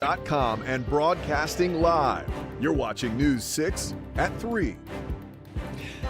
Com and broadcasting live. You're watching News 6 at 3.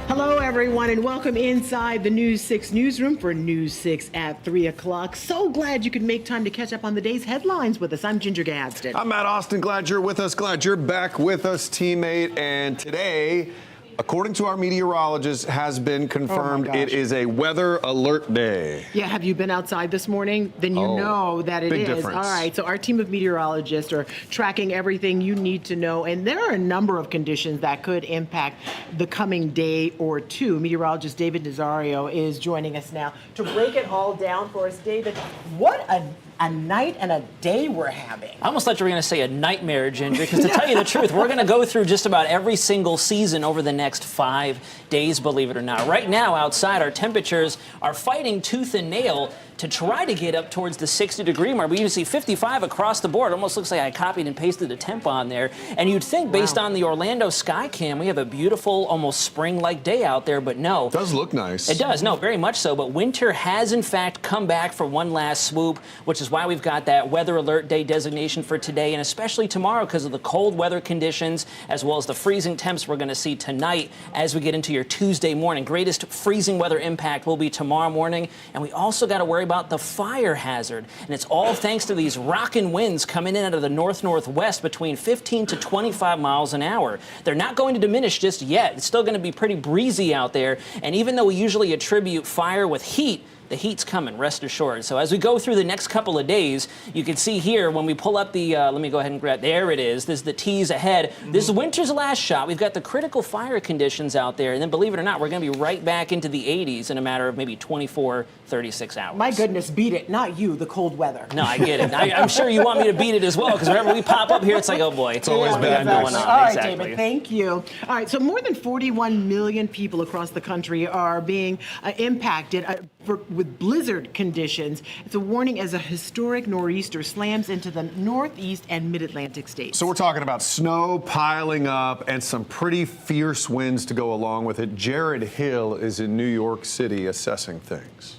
Hello, everyone, and welcome inside the News 6 newsroom for News 6 at 3 o'clock. So glad you could make time to catch up on the day's headlines with us. I'm Ginger Gadsden. I'm Matt Austin. Glad you're with us. Glad you're back with us, teammate. And today, according to our meteorologist, has been confirmed it is a weather alert day. Yeah, have you been outside this morning? Then you know that it big is. Difference. All right, so our team of meteorologists are tracking everything you need to know, and there are a number of conditions that could impact the coming day or two. Meteorologist David Nazario is joining us now to break it all down for us. David, what a night and a day we're having. I almost thought you were going to say a nightmare, Ginger, because to tell you the truth, we're going to go through just about every single season over the next 5 days, believe it or not. Right now, outside, our temperatures are fighting tooth and nail to try to get up towards the 60-degree mark. We even see 55 across the board. It almost looks like I copied and pasted a temp on there. And you'd think, based on the Orlando Skycam, we have a beautiful, almost spring-like day out there, but no. It does look nice. It does, no, very much so. But winter has, in fact, come back for one last swoop, which is why we've got that weather alert day designation for today, and especially tomorrow because of the cold weather conditions, as well as the freezing temps we're going to see tonight as we get into your Tuesday morning. Greatest freezing weather impact will be tomorrow morning. And we also got to worry about the fire hazard. And it's all thanks to these rocking winds coming in out of the north-northwest between 15 to 25 miles an hour. They're not going to diminish just yet. It's still going to be pretty breezy out there. And even though we usually attribute fire with heat, the heat's coming, rest assured. So as we go through the next couple of days, you can see here when we pull up the, let me go ahead and grab, there it is. This is the tease ahead. This is winter's last shot. We've got the critical fire conditions out there. And then believe it or not, we're going to be right back into the 80s in a matter of maybe 24, 36 hours. My goodness, beat it. Not you, the cold weather. No, I get it. I'm sure you want me to beat it as well, because whenever we pop up here, it's like, oh boy. It's always bad going on. All right, Exactly. David, thank you. All right, so more than 41 million people across the country are being impacted with blizzard conditions. It's a warning as a historic nor'easter slams into the northeast and mid-Atlantic states. So we're talking about snow piling up and some pretty fierce winds to go along with it. Jared Hill is in New York City assessing things.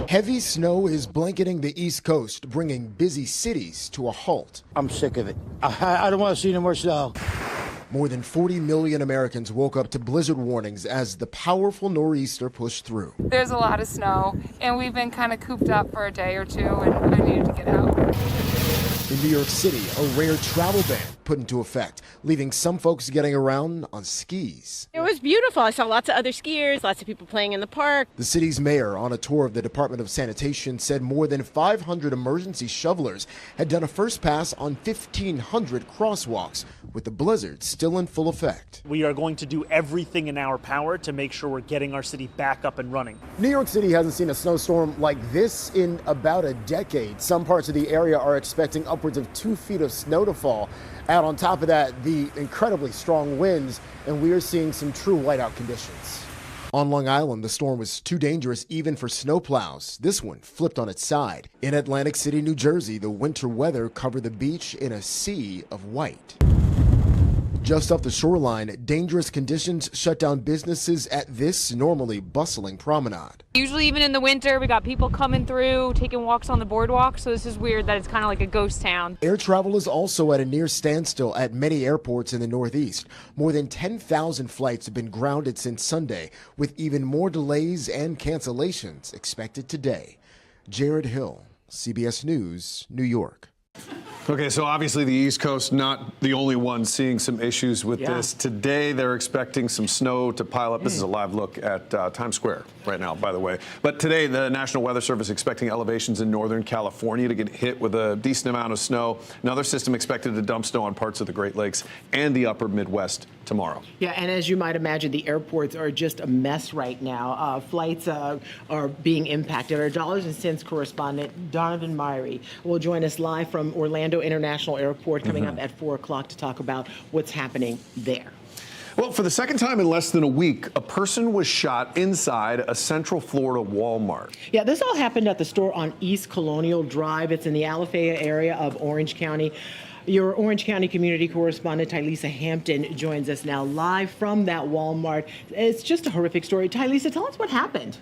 Heavy snow is blanketing the East Coast, bringing busy cities to a halt. I'm sick of it. I don't want to see no more snow. More than 40 million Americans woke up to blizzard warnings as the powerful nor'easter pushed through. There's a lot of snow, and we've been kind of cooped up for a day or two, and I needed to get out. In New York City, a rare travel ban put into effect, leaving some folks getting around on skis. It was beautiful. I saw lots of other skiers, lots of people playing in the park. The city's mayor, on a tour of the Department of Sanitation, said more than 500 emergency shovelers had done a first pass on 1,500 crosswalks, with the blizzard still in full effect. We are going to do everything in our power to make sure we're getting our city back up and running. New York City hasn't seen a snowstorm like this in about a decade. Some parts of the area are expecting upwards of 2 feet of snow to fall. Add on top of that the incredibly strong winds, and we are seeing some true whiteout conditions. On Long Island, the storm was too dangerous even for snowplows. This one flipped on its side. In Atlantic City, New Jersey, the winter weather covered the beach in a sea of white. Just off the shoreline, dangerous conditions shut down businesses at this normally bustling promenade. Usually even in the winter, we got people coming through, taking walks on the boardwalk, so this is weird that it's kind of like a ghost town. Air travel is also at a near standstill at many airports in the Northeast. More than 10,000 flights have been grounded since Sunday, with even more delays and cancellations expected today. Jared Hill, CBS News, New York. Okay, so obviously the East Coast not the only one seeing some issues with this. Today they're expecting some snow to pile up. This is a live look at Times Square right now, by the way. But today the National Weather Service expecting elevations in Northern California to get hit with a decent amount of snow. Another system expected to dump snow on parts of the Great Lakes and the upper Midwest tomorrow. Yeah, and as you might imagine, the airports are just a mess right now. Flights are being impacted. Our dollars and cents correspondent, Donovan Myrie, will join us live from Orlando International Airport coming up at 4 o'clock to talk about what's happening there. Well, for the second time in less than a week, a person was shot inside a Central Florida Walmart. Yeah, this all happened at the store on East Colonial Drive. It's in the Alafaya area of Orange County. Your Orange County community correspondent, Tylisa Hampton, joins us now live from that Walmart. It's just a horrific story. Tylisa, tell us what happened.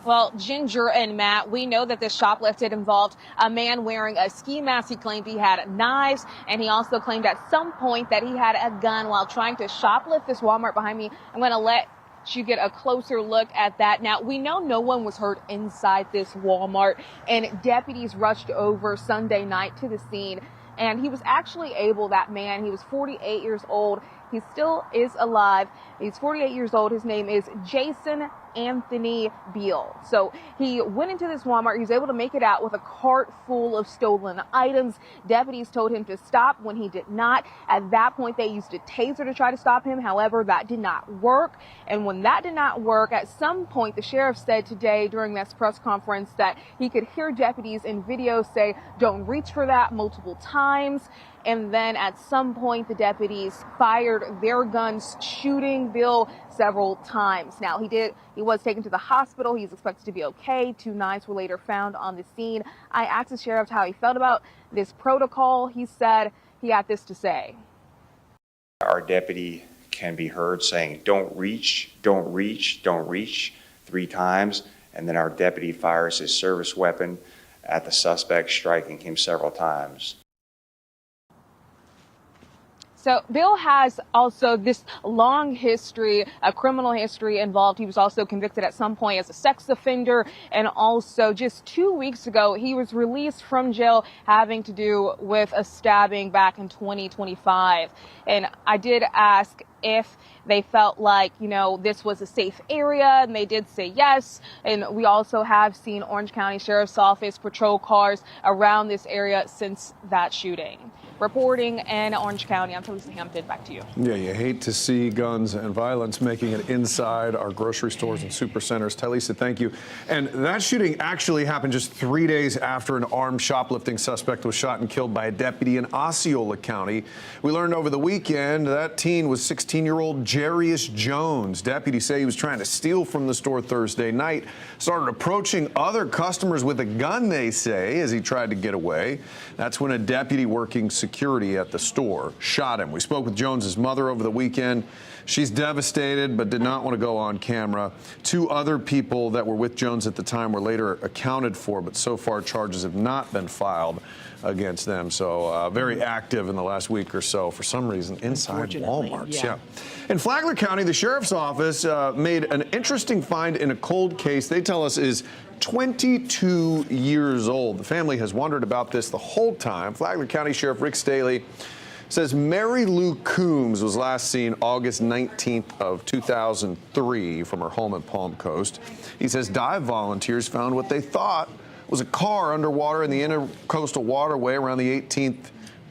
Well, Ginger and Matt, we know that this shoplifting involved a man wearing a ski mask. He claimed he had knives, and he also claimed at some point that he had a gun while trying to shoplift this Walmart behind me. I'm going to let you get a closer look at that. Now, we know no one was hurt inside this Walmart, and deputies rushed over Sunday night to the scene, and he was actually able, that man, he was 48 years old. He still is alive. He's 48 years old. His name is Jason Anthony Beal. So he went into this Walmart. He was able to make it out with a cart full of stolen items. Deputies told him to stop when he did not. At that point, they used a taser to try to stop him. However, that did not work. And when that did not work, at some point, the sheriff said today during this press conference that he could hear deputies in video say, "Don't reach for that," multiple times. And then at some point, the deputies fired their guns, shooting Bill several times. Now, he was taken to the hospital. He's expected to be okay. 2 knives were later found on the scene. I asked the sheriff how he felt about this protocol. He said he had this to say. Our deputy can be heard saying, "Don't reach, don't reach, don't reach," 3 times. And then our deputy fires his service weapon at the suspect, striking him several times. So Bill has also this long history, a criminal history involved. He was also convicted at some point as a sex offender. And also just 2 weeks ago, he was released from jail having to do with a stabbing back in 2025. And I did ask if they felt like, this was a safe area, and they did say yes. And we also have seen Orange County Sheriff's Office patrol cars around this area since that shooting. Reporting in Orange County, I'm Talisa Hampton. Back to you. Yeah, you hate to see guns and violence making it inside our grocery stores and supercenters. Talisa, thank you. And that shooting actually happened just 3 days after an armed shoplifting suspect was shot and killed by a deputy in Osceola County. We learned over the weekend that teen was 16-year-old Jarius Jones. Deputies say he was trying to steal from the store Thursday night, started approaching other customers with a gun, they say, as he tried to get away. That's when a deputy working security at the store shot him. We spoke with Jones's mother over the weekend. She's devastated, but did not want to go on camera. 2 other people that were with Jones at the time were later accounted for, but so far charges have not been filed against them. So very active in the last week or so, for some reason, inside Walmarts. Yeah. In Flagler County, the sheriff's office made an interesting find in a cold case they tell us is 22 years old. The family has wondered about this the whole time. Flagler County Sheriff Rick Staley says Mary Lou Coombs was last seen August 19th of 2003 from her home in Palm Coast. He says dive volunteers found what they thought was a car underwater in the intercoastal waterway around the 18th,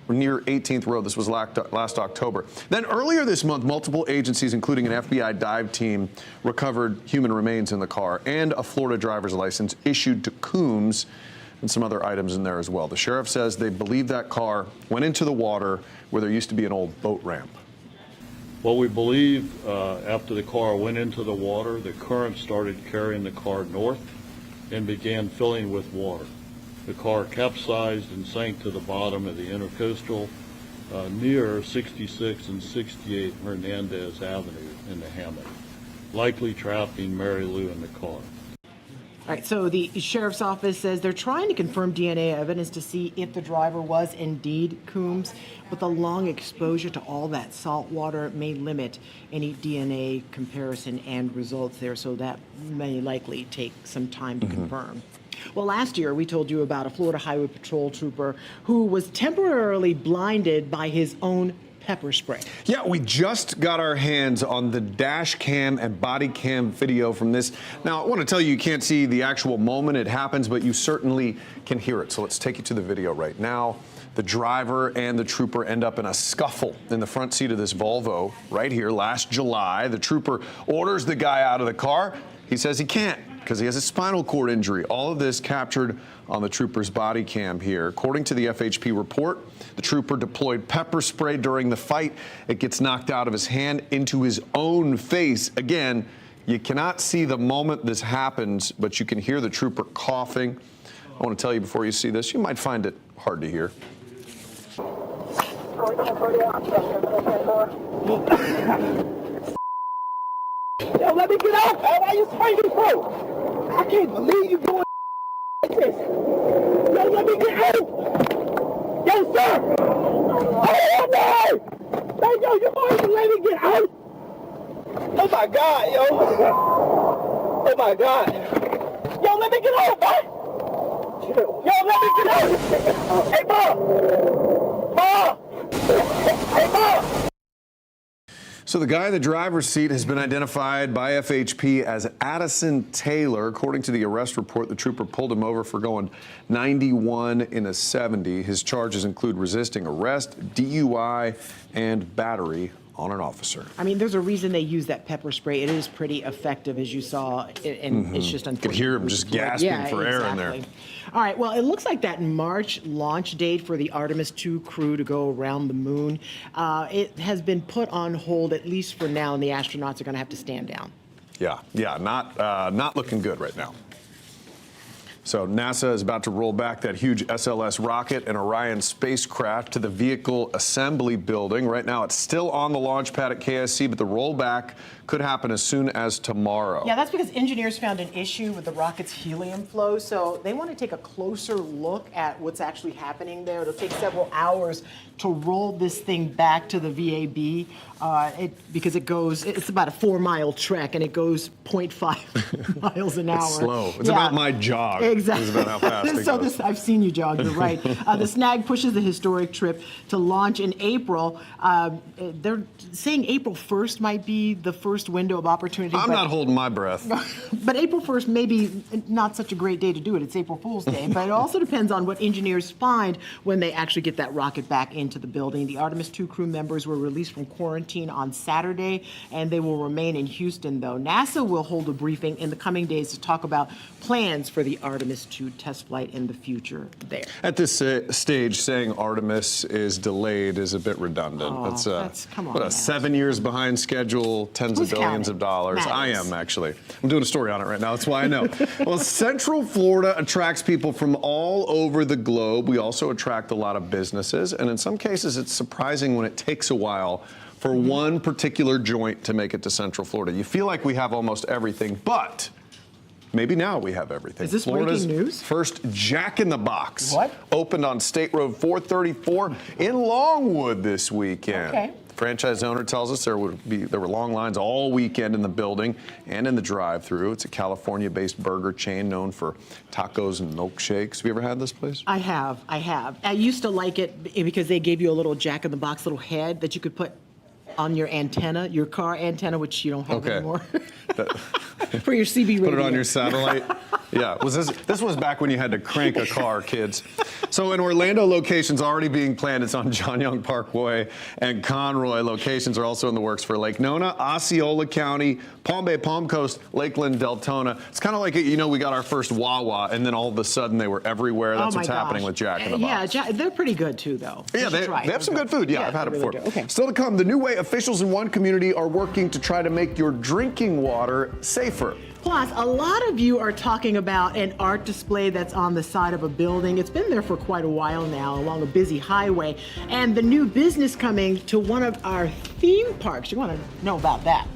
near 18th Road. This was last October. Then earlier this month, multiple agencies, including an FBI dive team, recovered human remains in the car and a Florida driver's license issued to Coombs and some other items in there as well. The sheriff says they believe that car went into the water where there used to be an old boat ramp. Well, we believe after the car went into the water, the current started carrying the car north and began filling with water. The car capsized and sank to the bottom of the intercoastal near 66 and 68 Hernandez Avenue in the Hammock, likely trapping Mary Lou in the car. All right, so the sheriff's office says they're trying to confirm DNA evidence to see if the driver was indeed Coombs, but the long exposure to all that salt water may limit any DNA comparison and results there, so that may likely take some time to confirm. Well, last year we told you about a Florida Highway Patrol trooper who was temporarily blinded by his own pepper spray. Yeah, we just got our hands on the dash cam and body cam video from this. Now, I want to tell you, you can't see the actual moment it happens, but you certainly can hear it. So let's take you to the video right now. The driver and the trooper end up in a scuffle in the front seat of this Volvo right here last July. The trooper orders the guy out of the car. He says he can't because he has a spinal cord injury. All of this captured on the trooper's body cam here. According to the FHP report, the trooper deployed pepper spray during the fight. It gets knocked out of his hand into his own face. Again, you cannot see the moment this happens, but you can hear the trooper coughing. I want to tell you before you see this, you might find it hard to hear. Yo, let me get out, man. Why you spraying me through? I can't believe you doing like this. Yo, let me get out. Yo, sir. Hold on. Hey, yo, you won't even let me get out. Oh my God, yo. Oh my God. Yo, let me get out, boy. Yo, let me get out. Hey, Mom. Mom. Hey, Mom. So the guy in the driver's seat has been identified by FHP as Addison Taylor. According to the arrest report, the trooper pulled him over for going 91 in a 70. His charges include resisting arrest, DUI, and battery on an officer. I mean, there's a reason they use that pepper spray. It is pretty effective, as you saw, and it's just unfortunate. You could hear him just gasping for air in there. All right, well, it looks like that March launch date for the Artemis II crew to go around the moon, it has been put on hold, at least for now, and the astronauts are going to have to stand down. Yeah, not looking good right now. So NASA is about to roll back that huge SLS rocket and Orion spacecraft to the vehicle assembly building. Right now, it's still on the launch pad at KSC, but the rollback could happen as soon as tomorrow. Yeah, that's because engineers found an issue with the rocket's helium flow, so they want to take a closer look at what's actually happening there. It'll take several hours to roll this thing back to the VAB because it's about a 4-mile trek and it goes 0.5 miles an hour. It's slow. It's about my jog. Exactly. It's about how fast it goes. I've seen you jog, you're right. The snag pushes the historic trip to launch in April. They're saying April 1st might be the first window of opportunity. I'm not holding my breath. But April 1st may be not such a great day to do it. It's April Fool's Day. But it also depends on what engineers find when they actually get that rocket back into the building. The Artemis II crew members were released from quarantine on Saturday, and they will remain in Houston, though. NASA will hold a briefing in the coming days to talk about plans for the Artemis II test flight in the future there. At this stage, saying Artemis is delayed is a bit redundant. Come on, 7 years behind schedule, tens of billions of dollars. Matters. I am, actually. I'm doing a story on it right now. That's why I know. Well, Central Florida attracts people from all over the globe. We also attract a lot of businesses, and in some cases, it's surprising when it takes a while for one particular joint to make it to Central Florida. You feel like we have almost everything, but maybe now we have everything. Is this Florida's breaking news? first Jack in the Box What? opened on State Road 434 in Longwood this weekend. Okay. The franchise owner tells us there were long lines all weekend in the building and in the drive-thru. It's a California-based burger chain known for tacos and milkshakes. Have you ever had this place? I have. I used to like it because they gave you a little Jack in the Box little head that you could put on your antenna, your car antenna, which you don't have anymore. For your CB radio. Put it on your satellite. Yeah, this was back when you had to crank a car, kids. So in Orlando, locations already being planned. It's on John Young Parkway and Conroy. Locations are also in the works for Lake Nona, Osceola County, Palm Bay, Palm Coast, Lakeland, Deltona. It's kind of like, we got our first Wawa, and then all of a sudden they were everywhere. That's what's happening with Jack in the Box. Yeah, they're pretty good too, though. Yeah, they have some good food. Yeah, I've had it before. Okay. Still to come, the new way officials in one community are working to try to make your drinking water safer. Plus, a lot of you are talking about an art display that's on the side of a building. It's been there for quite a while now along a busy highway. And the new business coming to one of our theme parks. You want to know about that.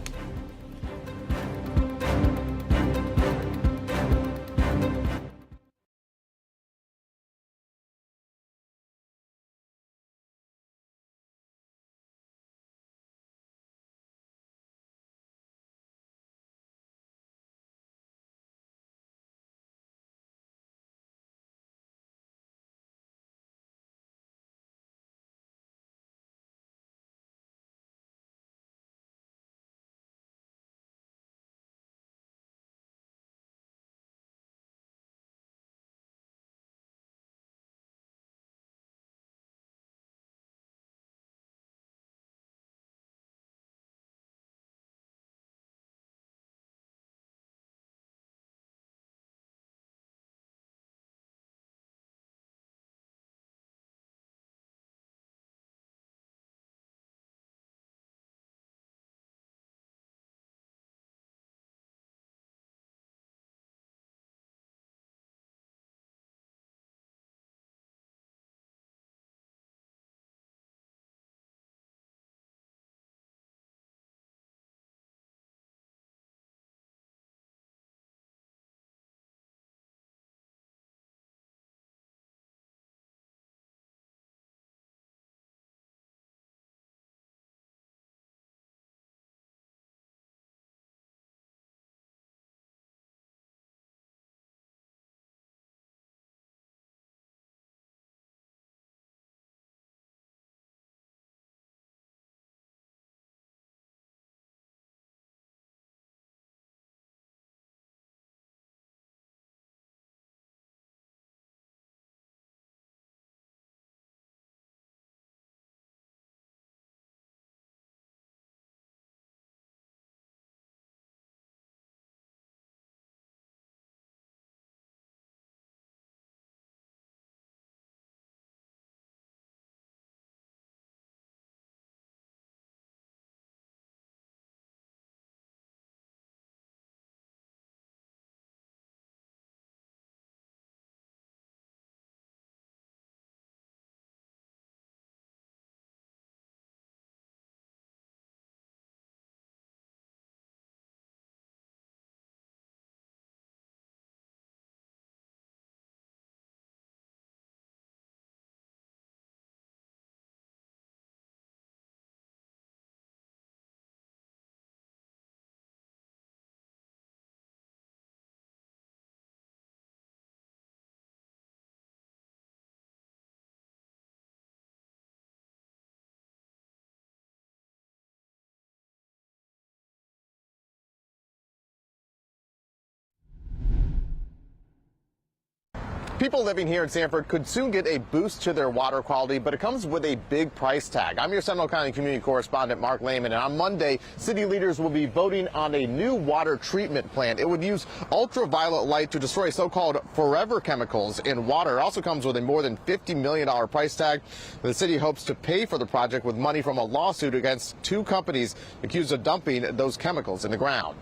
People living here in Sanford could soon get a boost to their water quality, but it comes with a big price tag. I'm your Seminole County community correspondent, Mark Lehman, and on Monday, city leaders will be voting on a new water treatment plant. It would use ultraviolet light to destroy so-called forever chemicals in water. It also comes with a more than $50 million price tag. The city hopes to pay for the project with money from a lawsuit against two companies accused of dumping those chemicals in the ground.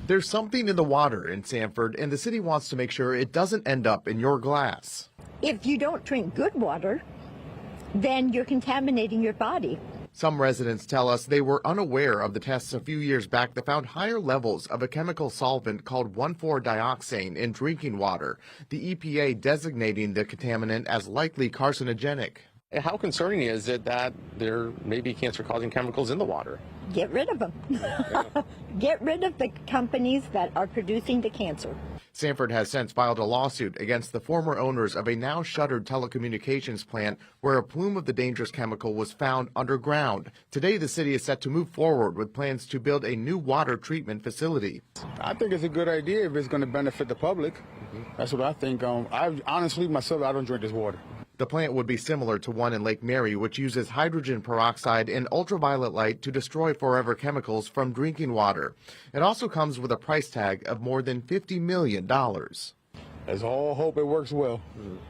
There's something in the water in Sanford, and the city wants to make sure it doesn't end up in your glass. If you don't drink good water, then you're contaminating your body. Some residents tell us they were unaware of the tests a few years back that found higher levels of a chemical solvent called 1,4-dioxane in drinking water, the EPA designating the contaminant as likely carcinogenic. How concerning is it that there may be cancer-causing chemicals in the water? Get rid of them. Get rid of the companies that are producing the cancer. Sanford has since filed a lawsuit against the former owners of a now shuttered telecommunications plant where a plume of the dangerous chemical was found underground. Today, the city is set to move forward with plans to build a new water treatment facility. I think it's a good idea if it's going to benefit the public. That's what I think. I honestly, myself, I don't drink this water. The plant would be similar to one in Lake Mary, which uses hydrogen peroxide and ultraviolet light to destroy forever chemicals from drinking water. It also comes with a price tag of more than $50 million. Let's all hope it works well.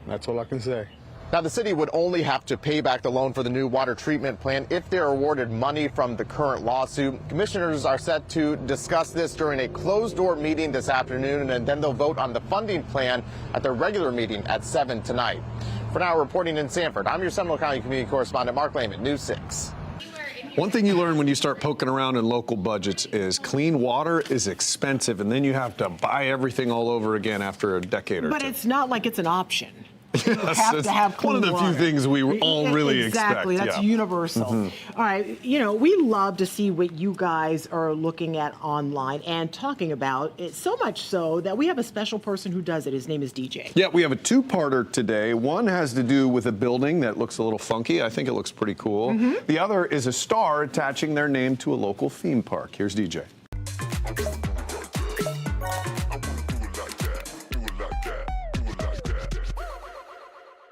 That's all I can say. Now, the city would only have to pay back the loan for the new water treatment plant if they're awarded money from the current lawsuit. Commissioners are set to discuss this during a closed-door meeting this afternoon, and then they'll vote on the funding plan at their regular meeting at 7 tonight. For now, reporting in Sanford, I'm your Seminole County community correspondent, Mark Lehman, News 6. One thing you learn when you start poking around in local budgets is clean water is expensive, and then you have to buy everything all over again after a decade or two. But it's not like it's an option. You Yes, have it's to have clean one of the water. few things we all really exactly. expect. That's yeah. universal. Mm-hmm. All right. You know, we love to see what you guys are looking at online and talking about. It's so much so that we have a special person who does it. His name is DJ. Yeah, we have a two-parter today. One has to do with a building that looks a little funky. I think it looks pretty cool. Mm-hmm. The other is a star attaching their name to a local theme park. Here's DJ.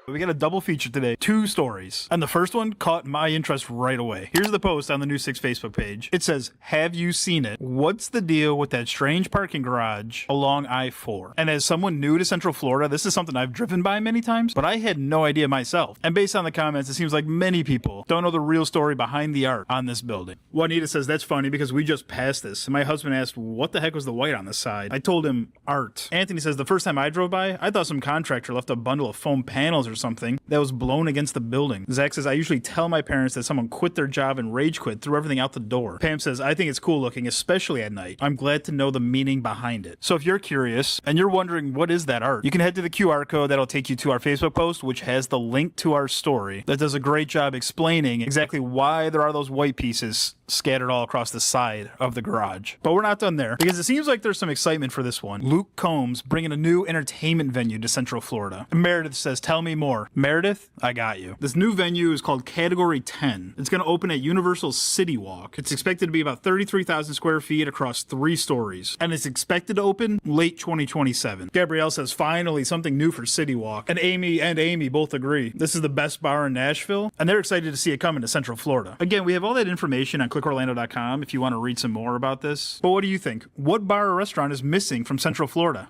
We got a double feature today, 2 stories. And the first one caught my interest right away. Here's the post on the News 6 Facebook page. It says, "Have you seen it? What's the deal with that strange parking garage along I-4?" And as someone new to Central Florida, this is something I've driven by many times, but I had no idea myself. And based on the comments, it seems like many people don't know the real story behind the art on this building. Juanita says, "That's funny because we just passed this. And my husband asked, what the heck was the white on the side? I told him, art." Anthony says, "The first time I drove by, I thought some contractor left a bundle of foam panels or something that was blown against the building." Zach says, "I usually tell my parents that someone quit their job and rage quit, threw everything out the door." Pam says, "I think it's cool looking, especially at night. I'm glad to know the meaning behind it." So if you're curious and you're wondering what is that art, you can head to the QR code that'll take you to our Facebook post, which has the link to our story that does a great job explaining exactly why there are those white pieces scattered all across the side of the garage. But we're not done there, because it seems like there's some excitement for this one. Luke Combs bringing a new entertainment venue to Central Florida. Meredith says, "Tell me more." Meredith, I got you. This new venue is called Category 10. It's going to open at Universal City Walk. It's expected to be about 33,000 square feet across 3 stories, and it's expected to open late 2027. Gabrielle says, "Finally, something new for City Walk." And Amy both agree. This is the best bar in Nashville, and they're excited to see it coming to Central Florida. Again, we have all that information on clickorlando.com if you want to read some more about this. But what do you think? What bar or restaurant is missing from Central Florida?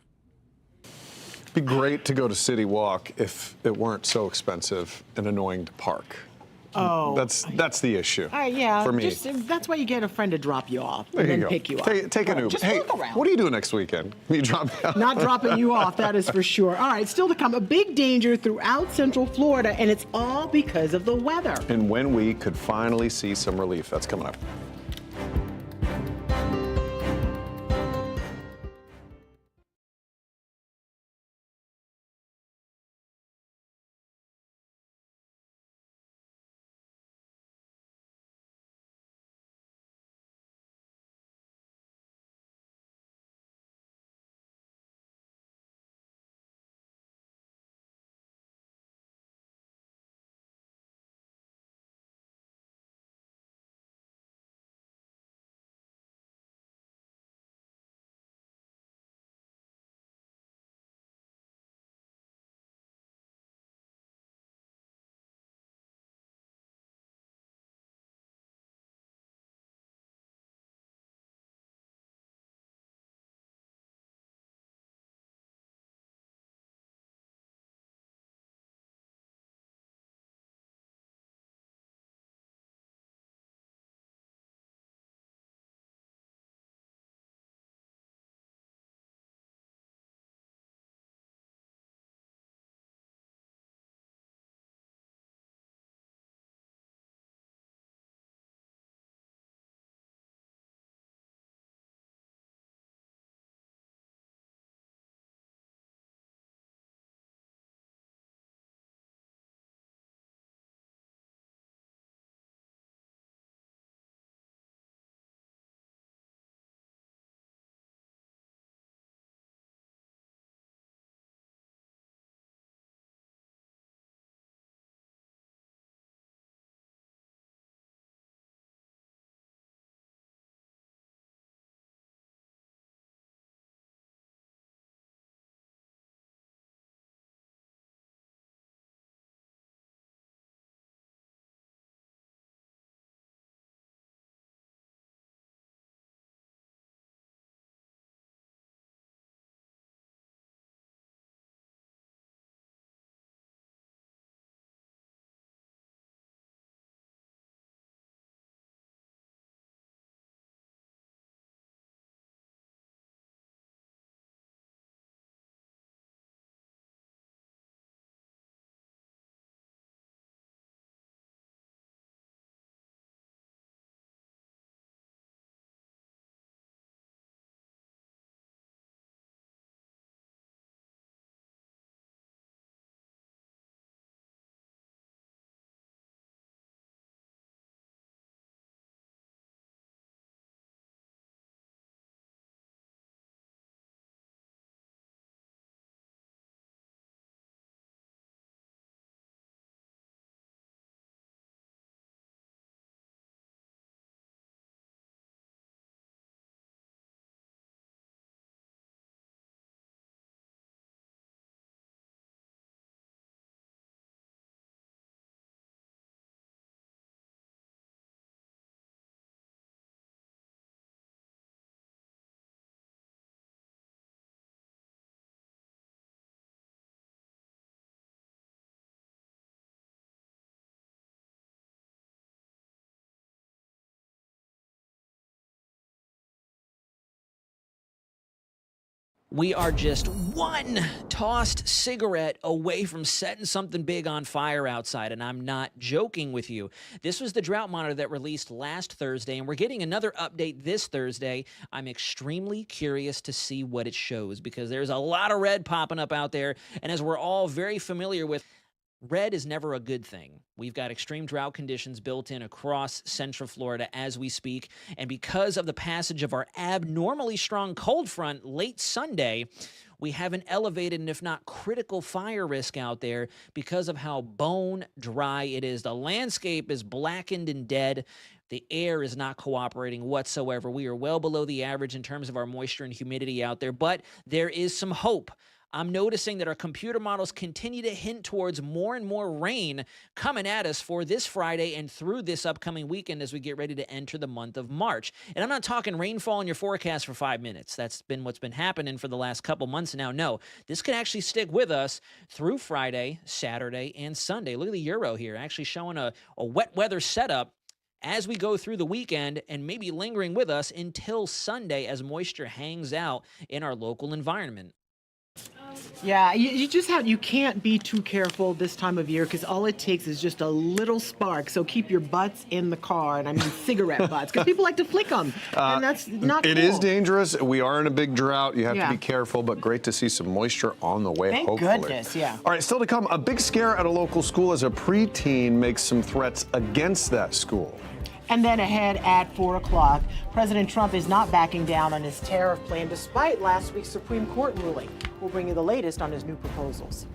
It'd be great to go to City Walk if it weren't so expensive and annoying to park. Oh. That's the issue. Yeah. For me. That's why you get a friend to drop you off There and you then go. pick you up. Take an Uber. Just Hey, look around. what are you doing next weekend? You drop me off? Not dropping you off, that is for sure. All right, still to come, a big danger throughout Central Florida, and it's all because of the weather. And when we could finally see some relief. That's coming up. We are just one tossed cigarette away from setting something big on fire outside, and I'm not joking with you. This was the drought monitor that released last Thursday, and we're getting another update this Thursday. I'm extremely curious to see what it shows because there's a lot of red popping up out there, and as we're all very familiar with, red is never a good thing. We've got extreme drought conditions built in across Central Florida as we speak. And because of the passage of our abnormally strong cold front late Sunday, we have an elevated and if not critical fire risk out there because of how bone dry it is. The landscape is blackened and dead. The air is not cooperating whatsoever. We are well below the average in terms of our moisture and humidity out there, but there is some hope. I'm noticing that our computer models continue to hint towards more and more rain coming at us for this Friday and through this upcoming weekend as we get ready to enter the month of March. And I'm not talking rainfall in your forecast for 5 minutes. That's been what's been happening for the last couple months now. No, this could actually stick with us through Friday, Saturday, and Sunday. Look at the Euro here, actually showing a wet weather setup as we go through the weekend and maybe lingering with us until Sunday as moisture hangs out in our local environment. Yeah, you can't be too careful this time of year because all it takes is just a little spark. So keep your butts in the car, and I mean cigarette butts, because people like to flick them, and that's not cool. It is dangerous. We are in a big drought. You have to be careful, but great to see some moisture on the way, Thank hopefully. goodness, yeah. All right, still to come, a big scare at a local school as a preteen makes some threats against that school. And then ahead at 4 o'clock, President Trump is not backing down on his tariff plan despite last week's Supreme Court ruling. We'll bring you the latest on his new proposals.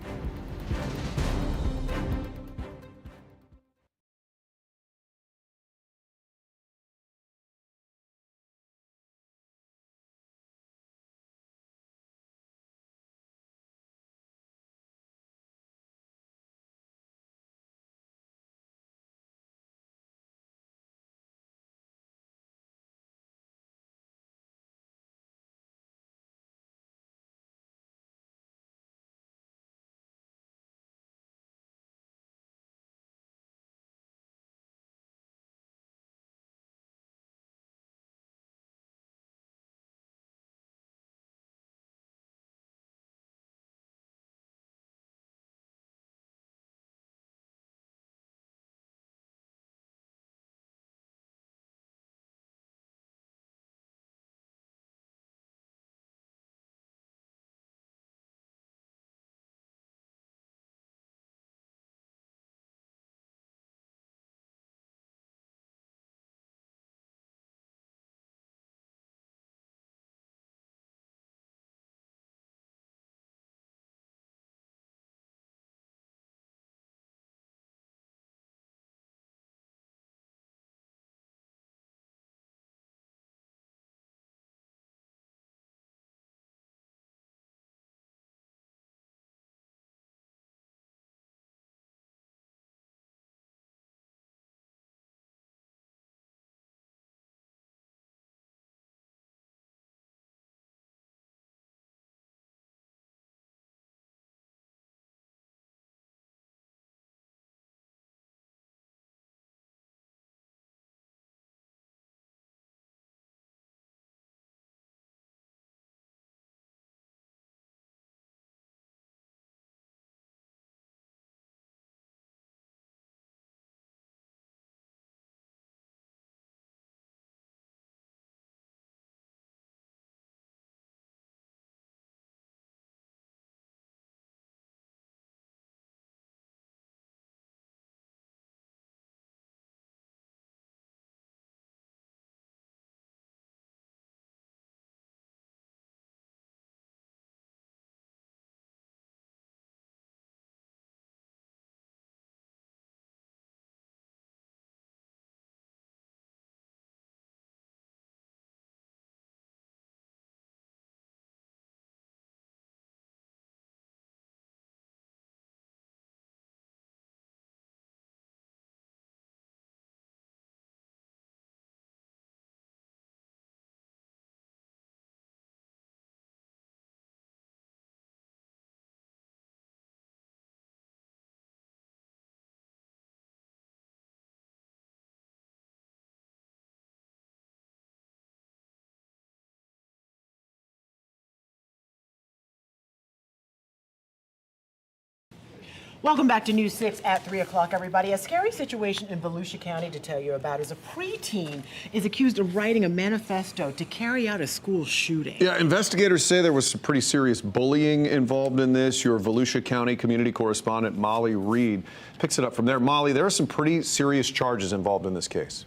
Welcome back to News 6 at 3 o'clock, everybody. A scary situation in Volusia County to tell you about is a preteen is accused of writing a manifesto to carry out a school shooting. Yeah, investigators say there was some pretty serious bullying involved in this. Your Volusia County community correspondent, Molly Reed, picks it up from there. Molly, there are some pretty serious charges involved in this case.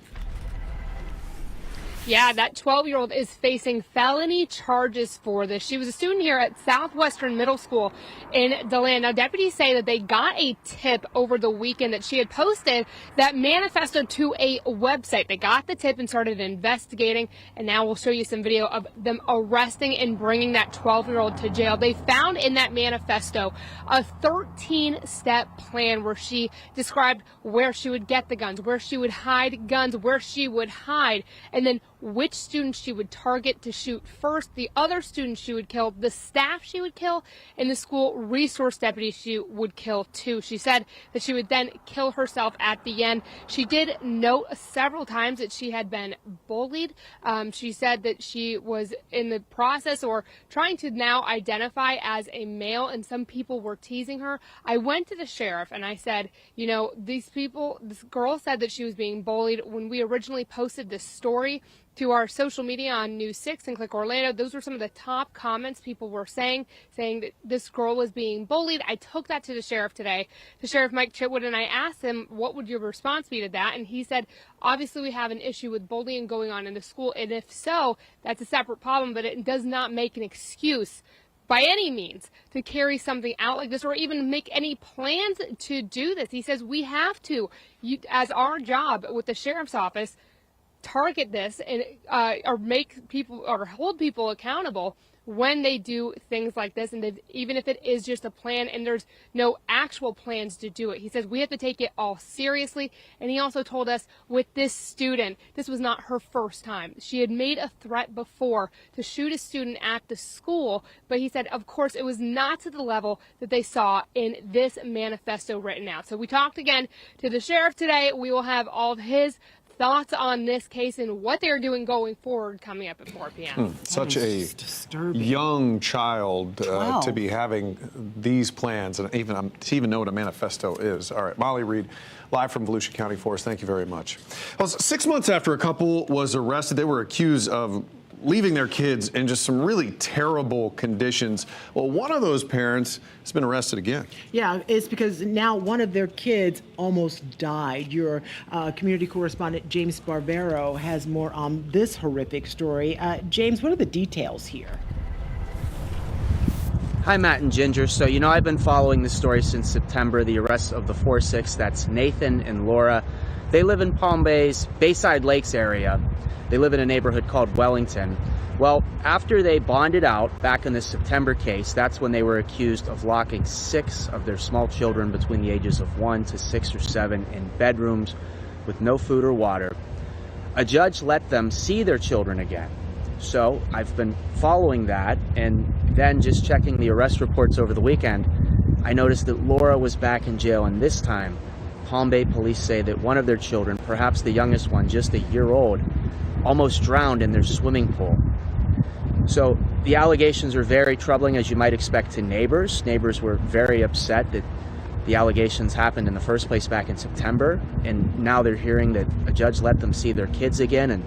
Yeah, that 12-year-old is facing felony charges for this. She was a student here at Southwestern Middle School in DeLand. Now, deputies say that they got a tip over the weekend that she had posted that manifesto to a website. They got the tip and started investigating, and now we'll show you some video of them arresting and bringing that 12-year-old to jail. They found in that manifesto a 13-step plan where she described where she would get the guns, where she would hide guns, where she would hide, and then which students she would target to shoot first, the other students she would kill, the staff she would kill, and the school resource deputy she would kill too. She said that she would then kill herself at the end. She did note several times that she had been bullied. She said that she was in the process or trying to now identify as a male, and some people were teasing her. I went to the sheriff and I said, you know, this girl said that she was being bullied. When we originally posted this story to our social media on News 6 and Click Orlando, those were some of the top comments people were saying that this girl was being bullied. I took that to the sheriff today, to Sheriff Mike Chitwood, and I asked him, what would your response be to that? And he said, obviously we have an issue with bullying going on in the school, and if so, that's a separate problem, but it does not make an excuse by any means to carry something out like this or even make any plans to do this. He says we have to, as our job with the sheriff's office, target this and or make people or hold people accountable when they do things like this, and even if it is just a plan and there's no actual plans to do it. He says we have to take it all seriously, and he also told us with this student, this was not her first time. She had made a threat before to shoot a student at the school, but he said, of course, it was not to the level that they saw in this manifesto written out. So we talked again to the sheriff today. We will have all of his thoughts on this case and what they're doing going forward coming up at 4 p.m. Such a young child to be having these plans and to even know what a manifesto is. All right, Molly Reed, live from Volusia County for us. Thank you very much. Well, 6 months after a couple was arrested, they were accused of leaving their kids in just some really terrible conditions. Well, one of those parents has been arrested again. Yeah, it's because now one of their kids almost died. Your community correspondent, James Barbero, has more on this horrific story. James, what are the details here? Hi, Matt and Ginger. So, you know, I've been following this story since September, the arrest of the 4-6. That's Nathan and Laura. They live in Palm Bay's Bayside Lakes area. They live in a neighborhood called Wellington. Well, after they bonded out back in the September case, that's when they were accused of locking 6 of their small children between the ages of 1 to 6 or 7 in bedrooms with no food or water. A judge let them see their children again. So I've been following that, and then just checking the arrest reports over the weekend, I noticed that Laura was back in jail, and this time Palm Bay police say that one of their children, perhaps the youngest one, just a year old, almost drowned in their swimming pool. So the allegations are very troubling, as you might expect, to neighbors. Neighbors were very upset that the allegations happened in the first place back in September, and now they're hearing that a judge let them see their kids again, and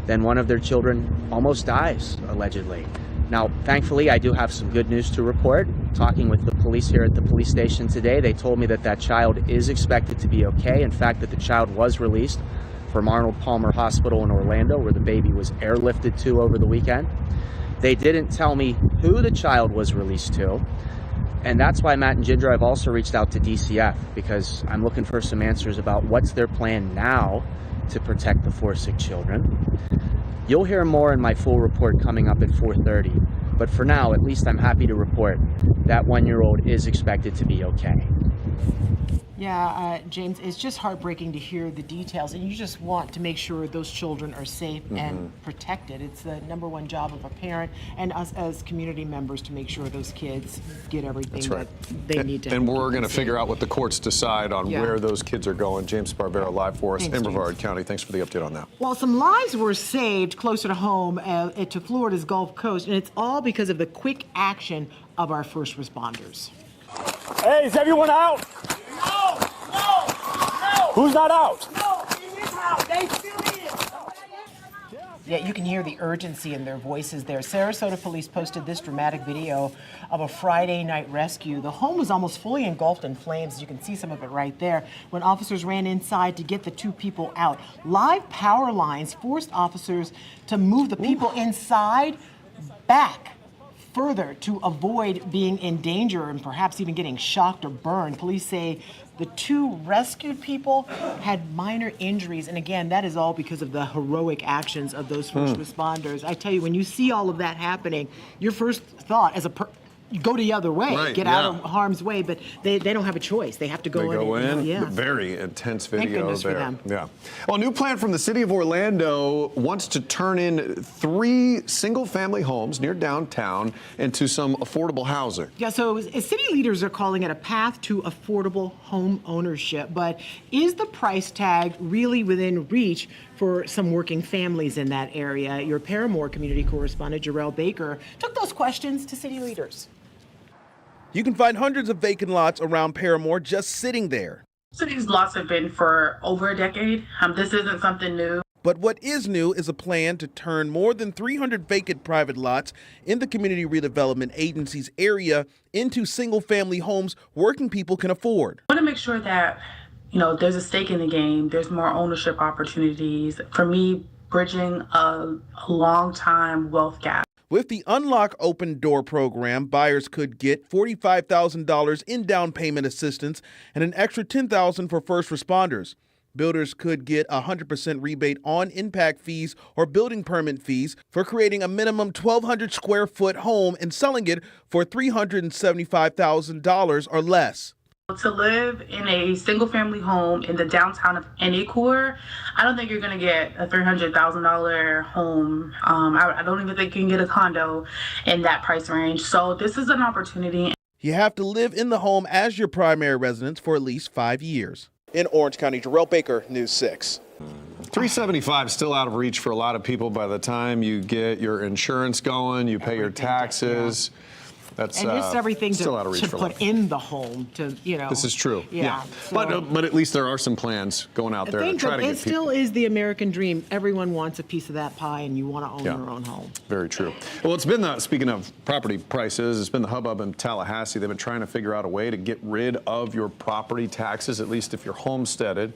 then one of their children almost dies, allegedly. Now, thankfully, I do have some good news to report. Talking with the police here at the police station today, they told me that that child is expected to be okay. In fact, that the child was released from Arnold Palmer Hospital in Orlando, where the baby was airlifted to over the weekend. They didn't tell me who the child was released to, and that's why, Matt and Ginger, I've also reached out to DCF, because I'm looking for some answers about what's their plan now to protect the 4-6 children. You'll hear more in my full report coming up at 4:30, but for now, at least I'm happy to report that 1-year-old is expected to be okay. Yeah, James, it's just heartbreaking to hear the details, and you just want to make sure those children are safe and protected. It's the #1 job of a parent and us as community members to make sure those kids get everything that they need to. And we're going to figure out what the courts decide on where those kids are going. James Barbero live for us in Brevard County. Thanks for the update on that. Well, some lives were saved closer to home to Florida's Gulf Coast, and it's all because of the quick action of our first responders. Hey, is everyone out? Who's not out? Yeah, you can hear the urgency in their voices there. Sarasota police posted this dramatic video of a Friday night rescue. The home was almost fully engulfed in flames. You can see some of it right there when officers ran inside to get the two people out. Live power lines forced officers to move the people inside back further to avoid being in danger and perhaps even getting shocked or burned. Police say the two rescued people had minor injuries. And again, that is all because of the heroic actions of those first responders. I tell you, when you see all of that happening, your first thought as you go the other way, Right, get out of harm's way, but they don't have a choice. They have to go in. Yeah. Very intense video goodness for there. them. Yeah. Well, a new plan from the city of Orlando wants to turn in 3 single-family homes near downtown into some affordable housing. Yeah, so city leaders are calling it a path to affordable home ownership. But is the price tag really within reach for some working families in that area? Your Paramore community correspondent, Jarrell Baker, took those questions to city leaders. You can find hundreds of vacant lots around Paramore just sitting there. So these lots have been for over a decade. This isn't something new. But what is new is a plan to turn more than 300 vacant private lots in the Community Redevelopment Agency's area into single-family homes working people can afford. I want to make sure that, there's a stake in the game. There's more ownership opportunities. For me, bridging a long-time wealth gap. With the Unlock Open Door program, buyers could get $45,000 in down payment assistance and an extra $10,000 for first responders. Builders could get a 100% rebate on impact fees or building permit fees for creating a minimum 1,200 square foot home and selling it for $375,000 or less. To live in a single-family home in the downtown of any core, I don't think you're going to get a $300,000 home. I don't even think you can get a condo in that price range. So this is an opportunity. You have to live in the home as your primary residence for at least 5 years. In Orange County, Jarrell Baker, News 6. $375 still out of reach for a lot of people. By the time you get your insurance going, you pay your taxes. That's and just everything still out of reach to for a put lot. in the home to, This is true. Yeah. But at least there are some plans going out there to try to get it still is the American dream. Everyone wants a piece of that pie, and you want to own your own home. Very true. Well, it's been speaking of property prices, it's been the hubbub in Tallahassee. They've been trying to figure out a way to get rid of your property taxes, at least if you're homesteaded.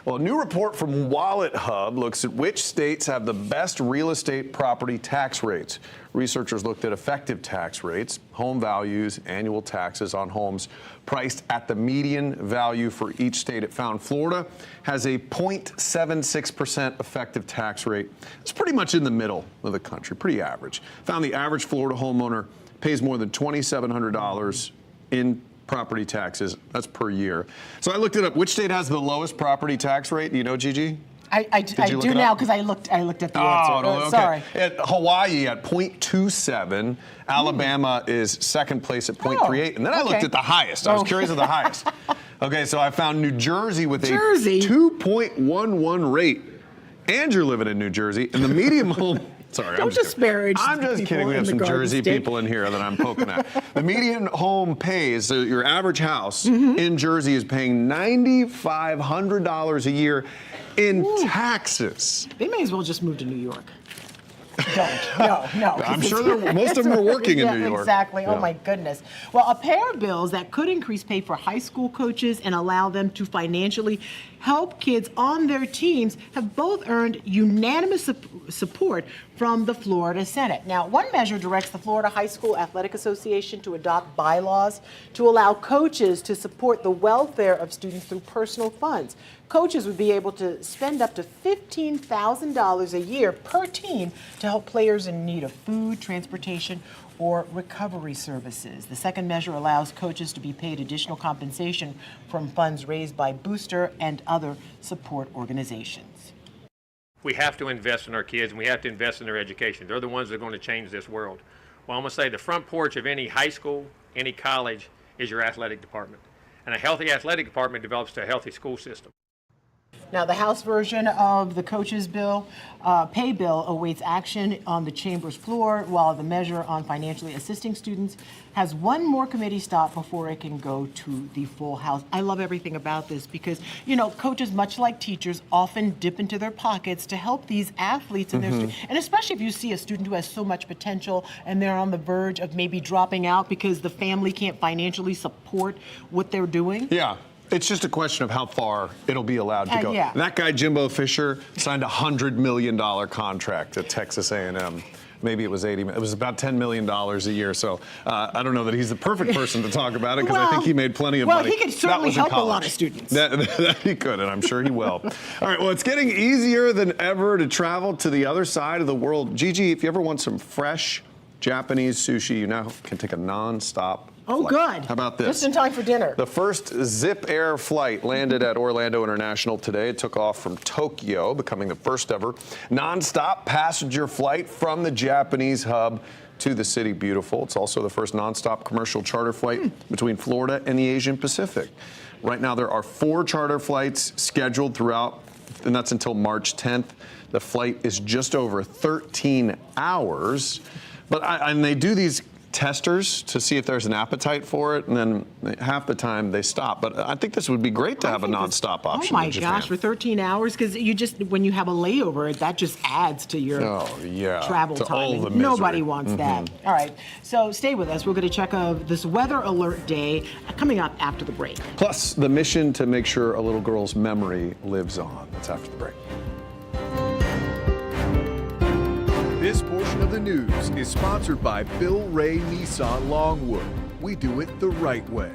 Well, a new report from Wallet Hub looks at which states have the best real estate property tax rates. Researchers looked at effective tax rates, home values, annual taxes on homes priced at the median value for each state. It found Florida has a 0.76% effective tax rate. It's pretty much in the middle of the country, pretty average. Found the average Florida homeowner pays more than $2,700 in property taxes. That's per year. So I looked it up. Which state has the lowest property tax rate? Do you know, Gigi? I do now because I looked at the answer. Okay. Sorry. At Hawaii at 0.27. Alabama is second place at 0.38. And then I looked at the highest. I was curious at the highest. Okay, so I found New Jersey with a 2.11 rate. And you're living in New Jersey. And the median home... Sorry, Don't disparage. I'm just kidding. We have some Jersey people in here that I'm poking at. The median home pays, so your average house in Jersey is paying $9,500 a year in taxes. They may as well just move to New York. Don't. No. I'm sure most of them are working in New York. Exactly. Yeah. Oh, my goodness. Well, a pair of bills that could increase pay for high school coaches and allow them to financially help kids on their teams have both earned unanimous support from the Florida Senate. Now, one measure directs the Florida High School Athletic Association to adopt bylaws to allow coaches to support the welfare of students through personal funds. Coaches would be able to spend up to $15,000 a year per team to help players in need of food, transportation, or recovery services. The second measure allows coaches to be paid additional compensation from funds raised by Booster and other support organizations. We have to invest in our kids, and we have to invest in their education. They're the ones that are going to change this world. Well, I'm going to say the front porch of any high school, any college, is your athletic department. And a healthy athletic department develops to a healthy school system. Now, the House version of the coaches' bill, pay bill, awaits action on the chamber's floor, while the measure on financially assisting students has one more committee stop before it can go to the full House. I love everything about this because, you know, coaches, much like teachers, often dip into their pockets to help these athletes and and especially if you see a student who has so much potential and they're on the verge of maybe dropping out because the family can't financially support what they're doing. Yeah. It's just a question of how far it'll be allowed to go. Yeah. That guy, Jimbo Fisher, signed a $100 million contract at Texas A&M. Maybe it was it was about $10 million a year. So I don't know that he's the perfect person to talk about it because I think he made plenty of money. Well, he could certainly help a lot of students. That he could, and I'm sure he will. All right, well, it's getting easier than ever to travel to the other side of the world. Gigi, if you ever want some fresh Japanese sushi, you now can take a non-stop Oh, flight. good. How about this? Just in time for dinner. The first Zip Air flight landed at Orlando International today. It took off from Tokyo, becoming the first ever nonstop passenger flight from the Japanese hub to the City Beautiful. It's also the first nonstop commercial charter flight between Florida and the Asian Pacific. Right now, there are 4 charter flights scheduled throughout, and that's until March 10th. The flight is just over 13 hours. And they do these testers to see if there's an appetite for it, and then half the time they stop. But I think this would be great to have a nonstop option. Oh my in Japan. gosh, for 13 hours, because you just when you have a layover, that just adds to your travel to time. all and the misery. Nobody wants that. All right, so stay with us. We're going to check this weather alert day coming up after the break. Plus, the mission to make sure a little girl's memory lives on. That's after the break. This portion of the news is sponsored by Bill Ray Nissan Longwood. We do it the right way.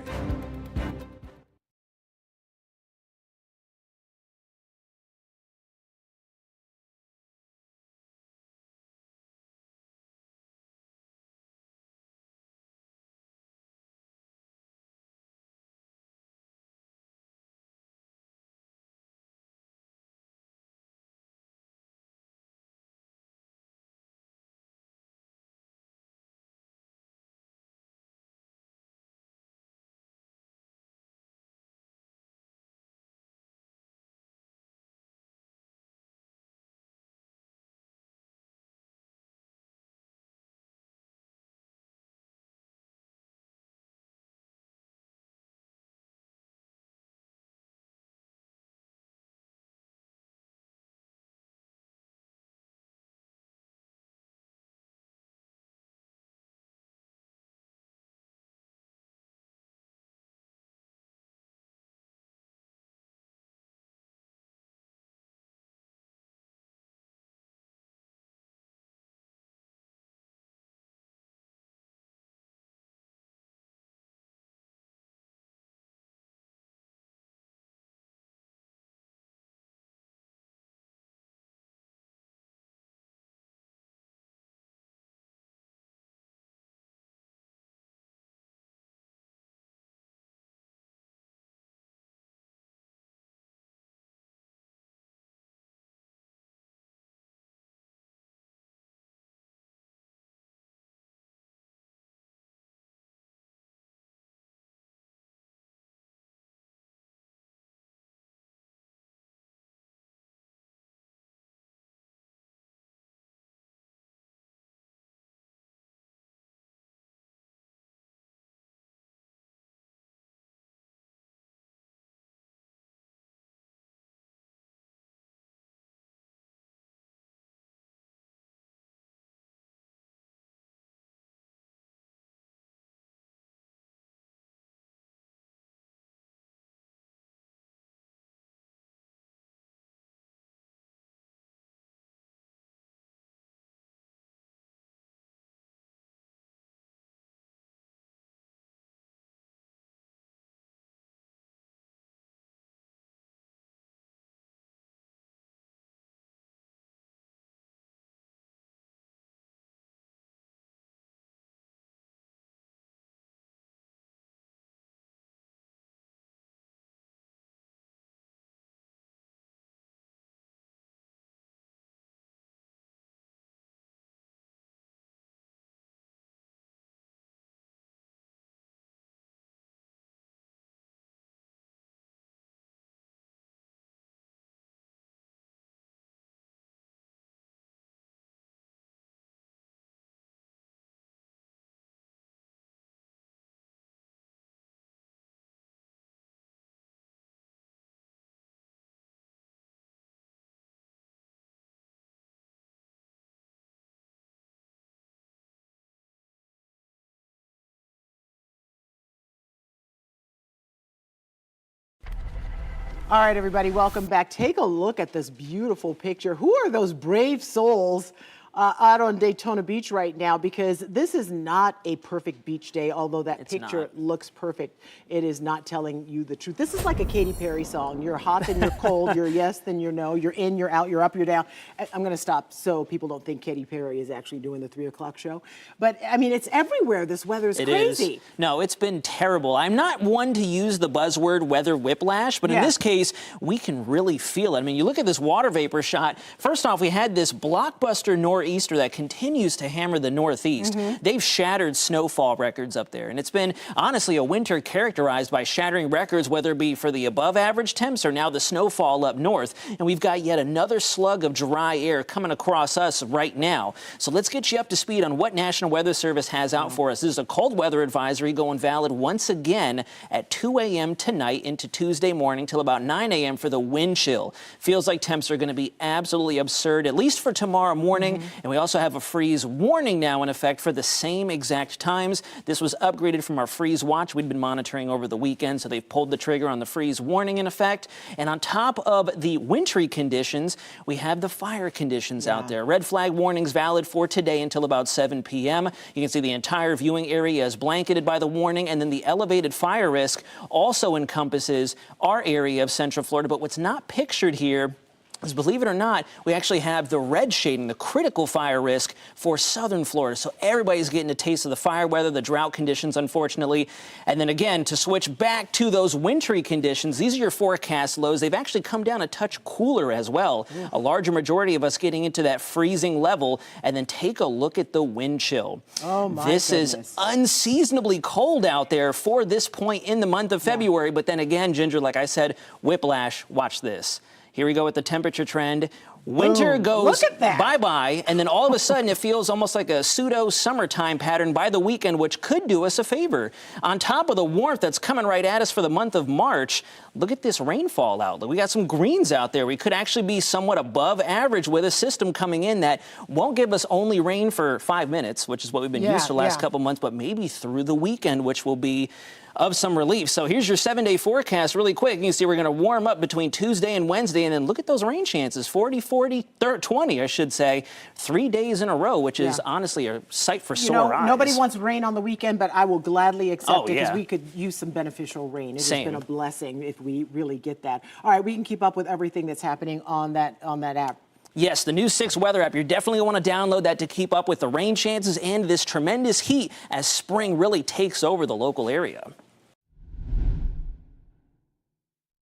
All right, everybody, welcome back. Take a look at this beautiful picture. Who are those brave souls out on Daytona Beach right now? Because this is not a perfect beach day, although that picture looks perfect. It is not telling you the truth. This is like a Katy Perry song. You're hot, then you're cold. You're yes, then you're no. You're in, you're out, you're up, you're down. I'm going to stop so people don't think Katy Perry is actually doing the 3 o'clock show. But, I mean, it's everywhere. This weather is crazy. No, it's been terrible. I'm not one to use the buzzword weather whiplash, but in this case, we can really feel it. I mean, you look at this water vapor shot. First off, we had this blockbuster nor'easter that continues to hammer the Northeast. They've shattered snowfall records up there, and it's been honestly a winter characterized by shattering records, whether it be for the above average temps or now the snowfall up north. And we've got yet another slug of dry air coming across us right now. So let's get you up to speed on what National Weather Service has out for us. This is a cold weather advisory going valid once again at 2 a.m. tonight into Tuesday morning till about 9 a.m. for the wind chill. Feels like temps are going to be absolutely absurd, at least for tomorrow morning. And we also have a freeze warning now in effect for the same exact times. This was upgraded from our freeze watch we'd been monitoring over the weekend, so they've pulled the trigger on the freeze warning in effect. And on top of the wintry conditions, we have the fire conditions out there. Red flag warnings valid for today until about 7 p.m. You can see the entire viewing area is blanketed by the warning, and then the elevated fire risk also encompasses our area of Central Florida. But what's not pictured here is, believe it or not, we actually have the red shading, the critical fire risk for southern Florida. So everybody's getting a taste of the fire weather, the drought conditions, unfortunately. And then again, to switch back to those wintry conditions, these are your forecast lows. They've actually come down a touch cooler as well. A larger majority of us getting into that freezing level. And then take a look at the wind chill. Oh my This is unseasonably cold out there for this point in the month of February. But then again, Ginger, like I said, whiplash, watch this. Here we go with the temperature trend. Winter goes bye-bye, and then all of a sudden it feels almost like a pseudo-summertime pattern by the weekend, which could do us a favor. On top of the warmth that's coming right at us for the month of March, look at this rainfall outlook. We got some greens out there. We could actually be somewhat above average with a system coming in that won't give us only rain for 5 minutes, which is what we've been used to the last couple months, but maybe through the weekend, which will be of some relief. So here's your 7-day forecast really quick. You can see we're going to warm up between Tuesday and Wednesday, and then look at those rain chances, 40, 40, 20, I should say, 3 days in a row, which is honestly a sight for sore eyes. Nobody wants rain on the weekend, but I will gladly accept it because we could use some beneficial rain. It has been a blessing if we really get that. All right, we can keep up with everything that's happening on that app. Yes, the new 6 weather app. You definitely want to download that to keep up with the rain chances and this tremendous heat as spring really takes over the local area.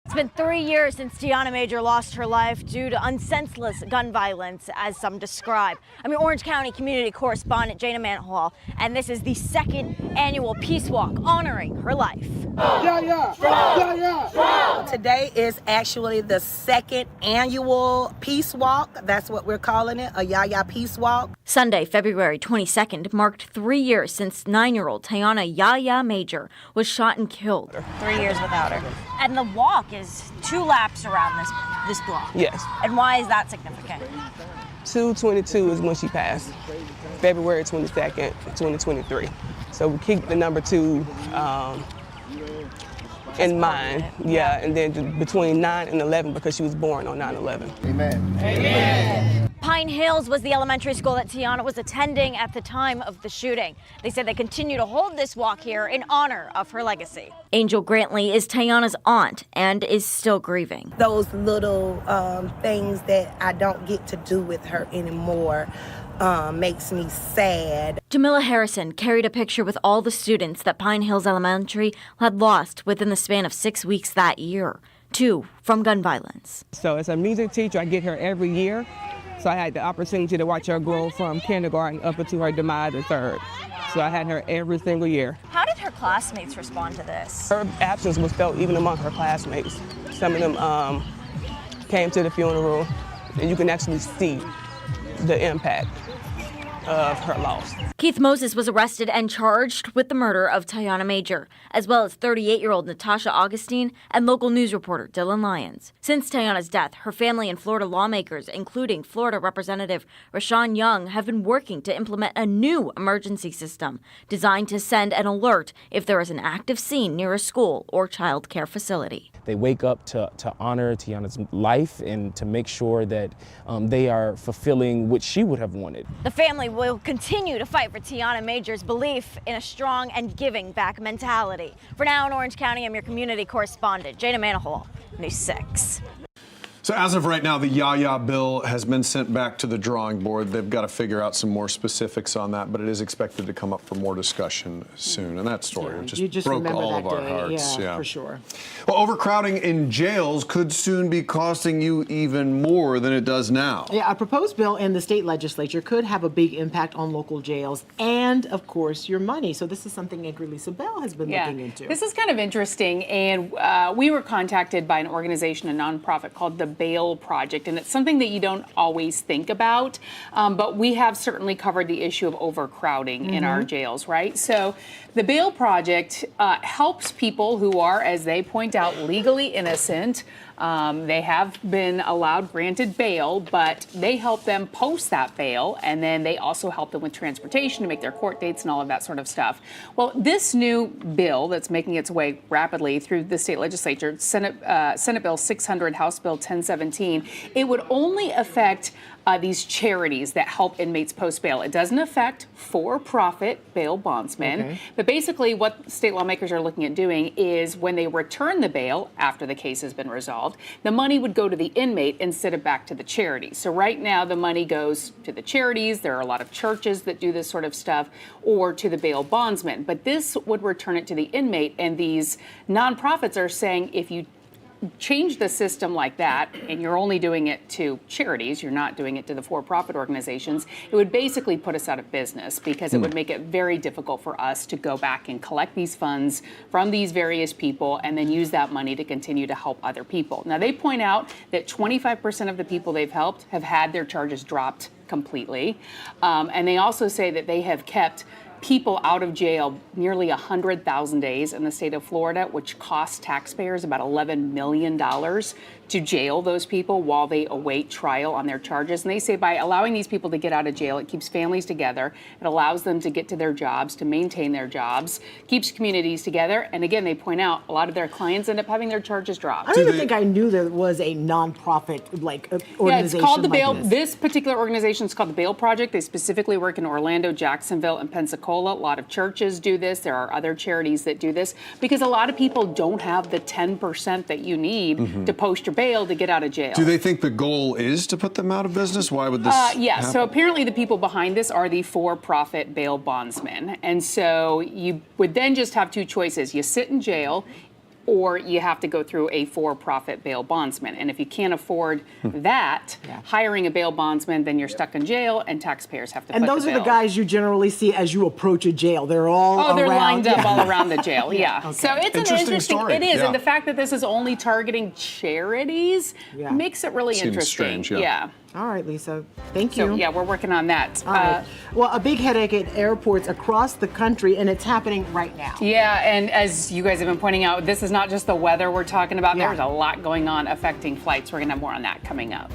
It's been 3 years since Tiana Major lost her life due to unsenseless gun violence, as some describe. I'm your Orange County community correspondent, Jana Manhall, and this is the 2nd annual Peace Walk honoring her life. Today is actually the 2nd annual Peace Walk. That's what we're calling it, a Yaya Peace Walk. Sunday, February 22nd, marked 3 years since 9-year-old Tiana Yaya Major was shot and killed. 3 years without her. And the walk is 2 laps around this block. Yes. And why is that significant? 2/22 is when she passed, February 22nd, 2023. So we keep the number 2 in mind. Yeah, and then between 9 and 11 because she was born on 9/11. Amen. Amen. Pine Hills was the elementary school that Tiana was attending at the time of the shooting. They said they continue to hold this walk here in honor of her legacy. Angel Grantley is Tiana's aunt and is still grieving. Those little things that I don't get to do with her anymore makes me sad. Jamila Harrison carried a picture with all the students that Pine Hills Elementary had lost within the span of 6 weeks that year, 2 from gun violence. So as a music teacher, I get her every year. So I had the opportunity to watch her grow from kindergarten up until her demise in 3rd. So I had her every single year. How did her classmates respond to this? Her absence was felt even among her classmates. Some of them came to the funeral, and you can actually see the impact of her loss. Keith Moses was arrested and charged with the murder of Tiana Major, as well as 38-year-old Natasha Augustine and local news reporter Dylan Lyons. Since Tiana's death, her family and Florida lawmakers, including Florida Representative Rashawn Young, have been working to implement a new emergency system designed to send an alert if there is an active scene near a school or child care facility. They wake up to honor Tiana's life and to make sure that they are fulfilling what she would have wanted. The family will continue to fight for Tiana Major's belief in a strong and giving back mentality. For now in Orange County, I'm your community correspondent, Jada Manahol, News 6. So as of right now, the Yaya bill has been sent back to the drawing board. They've got to figure out some more specifics on that, but it is expected to come up for more discussion soon. And that story just broke all of our hearts. Yeah, for sure. Well, overcrowding in jails could soon be costing you even more than it does now. Yeah, a proposed bill in the state legislature could have a big impact on local jails and, of course, your money. So this is something Anchor Lisa Bell has been looking into. This is kind of interesting, and we were contacted by an organization, a nonprofit called the Bail Project, and it's something that you don't always think about, but we have certainly covered the issue of overcrowding in our jails, right? So the Bail Project helps people who are, as they point out, legally innocent. They have been granted bail, but they help them post that bail, and then they also help them with transportation to make their court dates and all of that sort of stuff. Well, this new bill that's making its way rapidly through the state legislature, Senate Bill 600, House Bill 1017, it would only affect these charities that help inmates post bail. It doesn't affect for-profit bail bondsmen. But basically what state lawmakers are looking at doing is when they return the bail after the case has been resolved, the money would go to the inmate instead of back to the charity. So right now the money goes to the charities. There are a lot of churches that do this sort of stuff, or to the bail bondsman. But this would return it to the inmate, and these nonprofits are saying if you change the system like that, and you're only doing it to charities, you're not doing it to the for-profit organizations, it would basically put us out of business because it would make it very difficult for us to go back and collect these funds from these various people and then use that money to continue to help other people. Now, they point out that 25% of the people they've helped have had their charges dropped completely. And they also say that they have kept people out of jail nearly 100,000 days in the state of Florida, which costs taxpayers about $11 million to jail those people while they await trial on their charges. And they say by allowing these people to get out of jail, it keeps families together, it allows them to get to their jobs, to maintain their jobs, keeps communities together. And again, they point out a lot of their clients end up having their charges dropped. I don't even think I knew there was a nonprofit organization. Yeah, it's called the Bail. Like this particular organization is called the Bail Project. They specifically work in Orlando, Jacksonville, and Pensacola. A lot of churches do this. There are other charities that do this because a lot of people don't have the 10% that you need to post your bail to get out of jail. Do they think the goal is to put them out of business? Why would this Yeah, happen? so apparently the people behind this are the for-profit bail bondsmen. And so you would then just have two choices. You sit in jail, or you have to go through a for-profit bail bondsman. And if you can't afford that, hiring a bail bondsman, then you're stuck in jail and taxpayers have to And foot those the are the bill. guys you generally see as you approach a jail. They're all they're around. lined up all around the jail, yeah. Okay. So it's an interesting story. It is, Yeah. and the fact that this is only targeting charities makes it really Seems interesting. strange, yeah. All right, Lisa. Thank you. So, yeah, we're working on that. All right. Well, a big headache at airports across the country, and it's happening right now. Yeah, and as you guys have been pointing out, this is not just the weather we're talking about. Yeah. There's a lot going on affecting flights. We're going to have more on that coming up.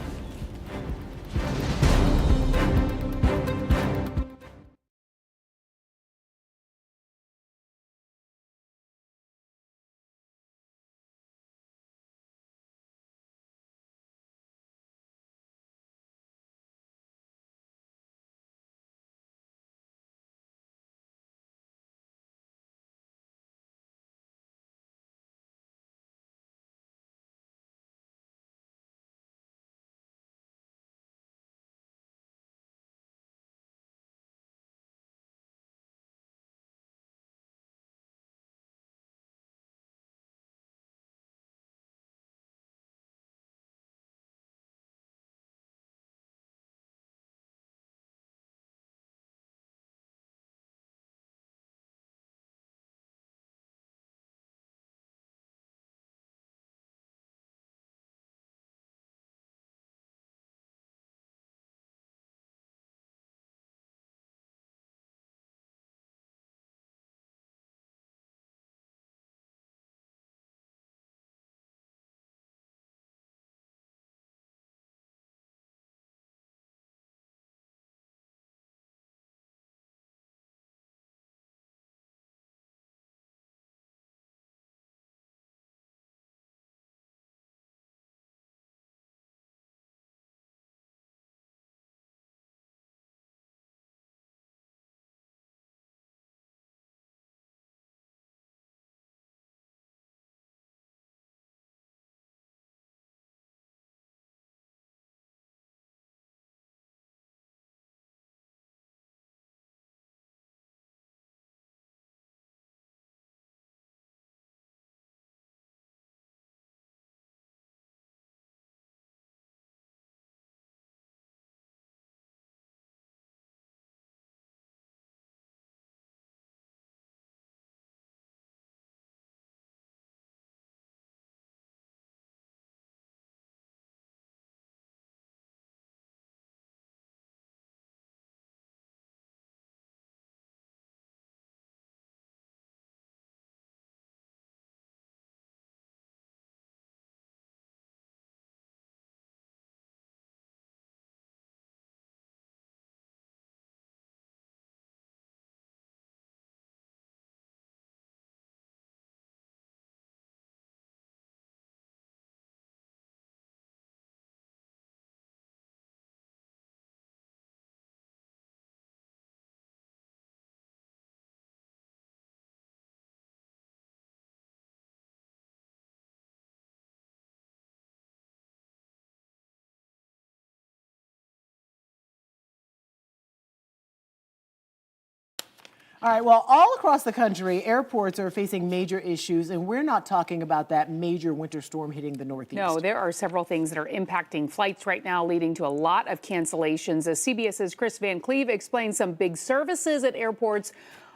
All right, well, all across the country, airports are facing major issues, and we're not talking about that major winter storm hitting the Northeast. No, there are several things that are impacting flights right now, leading to a lot of cancellations. As CBS's Chris Van Cleve explains, some big services at airports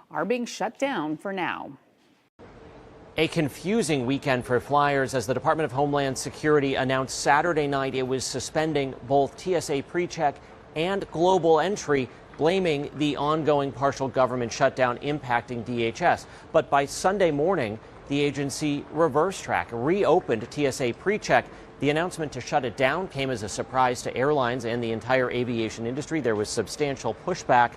are being shut down for now. A confusing weekend for flyers as the Department of Homeland Security announced Saturday night it was suspending both TSA PreCheck and Global Entry, blaming the ongoing partial government shutdown impacting DHS. But by Sunday morning, the agency reversed track, reopened TSA PreCheck. The announcement to shut it down came as a surprise to airlines and the entire aviation industry. There was substantial pushback.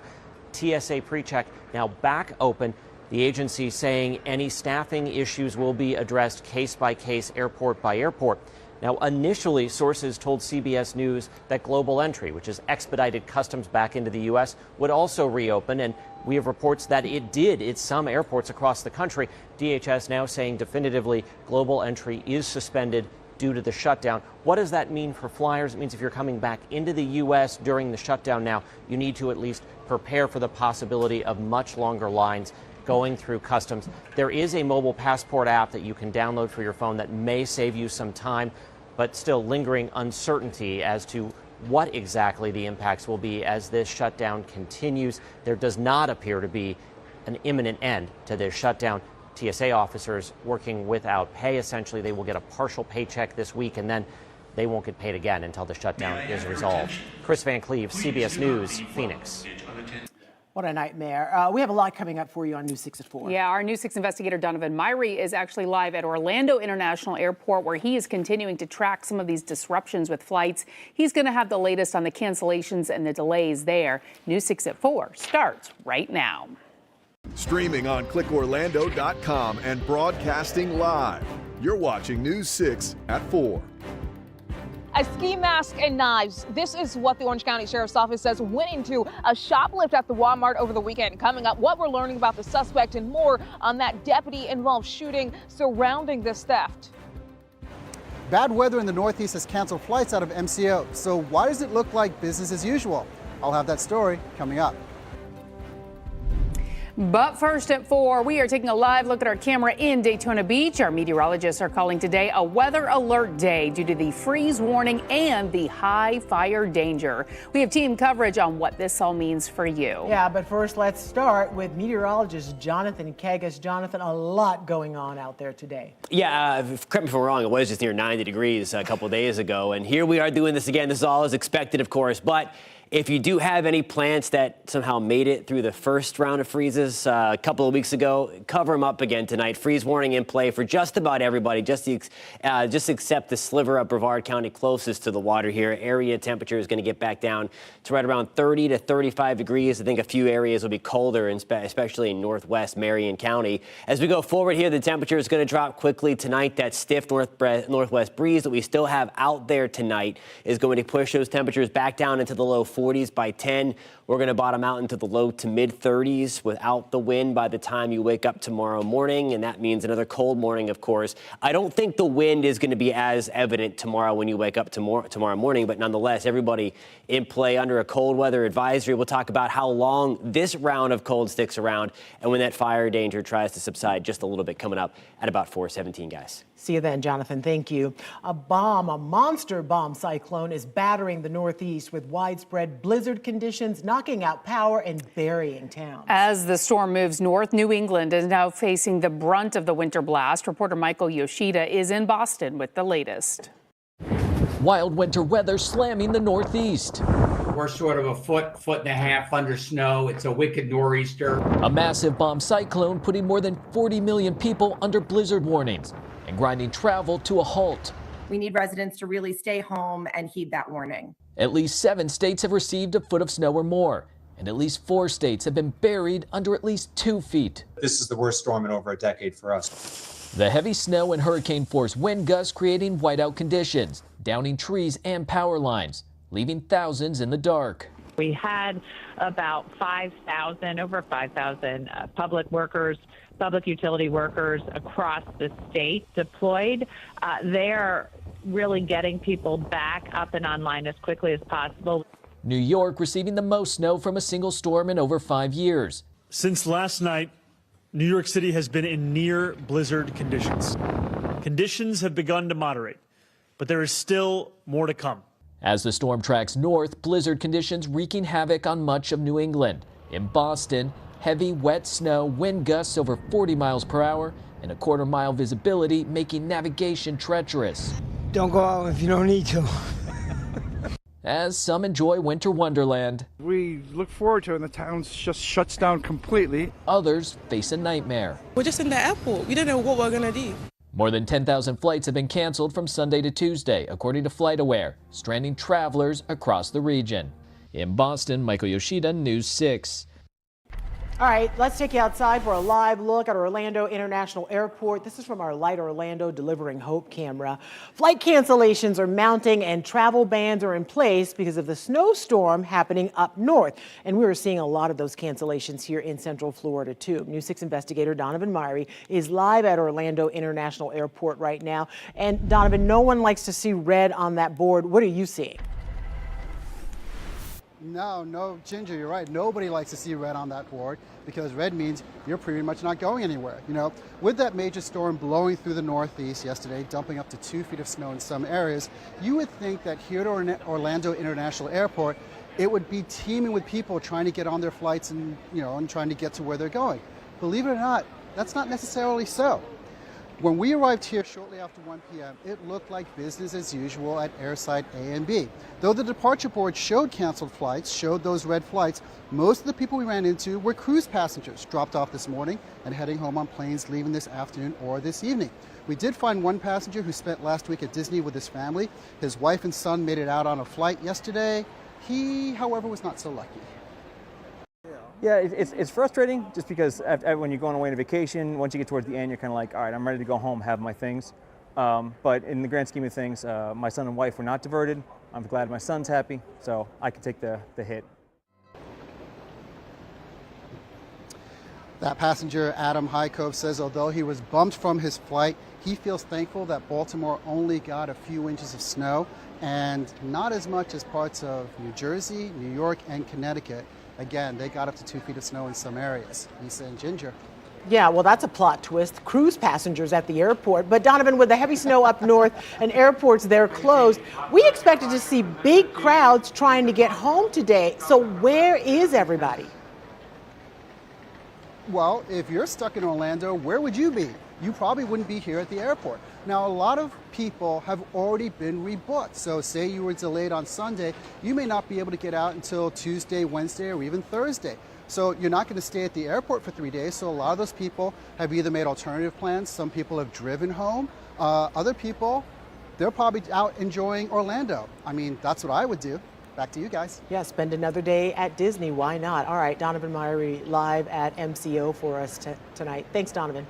TSA PreCheck now back open. The agency saying any staffing issues will be addressed case by case, airport by airport. Now, initially, sources told CBS News that Global Entry, which is expedited customs back into the U.S., would also reopen, and we have reports that it did at some airports across the country. DHS now saying definitively Global Entry is suspended due to the shutdown. What does that mean for flyers? It means if you're coming back into the U.S. during the shutdown now, you need to at least prepare for the possibility of much longer lines going through customs. There is a mobile passport app that you can download for your phone that may save you some time, but still lingering uncertainty as to what exactly the impacts will be as this shutdown continues. There does not appear to be an imminent end to this shutdown. TSA officers working without pay. Essentially, they will get a partial paycheck this week, and then they won't get paid again until the shutdown is resolved. Chris Van Cleve, CBS News, Phoenix. What a nightmare. We have a lot coming up for you on News 6 at 4. Yeah, our News 6 investigator Donovan Myrie is actually live at Orlando International Airport, where he is continuing to track some of these disruptions with flights. He's going to have the latest on the cancellations and the delays there. News 6 at 4 starts right now. Streaming on clickorlando.com and broadcasting live. You're watching News 6 at 4. A ski mask and knives. This is what the Orange County Sheriff's Office says went into a shoplift at the Walmart over the weekend. Coming up, what we're learning about the suspect and more on that deputy-involved shooting surrounding this theft. Bad weather in the Northeast has canceled flights out of MCO. So why does it look like business as usual? I'll have that story coming up. But first at 4, we are taking a live look at our camera in Daytona Beach. Our meteorologists are calling today a weather alert day due to the freeze warning and the high fire danger. We have team coverage on what this all means for you. Yeah, but first let's start with meteorologist Jonathan Kegas. Jonathan, a lot going on out there today. Yeah, correct me if I'm wrong, it was just near 90 degrees a couple days ago, and here we are doing this again. This is all as expected, of course, but if you do have any plants that somehow made it through the first round of freezes a couple of weeks ago, cover them up again tonight. Freeze warning in play for just about everybody, just except the sliver of Brevard County closest to the water here. Area temperature is going to get back down to right around 30 to 35 degrees. I think a few areas will be colder, especially in northwest Marion County. As we go forward here, the temperature is going to drop quickly tonight. That stiff northwest breeze that we still have out there tonight is going to push those temperatures back down into the low 40s by 10. We're going to bottom out into the low to mid 30s without the wind by the time you wake up tomorrow morning, and that means another cold morning, of course. I don't think the wind is going to be as evident tomorrow when you wake up tomorrow morning, but nonetheless, everybody in play under a cold weather advisory. We'll talk about how long this round of cold sticks around and when that fire danger tries to subside just a little bit, coming up at about 4:17, guys. See you then, Jonathan. Thank you. A monster bomb cyclone is battering the Northeast with widespread blizzard conditions, knocking out power and burying towns. As the storm moves north, New England is now facing the brunt of the winter blast. Reporter Michael Yoshida is in Boston with the latest. Wild winter weather slamming the Northeast. We're sort of a foot and a half under snow. It's a wicked nor'easter. A massive bomb cyclone putting more than 40 million people under blizzard warnings and grinding travel to a halt. We need residents to really stay home and heed that warning. At least 7 states have received a foot of snow or more, and at least 4 states have been buried under at least 2 feet. This is the worst storm in over a decade for us. The heavy snow and hurricane-force wind gusts creating whiteout conditions, downing trees and power lines, leaving thousands in the dark. We had about over 5,000 public workers, public utility workers across the state deployed. They're really getting people back up and online as quickly as possible. New York receiving the most snow from a single storm in over 5 years. Since last night, New York City has been in near blizzard conditions. Conditions have begun to moderate, but there is still more to come. As the storm tracks north, blizzard conditions wreaking havoc on much of New England. In Boston, heavy, wet snow, wind gusts over 40 miles per hour, and a quarter-mile visibility making navigation treacherous. Don't go out if you don't need to. As some enjoy winter wonderland, we look forward to it and the town just shuts down completely. Others face a nightmare. We're just in the airport. We don't know what we're going to do. More than 10,000 flights have been canceled from Sunday to Tuesday, according to FlightAware, stranding travelers across the region. In Boston, Michael Yoshida, News 6. All right, let's take you outside for a live look at Orlando International Airport. This is from our Light Orlando Delivering Hope camera. Flight cancellations are mounting and travel bans are in place because of the snowstorm happening up north. And we are seeing a lot of those cancellations here in Central Florida, too. News 6 investigator Donovan Myrie is live at Orlando International Airport right now. And Donovan, no one likes to see red on that board. What are you seeing? No, Ginger, you're right. Nobody likes to see red on that board because red means you're pretty much not going anywhere. You know, with that major storm blowing through the Northeast yesterday, dumping up to 2 feet of snow in some areas, you would think that here at Orlando International Airport, it would be teeming with people trying to get on their flights and, and trying to get to where they're going. Believe it or not, that's not necessarily so. When we arrived here shortly after 1 p.m., it looked like business as usual at airside A and B. Though the departure board showed canceled flights, showed those red flights, most of the people we ran into were cruise passengers dropped off this morning and heading home on planes leaving this afternoon or this evening. We did find one passenger who spent last week at Disney with his family. His wife and son made it out on a flight yesterday. He, however, was not so lucky. Yeah, it's frustrating just because when you're going away on a vacation, once you get towards the end, you're kind of like, all right, I'm ready to go home, have my things. But in the grand scheme of things, my son and wife were not diverted. I'm glad my son's happy, so I can take the hit. That passenger, Adam Highcove, says although he was bumped from his flight, he feels thankful that Baltimore only got a few inches of snow and not as much as parts of New Jersey, New York, and Connecticut. Again, they got up to 2 feet of snow in some areas. Lisa and Ginger. Yeah, well, that's a plot twist. Cruise passengers at the airport. But Donovan, with the heavy snow up north and airports there closed, we expected to see big crowds trying to get home today. So where is everybody? Well, if you're stuck in Orlando, where would you be? You probably wouldn't be here at the airport. Now, a lot of people have already been rebooked. So say you were delayed on Sunday, you may not be able to get out until Tuesday, Wednesday, or even Thursday. So you're not going to stay at the airport for 3 days. So a lot of those people have either made alternative plans. Some people have driven home. Other people, they're probably out enjoying Orlando. I mean, that's what I would do. Back to you guys. Yeah, spend another day at Disney. Why not? All right, Donovan Myrie live at MCO for us tonight. Thanks, Donovan.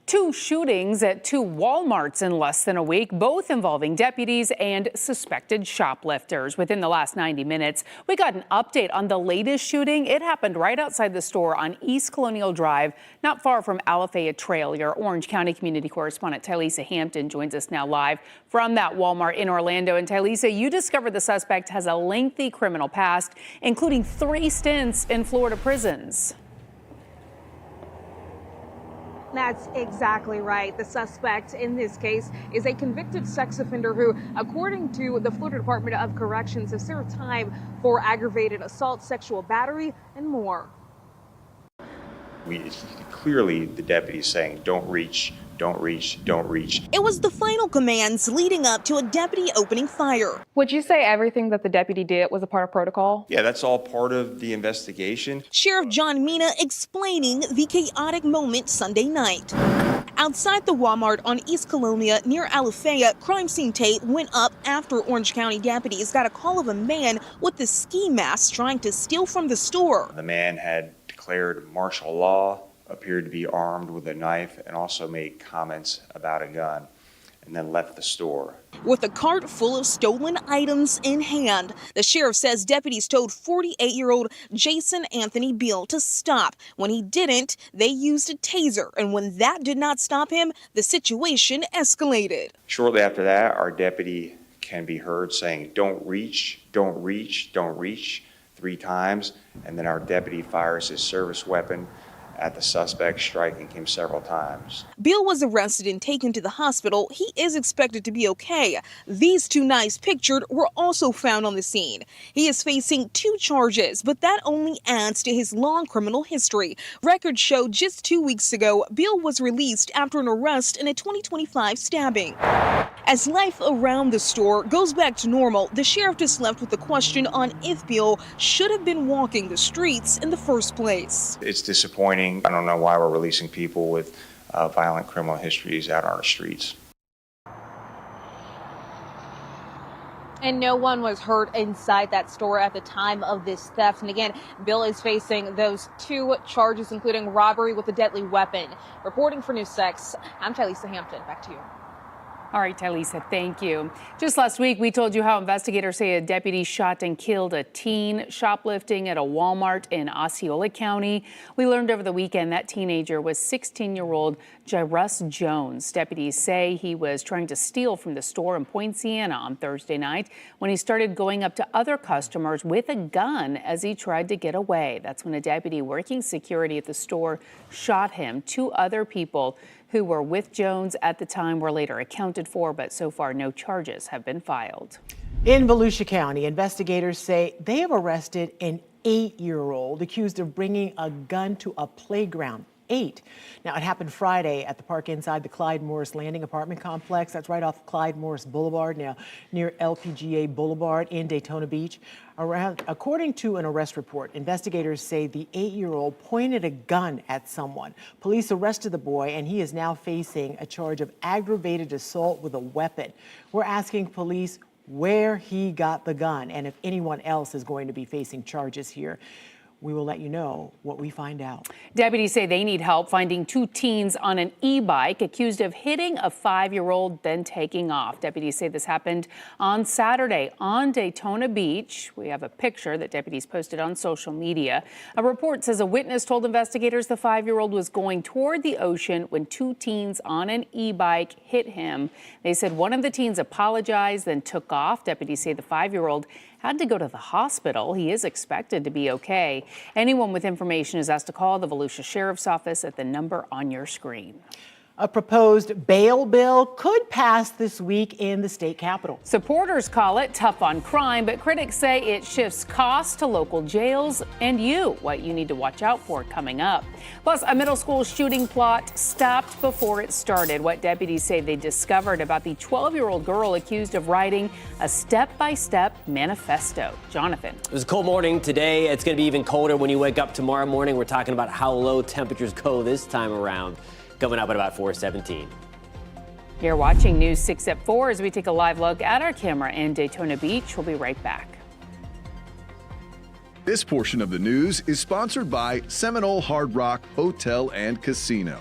2 shootings at 2 Walmarts in less than a week, both involving deputies and suspected shoplifters. Within the last 90 minutes, we got an update on the latest shooting. It happened right outside the store on East Colonial Drive, not far from Alafaya Trail. Your Orange County community correspondent Tylisa Hampton joins us now live from that Walmart in Orlando. And Tylisa, you discovered the suspect has a lengthy criminal past, including 3 stints in Florida prisons. That's exactly right. The suspect in this case is a convicted sex offender who, according to the Florida Department of Corrections, has served time for aggravated assault, sexual battery, and more. Clearly, the deputy saying, don't reach, don't reach, don't reach. It was the final commands leading up to a deputy opening fire. Would you say everything that the deputy did was a part of protocol? Yeah, that's all part of the investigation. Sheriff John Mina explaining the chaotic moment Sunday night. Outside the Walmart on East Colonia near Alafaya, crime scene tape went up after Orange County deputies got a call of a man with a ski mask trying to steal from the store. The man had declared martial law, appeared to be armed with a knife, and also made comments about a gun, and then left the store. With a cart full of stolen items in hand, the sheriff says deputies told 48-year-old Jason Anthony Beal to stop. When he didn't, they used a taser, and when that did not stop him, the situation escalated. Shortly after that, our deputy can be heard saying, don't reach, don't reach, don't reach, 3 times, and then our deputy fires his service weapon at the suspect, striking him several times. Bill was arrested and taken to the hospital. He is expected to be okay. These 2 knives pictured were also found on the scene. He is facing 2 charges, but that only adds to his long criminal history. Records show just 2 weeks ago, Bill was released after an arrest in a 2025 stabbing. As life around the store goes back to normal, the sheriff is left with the question on if Bill should have been walking the streets in the first place. It's disappointing. I don't know why we're releasing people with violent criminal histories out on our streets. And no one was hurt inside that store at the time of this theft. And again, Bill is facing those 2 charges, including robbery with a deadly weapon. Reporting for News 6, I'm Tylisa Hampton. Back to you. All right, Tylisa, thank you. Just last week, we told you how investigators say a deputy shot and killed a teen shoplifting at a Walmart in Osceola County. We learned over the weekend that teenager was 16-year-old Jairus Jones. Deputies say he was trying to steal from the store in Point Siena on Thursday night when he started going up to other customers with a gun as he tried to get away. That's when a deputy working security at the store shot him. 2 other people who were with Jones at the time were later accounted for, but so far no charges have been filed. In Volusia County, investigators say they have arrested an 8-year-old accused of bringing a gun to a playground. 8. Now, it happened Friday at the park inside the Clyde Morris Landing apartment complex. That's right off Clyde Morris Boulevard, now near LPGA Boulevard in Daytona Beach. According to an arrest report, investigators say the 8-year-old pointed a gun at someone. Police arrested the boy, and he is now facing a charge of aggravated assault with a weapon. We're asking police where he got the gun and if anyone else is going to be facing charges here. We will let you know what we find out. Deputies say they need help finding 2 teens on an e-bike accused of hitting a 5-year-old, then taking off. Deputies say this happened on Saturday on Daytona Beach. We have a picture that deputies posted on social media. A report says a witness told investigators the 5-year-old was going toward the ocean when 2 teens on an e-bike hit him. They said one of the teens apologized, then took off. Deputies say the 5-year-old had to go to the hospital. He is expected to be okay. Anyone with information is asked to call the Volusia Sheriff's Office at the number on your screen. A proposed bail bill could pass this week in the state capitol. Supporters call it tough on crime, but critics say it shifts costs to local jails and what you need to watch out for coming up. Plus, a middle school shooting plot stopped before it started. What deputies say they discovered about the 12-year-old girl accused of writing a step-by-step manifesto. Jonathan. It was a cold morning today. It's going to be even colder when you wake up tomorrow morning. We're talking about how low temperatures go this time around. Coming up at about 4:17. You're watching News 6 at 4 as we take a live look at our camera in Daytona Beach. We'll be right back. This portion of the news is sponsored by Seminole Hard Rock Hotel and Casino.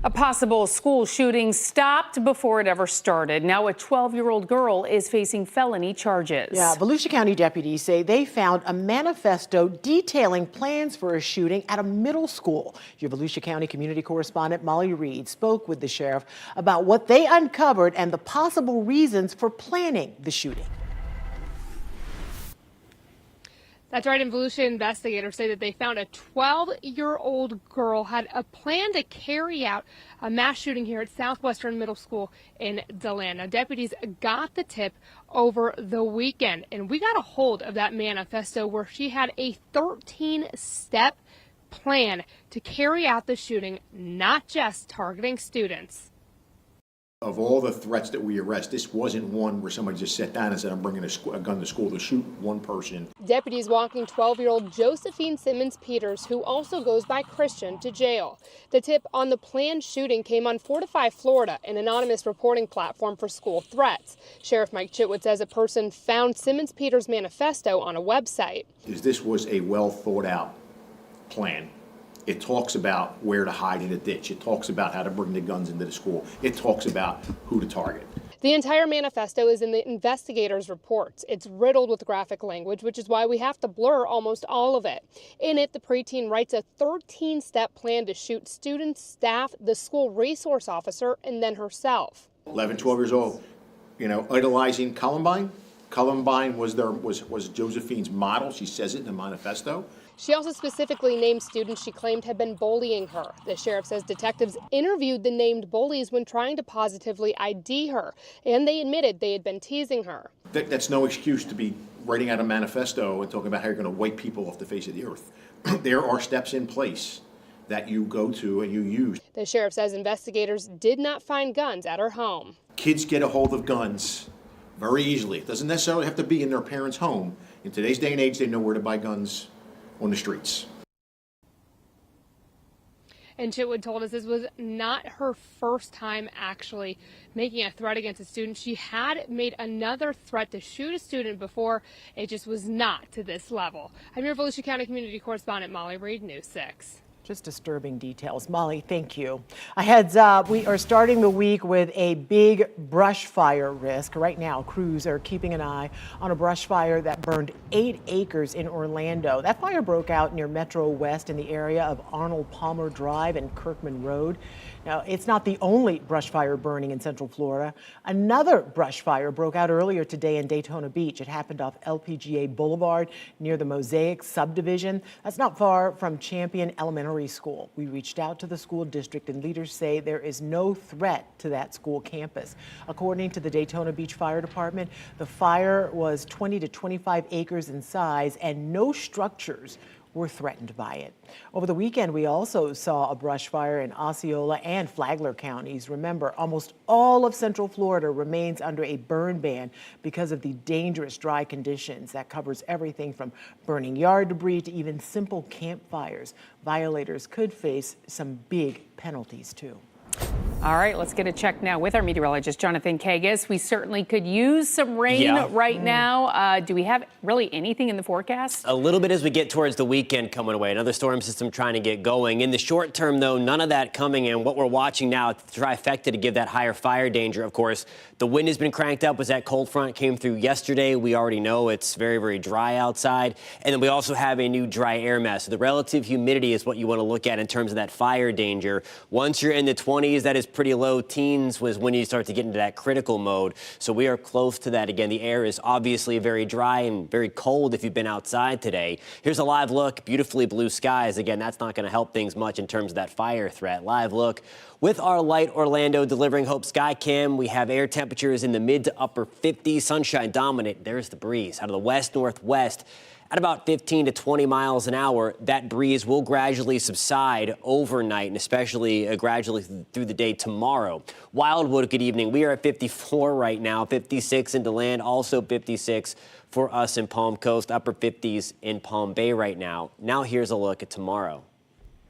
A possible school shooting stopped before it ever started. Now a 12-year-old girl is facing felony charges. Yeah, Volusia County deputies say they found a manifesto detailing plans for a shooting at a middle school. Your Volusia County community correspondent Molly Reed spoke with the sheriff about what they uncovered and the possible reasons for planning the shooting. That's right. In Volusia, investigators say that they found a 12-year-old girl had a plan to carry out a mass shooting here at Southwestern Middle School in DeLand. Now, deputies got the tip over the weekend, and we got a hold of that manifesto where she had a 13-step plan to carry out the shooting, not just targeting students. Of all the threats that we arrest, this wasn't one where somebody just sat down and said, I'm bringing a gun to school to shoot one person. Deputies walking 12-year-old Josephine Simmons Peters, who also goes by Christian, to jail. The tip on the planned shooting came on Fortify Florida, an anonymous reporting platform for school threats. Sheriff Mike Chitwood says a person found Simmons Peters' manifesto on a website. This was a well thought out plan. It talks about where to hide in a ditch. It talks about how to bring the guns into the school. It talks about who to target. The entire manifesto is in the investigators' reports. It's riddled with graphic language, which is why we have to blur almost all of it. In it, the preteen writes a 13-step plan to shoot students, staff, the school resource officer, and then herself. 11, 12 years old, idolizing Columbine. Columbine was Josephine's model. She says it in the manifesto. She also specifically named students she claimed had been bullying her. The sheriff says detectives interviewed the named bullies when trying to positively ID her, and they admitted they had been teasing her. That's no excuse to be writing out a manifesto and talking about how you're going to wipe people off the face of the earth. There are steps in place that you go to and you use. The sheriff says investigators did not find guns at her home. Kids get a hold of guns very easily. It doesn't necessarily have to be in their parents' home. In today's day and age, they know where to buy guns on the streets. And Chitwood told us this was not her first time actually making a threat against a student. She had made another threat to shoot a student before. It just was not to this level. I'm your Volusia County community correspondent Molly Reed, News 6. Just disturbing details. Molly, thank you. A heads up, we are starting the week with a big brush fire risk. Right now, crews are keeping an eye on a brush fire that burned 8 acres in Orlando. That fire broke out near Metro West in the area of Arnold Palmer Drive and Kirkman Road. Now, it's not the only brush fire burning in Central Florida. Another brush fire broke out earlier today in Daytona Beach. It happened off LPGA Boulevard near the Mosaic subdivision. That's not far from Champion Elementary School. We reached out to the school district and leaders say there is no threat to that school campus. According to the Daytona Beach Fire Department, the fire was 20 to 25 acres in size and no structures were threatened by it. Over the weekend, we also saw a brush fire in Osceola and Flagler counties. Remember, almost all of Central Florida remains under a burn ban because of the dangerous dry conditions. That covers everything from burning yard debris to even simple campfires. Violators could face some big penalties, too. All right, let's get a check now with our meteorologist, Jonathan Kagas. We certainly could use some rain right now. Do we have really anything in the forecast? A little bit as we get towards the weekend coming away. Another storm system trying to get going. In the short term, though, none of that coming in. What we're watching now, the trifecta to give that higher fire danger, of course. The wind has been cranked up as that cold front came through yesterday. We already know it's very, very dry outside. And then we also have a new dry air mass. So the relative humidity is what you want to look at in terms of that fire danger. Once you're in the 20s, that is pretty low. Teens was when you start to get into that critical mode. So we are close to that. Again, the air is obviously very dry and very cold if you've been outside today. Here's a live look. Beautifully blue skies. Again, that's not going to help things much in terms of that fire threat. Live look with our Light Orlando delivering Hope Skycam. We have air temperatures in the mid to upper 50s. Sunshine dominant. There's the breeze out of the west-northwest. At about 15 to 20 miles an hour, that breeze will gradually subside overnight and especially gradually through the day tomorrow. Wildwood, good evening. We are at 54 right now, 56 in DeLand, also 56 for us in Palm Coast, upper 50s in Palm Bay right now. Now here's a look at tomorrow.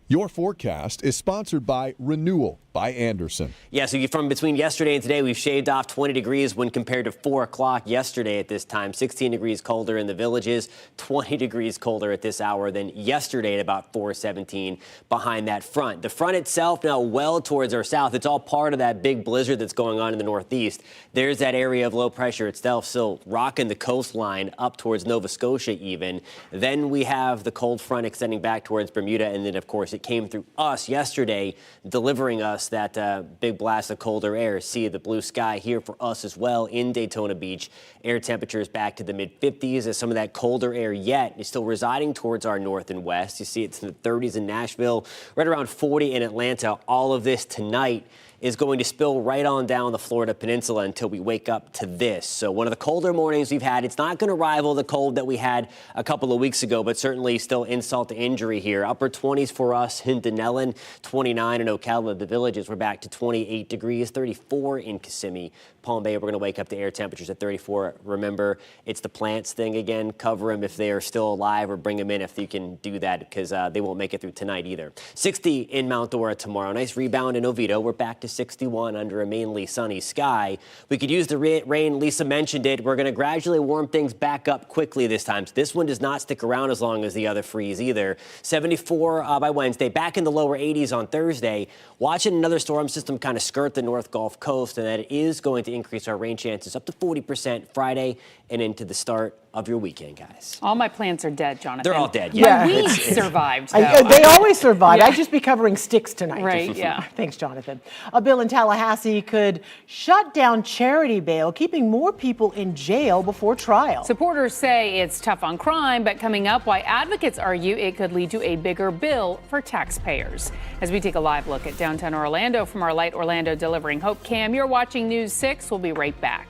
Your forecast is sponsored by Renewal. by Anderson. Yeah, so from between yesterday and today, we've shaved off 20 degrees when compared to 4 o'clock yesterday at this time. 16 degrees colder in the Villages, 20 degrees colder at this hour than yesterday at about 4:17 behind that front. The front itself now well towards our south. It's all part of that big blizzard that's going on in the northeast. There's that area of low pressure itself still rocking the coastline up towards Nova Scotia even. Then we have the cold front extending back towards Bermuda, and then, of course, it came through us yesterday, delivering us that big blast of colder air. See the blue sky here for us as well in Daytona Beach. Air temperatures back to the mid-50s as some of that colder air yet is still residing towards our north and west. You see it's in the 30s in Nashville, right around 40 in Atlanta. All of this tonight is going to spill right on down the Florida Peninsula until we wake up to this. So one of the colder mornings we've had. It's not going to rival the cold that we had a couple of weeks ago, but certainly still insult to injury here. Upper 20s for us in Denellen, 29 in Ocala. The Villages, we're back to 28 degrees, 34 in Kissimmee. Palm Bay, we're going to wake up to air temperatures at 34. Remember, it's the plants thing again. Cover them if they are still alive or bring them in if you can do that, because they won't make it through tonight either. 60 in Mount Dora tomorrow. Nice rebound in Oviedo. We're back to 61 under a mainly sunny sky. We could use the rain. Lisa mentioned it. We're going to gradually warm things back up quickly this time. So this one does not stick around as long as the other freeze either. 74 by Wednesday. Back in the lower 80s on Thursday. Watching another storm system kind of skirt the North Gulf Coast, and that is going to increase our rain chances up to 40% Friday and into the start of your weekend, guys. All my plants are dead, Jonathan. They're all dead. My weeds survived, though. They always survive. I'd just be covering sticks tonight. Right, yeah. Thanks, Jonathan. A bill in Tallahassee could shut down charity bail, keeping more people in jail before trial. Supporters say it's tough on crime, but coming up, why advocates argue it could lead to a bigger bill for taxpayers. As we take a live look at downtown Orlando from our Light Orlando Delivering Hope cam, you're watching News 6. We'll be right back.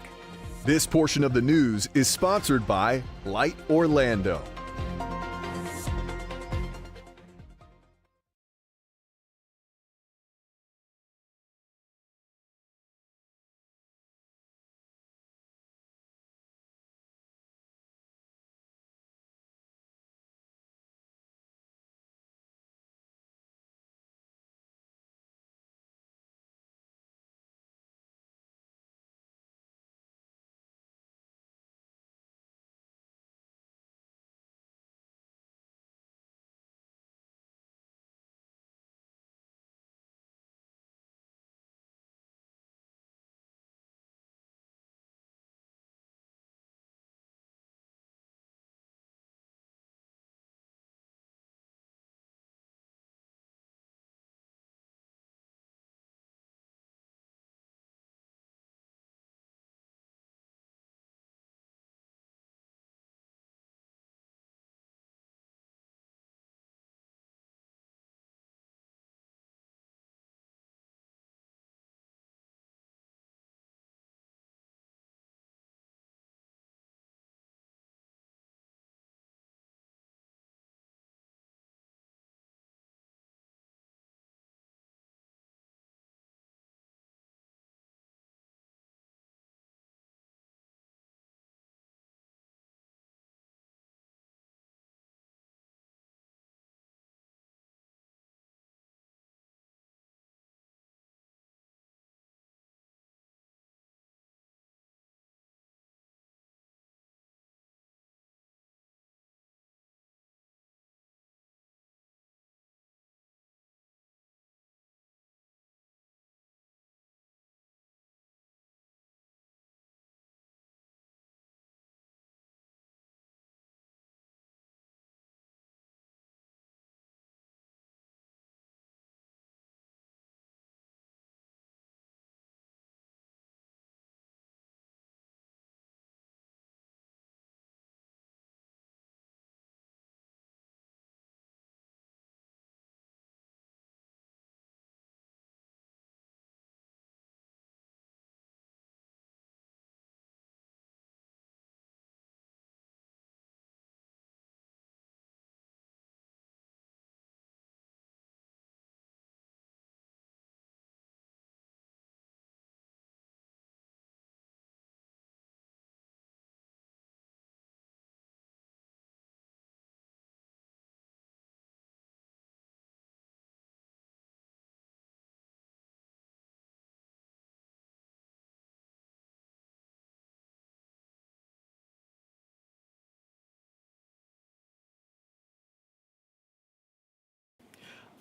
This portion of the news is sponsored by Light Orlando.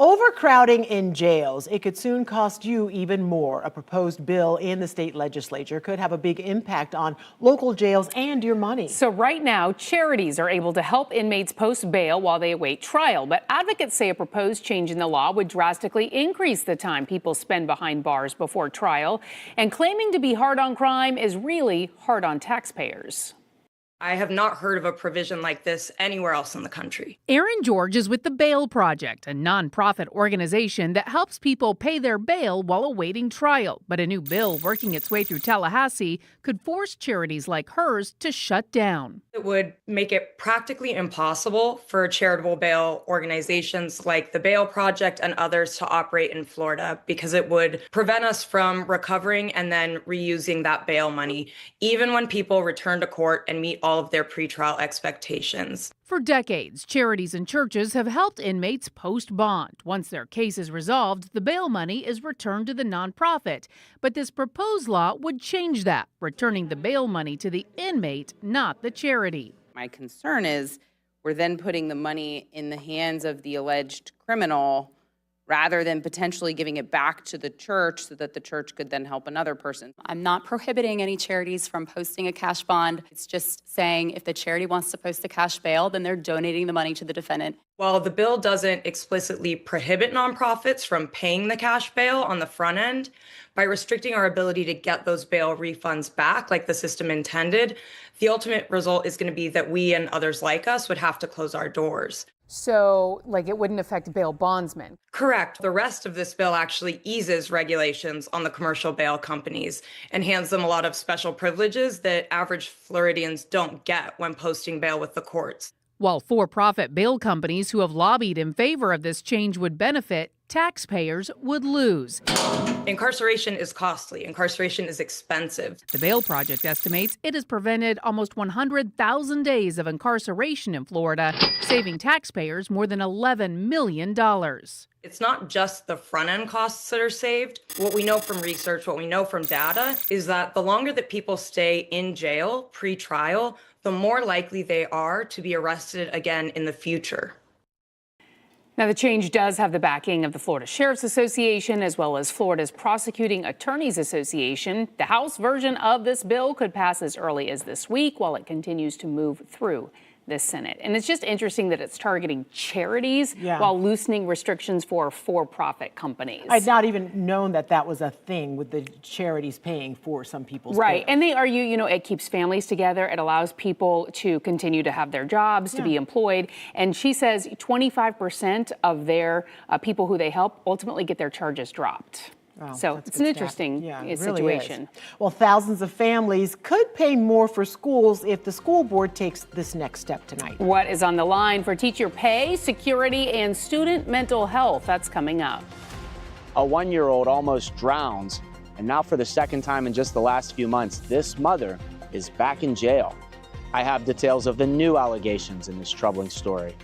Overcrowding in jails, it could soon cost you even more. A proposed bill in the state legislature could have a big impact on local jails and your money. So right now, charities are able to help inmates post bail while they await trial. But advocates say a proposed change in the law would drastically increase the time people spend behind bars before trial. And claiming to be hard on crime is really hard on taxpayers. I have not heard of a provision like this anywhere else in the country. Aaron George is with the Bail Project, a nonprofit organization that helps people pay their bail while awaiting trial. But a new bill working its way through Tallahassee could force charities like hers to shut down. It would make it practically impossible for charitable bail organizations like the Bail Project and others to operate in Florida because it would prevent us from recovering and then reusing that bail money, even when people return to court and meet all of their pretrial expectations. For decades, charities and churches have helped inmates post bond. Once their case is resolved, the bail money is returned to the nonprofit. But this proposed law would change that, returning the bail money to the inmate, not the charity. My concern is we're then putting the money in the hands of the alleged criminal rather than potentially giving it back to the church so that the church could then help another person. I'm not prohibiting any charities from posting a cash bond. It's just saying if the charity wants to post a cash bail, then they're donating the money to the defendant. While the bill doesn't explicitly prohibit nonprofits from paying the cash bail on the front end, by restricting our ability to get those bail refunds back like the system intended, the ultimate result is going to be that we and others like us would have to close our doors. So, it wouldn't affect bail bondsmen. Correct. The rest of this bill actually eases regulations on the commercial bail companies and hands them a lot of special privileges that average Floridians don't get when posting bail with the courts. While for-profit bail companies who have lobbied in favor of this change would benefit, taxpayers would lose. Incarceration is costly. Incarceration is expensive. The Bail Project estimates it has prevented almost 100,000 days of incarceration in Florida, saving taxpayers more than $11 million. It's not just the front-end costs that are saved. What we know from research, what we know from data, is that the longer that people stay in jail pre-trial, the more likely they are to be arrested again in the future. Now, the change does have the backing of the Florida Sheriff's Association as well as Florida's Prosecuting Attorneys Association. The House version of this bill could pass as early as this week while it continues to move through the Senate. And it's just interesting that it's targeting charities while loosening restrictions for for-profit companies. I'd not even known that that was a thing with the charities paying for some people's Right. bail. And they argue, it keeps families together. It allows people to continue to have their jobs, to be employed. And she says 25% of their people who they help ultimately get their charges dropped. Wow, so it's an interesting situation. Well, thousands of families could pay more for schools if the school board takes this next step tonight. What is on the line for teacher pay, security, and student mental health? That's coming up. A 1-year-old almost drowns, and now for the second time in just the last few months, this mother is back in jail. I have details of the new allegations in this troubling story.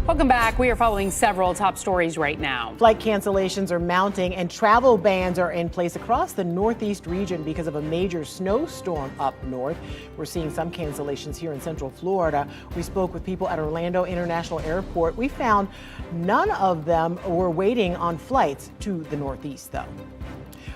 Welcome back. We are following several top stories right now. Flight cancellations are mounting and travel bans are in place across the Northeast region because of a major snowstorm up north. We're seeing some cancellations here in Central Florida. We spoke with people at Orlando International Airport. We found none of them were waiting on flights to the Northeast, though.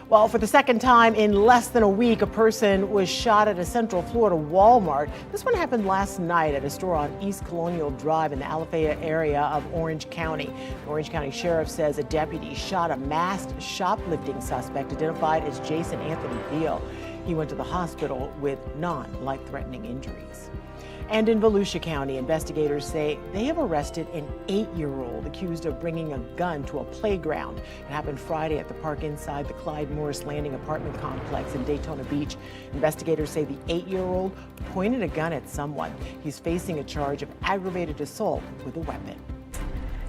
Well, for the second time in less than a week, a person was shot at a Central Florida Walmart. This one happened last night at a store on East Colonial Drive in the Alafaya area of Orange County. The Orange County Sheriff says a deputy shot a masked shoplifting suspect identified as Jason Anthony Beal. He went to the hospital with non-life-threatening injuries. And in Volusia County, investigators say they have arrested an 8-year-old accused of bringing a gun to a playground. It happened Friday at the park inside the Clyde Morris Landing apartment complex in Daytona Beach. Investigators say the 8-year-old pointed a gun at someone. He's facing a charge of aggravated assault with a weapon.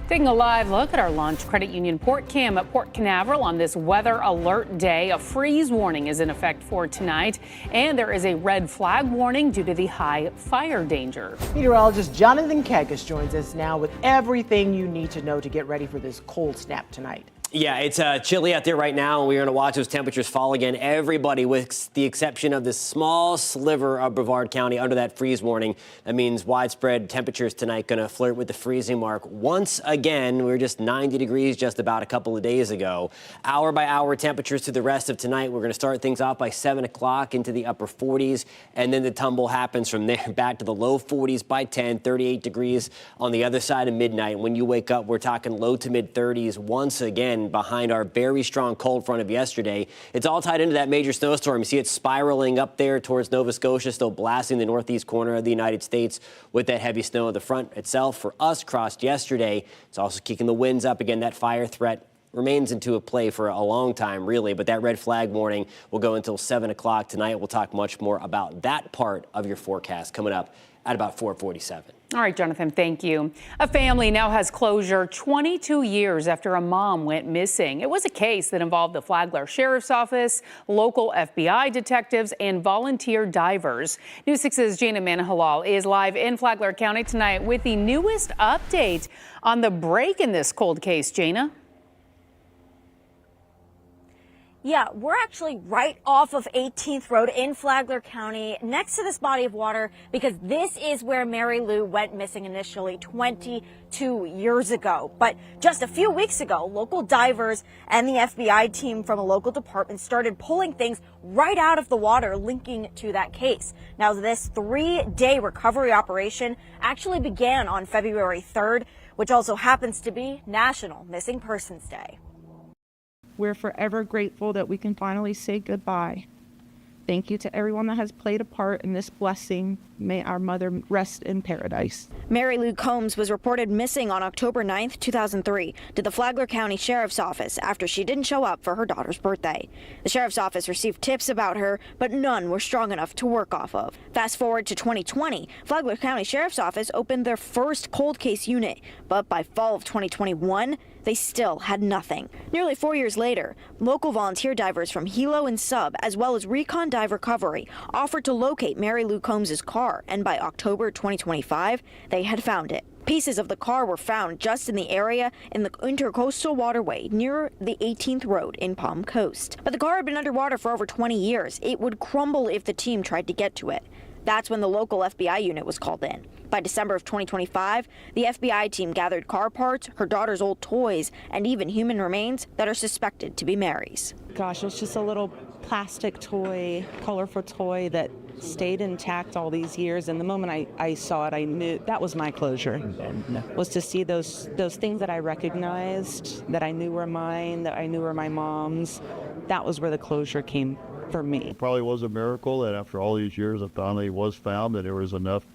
Taking a live look at our Launch Credit Union Port Cam at Port Canaveral on this weather alert day. A freeze warning is in effect for tonight, and there is a red flag warning due to the high fire danger. Meteorologist Jonathan Kegas joins us now with everything you need to know to get ready for this cold snap tonight. Yeah, it's chilly out there right now, and we're going to watch those temperatures fall again. Everybody, with the exception of this small sliver of Brevard County under that freeze warning. That means widespread temperatures tonight going to flirt with the freezing mark once again. We were just 90 degrees just about a couple of days ago. Hour by hour temperatures through the rest of tonight. We're going to start things off by 7 o'clock into the upper 40s, and then the tumble happens from there back to the low 40s by 10, 38 degrees on the other side of midnight. When you wake up, we're talking low to mid 30s once again behind our very strong cold front of yesterday. It's all tied into that major snowstorm. You see it spiraling up there towards Nova Scotia, still blasting the northeast corner of the United States with that heavy snow. The front itself for us crossed yesterday. It's also kicking the winds up again. That fire threat remains into a play for a long time, really, but that red flag warning will go until 7 o'clock tonight. We'll talk much more about that part of your forecast coming up at about 4:47. All right, Jonathan, thank you. A family now has closure 22 years after a mom went missing. It was a case that involved the Flagler Sheriff's Office, local FBI detectives, and volunteer divers. News 6's Jana Manahalal is live in Flagler County tonight with the newest update on the break in this cold case. Jana? Yeah, we're actually right off of 18th Road in Flagler County, next to this body of water, because this is where Mary Lou went missing initially 22 years ago. But just a few weeks ago, local divers and the FBI team from a local department started pulling things right out of the water linking to that case. Now, this 3-day recovery operation actually began on February 3rd, which also happens to be National Missing Persons Day. We're forever grateful that we can finally say goodbye. Thank you to everyone that has played a part in this blessing. May our mother rest in paradise. Mary Lou Combs was reported missing on October 9th, 2003 to the Flagler County Sheriff's Office after she didn't show up for her daughter's birthday. The Sheriff's Office received tips about her, but none were strong enough to work off of. Fast forward to 2020, Flagler County Sheriff's Office opened their first cold case unit, but by fall of 2021, they still had nothing. Nearly 4 years later, local volunteer divers from Hilo and Sub, as well as Recon Dive Recovery, offered to locate Mary Lou Combs' car, and by October 2025, they had found it. Pieces of the car were found just in the area in the Intercoastal Waterway near the 18th Road in Palm Coast. But the car had been underwater for over 20 years. It would crumble if the team tried to get to it. That's when the local FBI unit was called in. By December of 2025, the FBI team gathered car parts, her daughter's old toys, and even human remains that are suspected to be Mary's. Gosh, it was just a little plastic toy, colorful toy that stayed intact all these years. And the moment I saw it, I knew that was my closure, was to see those things that I recognized, that I knew were mine, that I knew were my mom's. That was where the closure came for me. It probably was a miracle that after all these years it finally was found, that there was enough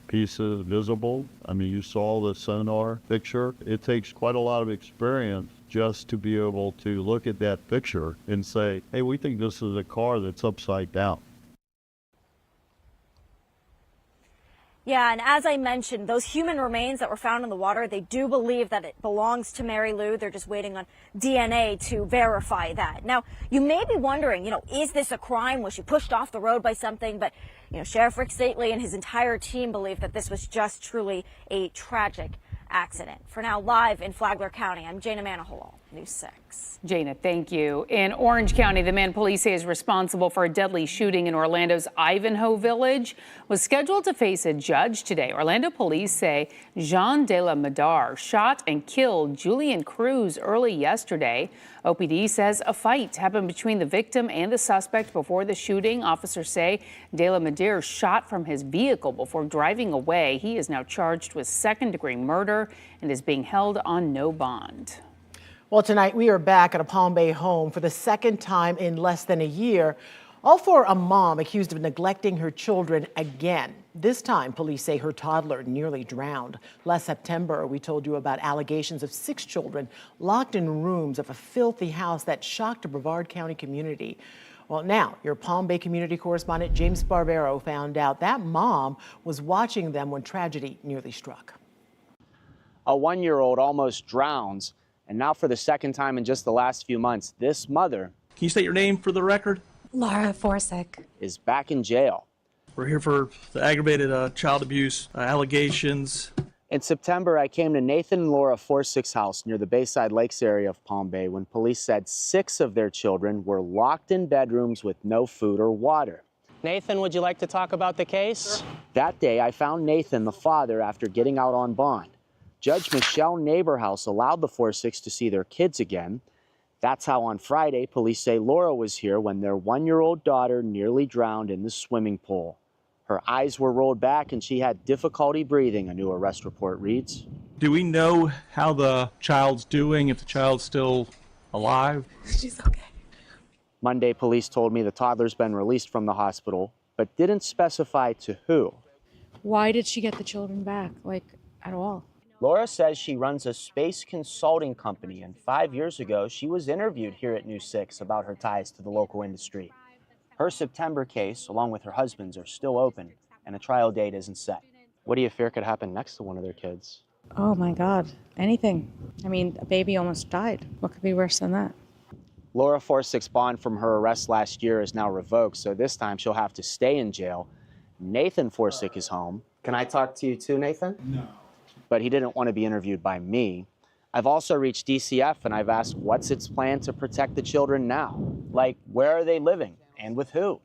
pieces visible. I mean, you saw the sonar picture. It takes quite a lot of experience just to be able to look at that picture and say, hey, we think this is a car that's upside down. Yeah, and as I mentioned, those human remains that were found in the water, they do believe that it belongs to Mary Lou. They're just waiting on DNA to verify that. Now, you may be wondering, is this a crime? Was she pushed off the road by something? But, Sheriff Rick Stately and his entire team believe that this was just truly a tragic accident. For now, live in Flagler County, I'm Jana Manahol, News 6. Jana, thank you. In Orange County, the man police say is responsible for a deadly shooting in Orlando's Ivanhoe Village was scheduled to face a judge today. Orlando police say Jean de la Madar shot and killed Julian Cruz early yesterday. OPD says a fight happened between the victim and the suspect before the shooting. Officers say de la Madar shot from his vehicle before driving away. He is now charged with second-degree murder and is being held on no bond. Well, tonight we are back at a Palm Bay home for the second time in less than a year, all for a mom accused of neglecting her children again. This time, police say her toddler nearly drowned. Last September, we told you about allegations of 6 children locked in rooms of a filthy house that shocked a Brevard County community. Well, now, your Palm Bay community correspondent James Sparvero found out that mom was watching them when tragedy nearly struck. A 1-year-old almost drowns, and now for the second time in just the last few months, this mother, Can you state your name for the record? Laura Forsick, is back in jail. We're here for the aggravated child abuse allegations. In September, I came to Nathan and Laura Forsick's house near the Bayside Lakes area of Palm Bay when police said 6 of their children were locked in bedrooms with no food or water. Nathan, would you like to talk about the case? Sure. That day, I found Nathan, the father, after getting out on bond. Judge Michelle Neighborhouse allowed the Forsicks to see their kids again. That's how on Friday, police say Laura was here when their 1-year-old daughter nearly drowned in the swimming pool. Her eyes were rolled back and she had difficulty breathing, a new arrest report reads. Do we know how the child's doing, if the child's still alive? She's okay. Monday, police told me the toddler's been released from the hospital, but didn't specify to who. Why did she get the children back, at all? Laura says she runs a space consulting company, and 5 years ago, she was interviewed here at News 6 about her ties to the local industry. Her September case, along with her husband's, are still open, and a trial date isn't set. What do you fear could happen next to one of their kids? Oh my God, anything. I mean, a baby almost died. What could be worse than that? Laura Forsick's bond from her arrest last year is now revoked, so this time she'll have to stay in jail. Nathan Forsick is home. Can I talk to you too, Nathan? No. But he didn't want to be interviewed by me. I've also reached DCF and I've asked what's its plan to protect the children now? Like, where are they living and with who?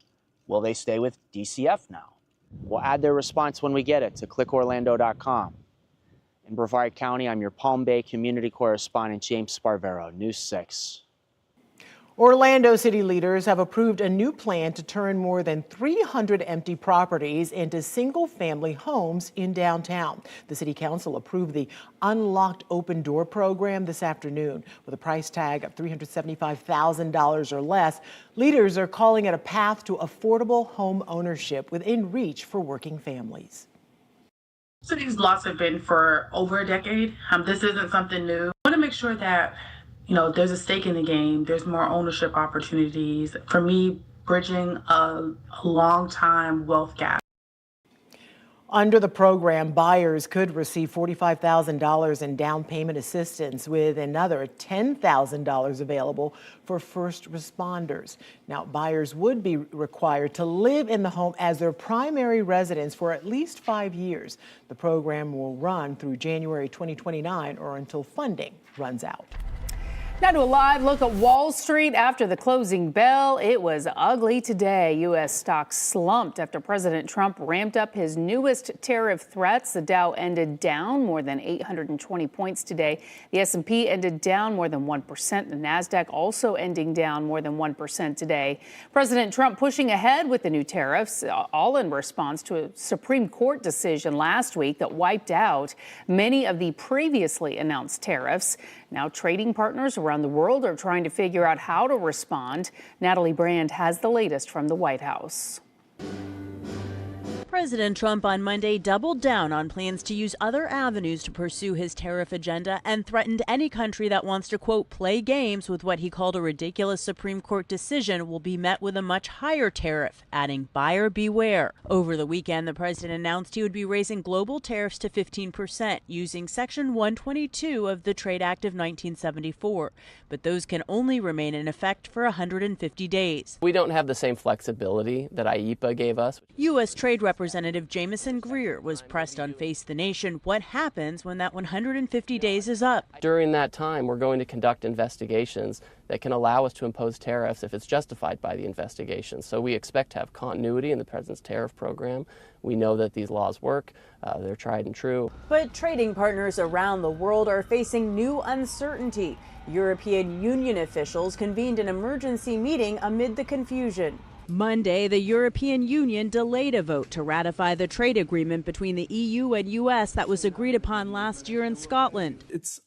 Will they stay with DCF now? We'll add their response when we get it to clickorlando.com. In Brevard County, I'm your Palm Bay community correspondent, James Sparvero, News 6. Orlando city leaders have approved a new plan to turn more than 300 empty properties into single-family homes in downtown. The city council approved the Unlocked Open Door program this afternoon. With a price tag of $375,000 or less, leaders are calling it a path to affordable home ownership within reach for working families. So these lots have been for over a decade. This isn't something new. I want to make sure that there's a stake in the game. There's more ownership opportunities. For me, bridging a long time wealth gap. Under the program, buyers could receive $45,000 in down payment assistance, with another $10,000 available for first responders. Now, buyers would be required to live in the home as their primary residence for at least 5 years. The program will run through January 2029 or until funding runs out. Now to a live look at Wall Street after the closing bell. It was ugly today. U.S. stocks slumped after President Trump ramped up his newest tariff threats. The Dow ended down more than 820 points today. The S&P ended down more than 1%. The Nasdaq also ending down more than 1% today. President Trump pushing ahead with the new tariffs, all in response to a Supreme Court decision last week that wiped out many of the previously announced tariffs. Now trading partners around the world are trying to figure out how to respond. Natalie Brand has the latest from the White House. President Trump on Monday doubled down on plans to use other avenues to pursue his tariff agenda and threatened any country that wants to, quote, play games with what he called a ridiculous Supreme Court decision will be met with a much higher tariff, adding buyer beware. Over the weekend, the president announced he would be raising global tariffs to 15% using Section 122 of the Trade Act of 1974. But those can only remain in effect for 150 days. We don't have the same flexibility that IEEPA gave us. U.S. Trade Representative Representative Jamison Greer was pressed on Face the Nation what happens when that 150 days is up. During that time, we're going to conduct investigations that can allow us to impose tariffs if it's justified by the investigation. So we expect to have continuity in the president's tariff program. We know that these laws work. They're tried and true. But trading partners around the world are facing new uncertainty. European Union officials convened an emergency meeting amid the confusion. Monday, the European Union delayed a vote to ratify the trade agreement between the EU and US that was agreed upon last year in Scotland. It's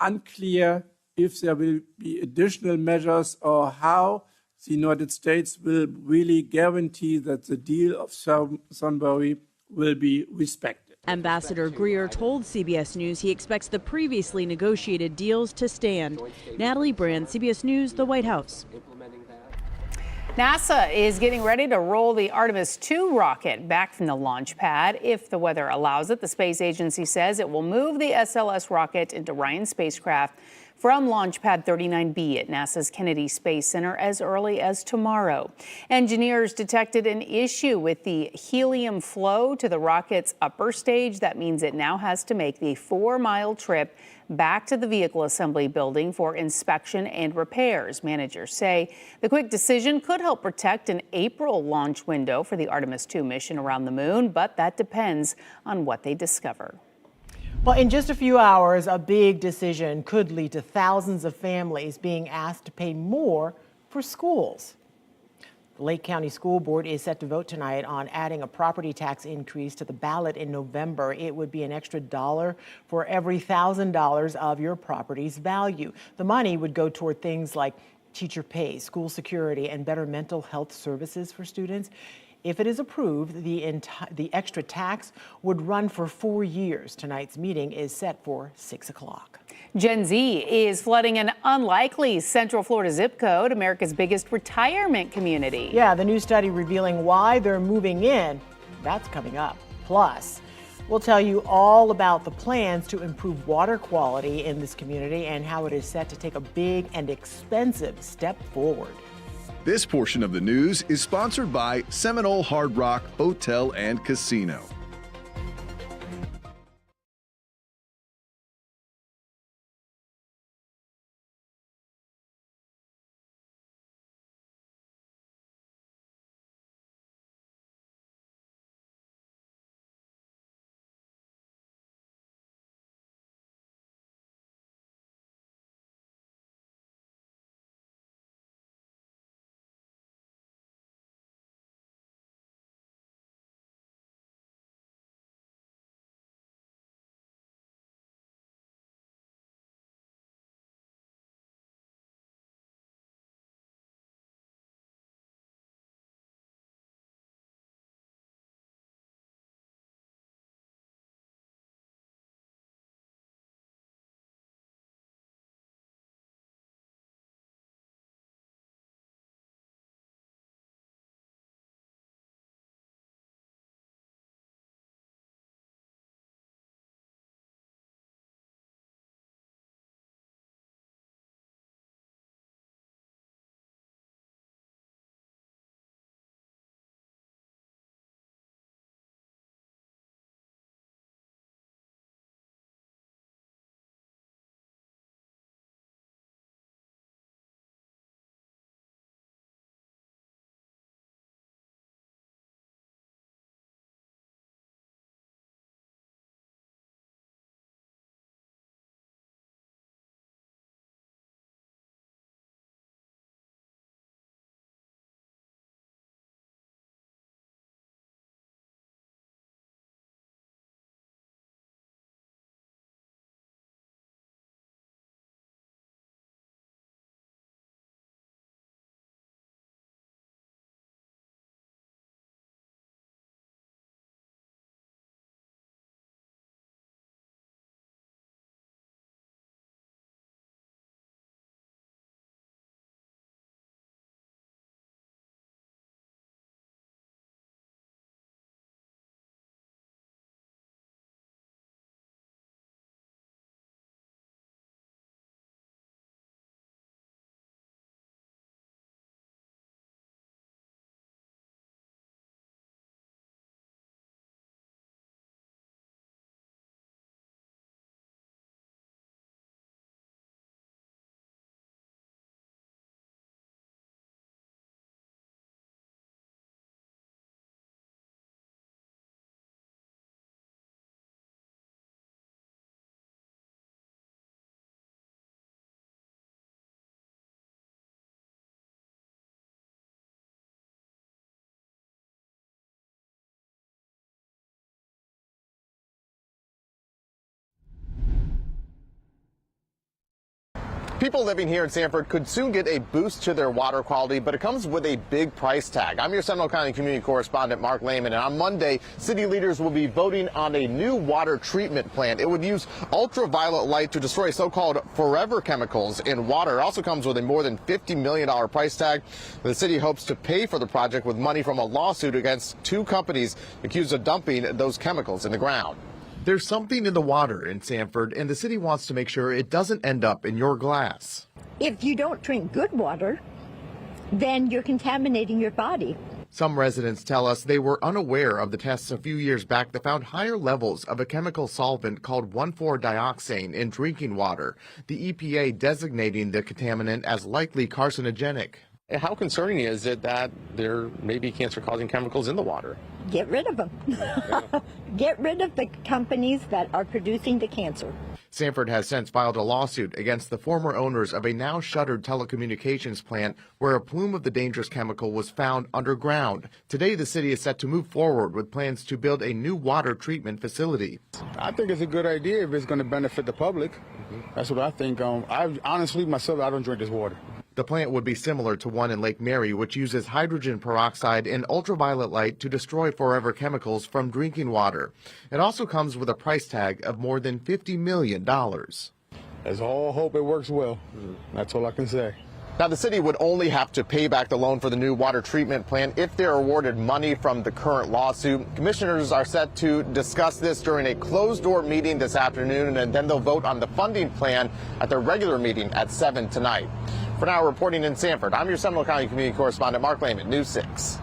unclear if there will be additional measures or how the United States will really guarantee that the deal of Thornbury will be respected. Ambassador Greer told CBS News he expects the previously negotiated deals to stand. Natalie Brand, CBS News, the White House. NASA is getting ready to roll the Artemis II rocket back from the launch pad. If the weather allows it, the space agency says it will move the SLS rocket into Orion spacecraft from Launch Pad 39B at NASA's Kennedy Space Center as early as tomorrow. Engineers detected an issue with the helium flow to the rocket's upper stage. That means it now has to make the 4-mile trip back to the vehicle assembly building for inspection and repairs. Managers say the quick decision could help protect an April launch window for the Artemis II mission around the moon, but that depends on what they discover. Well, in just a few hours, a big decision could lead to thousands of families being asked to pay more for schools. The Lake County School Board is set to vote tonight on adding a property tax increase to the ballot in November. It would be an extra $1 for every $1,000 of your property's value. The money would go toward things like teacher pay, school security, and better mental health services for students. If it is approved, the extra tax would run for 4 years. Tonight's meeting is set for 6 o'clock. Gen Z is flooding an unlikely Central Florida zip code, America's biggest retirement community. Yeah, the new study revealing why they're moving in, that's coming up. Plus, we'll tell you all about the plans to improve water quality in this community and how it is set to take a big and expensive step forward. This portion of the news is sponsored by Seminole Hard Rock Hotel and Casino. People living here in Sanford could soon get a boost to their water quality, but it comes with a big price tag. I'm your Seminole County community correspondent, Mark Lehman, and on Monday, city leaders will be voting on a new water treatment plant. It would use ultraviolet light to destroy so-called forever chemicals in water. It also comes with a more than $50 million price tag. The city hopes to pay for the project with money from a lawsuit against two companies accused of dumping those chemicals in the ground. There's something in the water in Sanford, and the city wants to make sure it doesn't end up in your glass. If you don't drink good water, then you're contaminating your body. Some residents tell us they were unaware of the tests a few years back that found higher levels of a chemical solvent called 1,4-dioxane in drinking water, the EPA designating the contaminant as likely carcinogenic. How concerning is it that there may be cancer-causing chemicals in the water? Get rid of them. Get rid of the companies that are producing the cancer. Sanford has since filed a lawsuit against the former owners of a now shuttered telecommunications plant where a plume of the dangerous chemical was found underground. Today, the city is set to move forward with plans to build a new water treatment facility. I think it's a good idea if it's going to benefit the public. That's what I think. I honestly, myself, I don't drink this water. The plant would be similar to one in Lake Mary, which uses hydrogen peroxide and ultraviolet light to destroy forever chemicals from drinking water. It also comes with a price tag of more than $50 million. Let's all hope it works well. That's all I can say. Now, the city would only have to pay back the loan for the new water treatment plant if they're awarded money from the current lawsuit. Commissioners are set to discuss this during a closed-door meeting this afternoon, and then they'll vote on the funding plan at their regular meeting at 7 tonight. For now, reporting in Sanford, I'm your Seminole County community correspondent, Mark Lehman, News 6.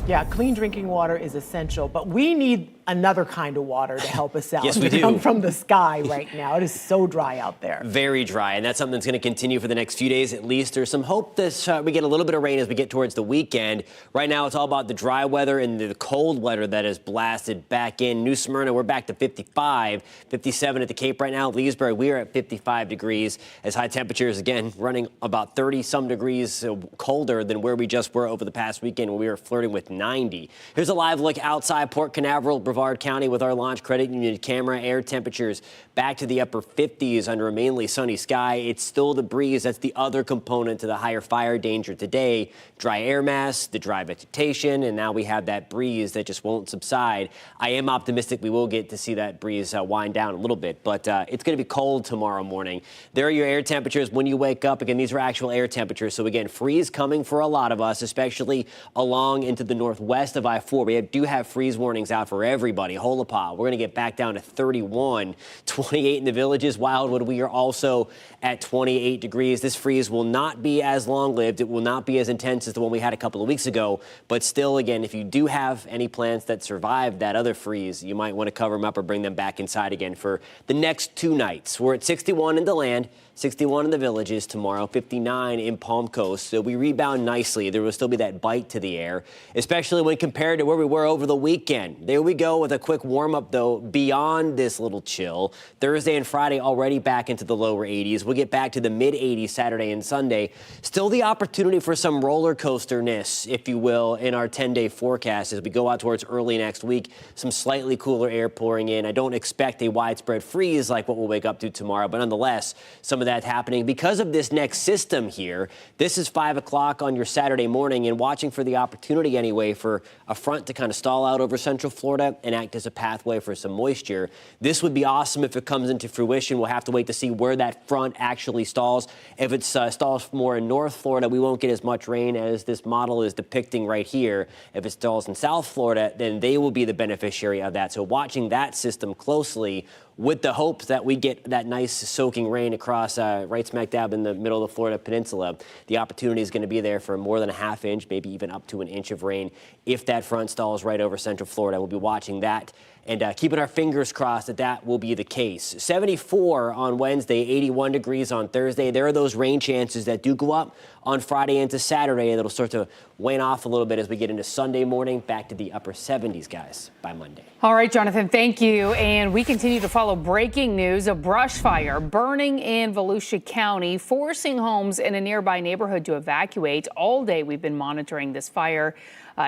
Yeah, clean drinking water is essential, but we need another kind of water to help us out. Yes, we do. Come from the sky right now. It is so dry out there. Very dry, and that's something that's going to continue for the next few days at least. There's some hope that we get a little bit of rain as we get towards the weekend. Right now, it's all about the dry weather and the cold weather that has blasted back in. New Smyrna, we're back to 55, 57 at the Cape right now. Leesburg, we are at 55 degrees as high temperatures, again, running about 30-some degrees colder than where we just were over the past weekend when we were flirting with 90. Here's a live look outside Port Canaveral, Brevard County with our Launch Credit Union camera. Air temperatures back to the upper 50s under a mainly sunny sky. It's still the breeze. That's the other component to the higher fire danger today. Dry air mass, the dry vegetation, and now we have that breeze that just won't subside. I am optimistic we will get to see that breeze wind down a little bit, but it's going to be cold tomorrow morning. There are your air temperatures when you wake up. Again, these are actual air temperatures. So again, freeze coming for a lot of us, especially along into the northwest of I-4. We do have freeze warnings out for everybody. Holopah, we're going to get back down to 31, 28 in the Villages. Wildwood, we are also at 28 degrees. This freeze will not be as long-lived. It will not be as intense as the one we had a couple of weeks ago. But still, again, if you do have any plants that survived that other freeze, you might want to cover them up or bring them back inside again for the next 2 nights. We're at 61 in DeLand, 61 in the Villages tomorrow, 59 in Palm Coast. So we rebound nicely. There will still be that bite to the air, especially when compared to where we were over the weekend. There we go with a quick warm-up, though, beyond this little chill. Thursday and Friday already back into the lower 80s. We'll get back to the mid-80s Saturday and Sunday. Still the opportunity for some roller coaster-ness, if you will, in our 10-day forecast as we go out towards early next week. Some slightly cooler air pouring in. I don't expect a widespread freeze like what we'll wake up to tomorrow, but nonetheless, some of that happening because of this next system here. This is 5 o'clock on your Saturday morning, and watching for the opportunity anyway for a front to kind of stall out over Central Florida and act as a pathway for some moisture. This would be awesome if it comes into fruition. We'll have to wait to see where that front actually stalls. If it stalls more in North Florida, we won't get as much rain as this model is depicting right here. If it stalls in South Florida, then they will be the beneficiary of that. So watching that system closely with the hopes that we get that nice soaking rain across right smack dab in the middle of the Florida Peninsula. The opportunity is going to be there for more than a half inch, maybe even up to an inch of rain if that front stalls right over Central Florida. We'll be watching that and keeping our fingers crossed that that will be the case. 74 on Wednesday, 81 degrees on Thursday. There are those rain chances that do go up on Friday into Saturday, and it'll start to wane off a little bit as we get into Sunday morning, back to the upper 70s, guys, by Monday. All right, Jonathan, thank you. And we continue to follow breaking news. A brush fire burning in Volusia County, forcing homes in a nearby neighborhood to evacuate. All day we've been monitoring this fire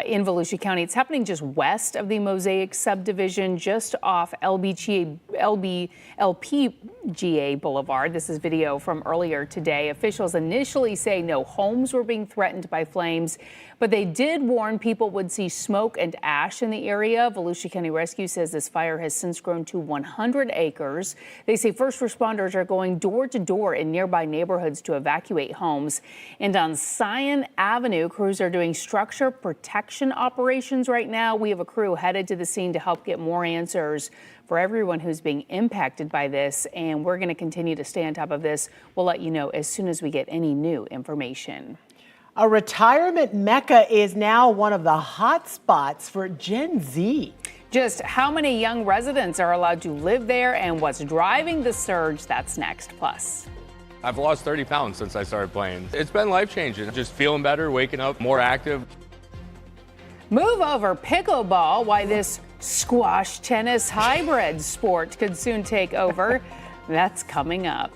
in Volusia County. It's happening just west of the Mosaic subdivision, just off LP GA Boulevard. This is video from earlier today. Officials initially say no homes were being threatened by flames, but they did warn people would see smoke and ash in the area. Volusia County Rescue says this fire has since grown to 100 acres. They say first responders are going door to door in nearby neighborhoods to evacuate homes. And on Scion Avenue, crews are doing structure protection operations right now. We have a crew headed to the scene to help get more answers for everyone who's being impacted by this, and we're going to continue to stay on top of this. We'll let you know as soon as we get any new information. A retirement mecca is now one of the hot spots for Gen Z. Just how many young residents are allowed to live there and what's driving the surge, that's next. Plus, I've lost 30 pounds since I started playing. It's been life-changing, just feeling better, waking up more active. move over pickleball, why this squash tennis hybrid sport could soon take over. That's coming up.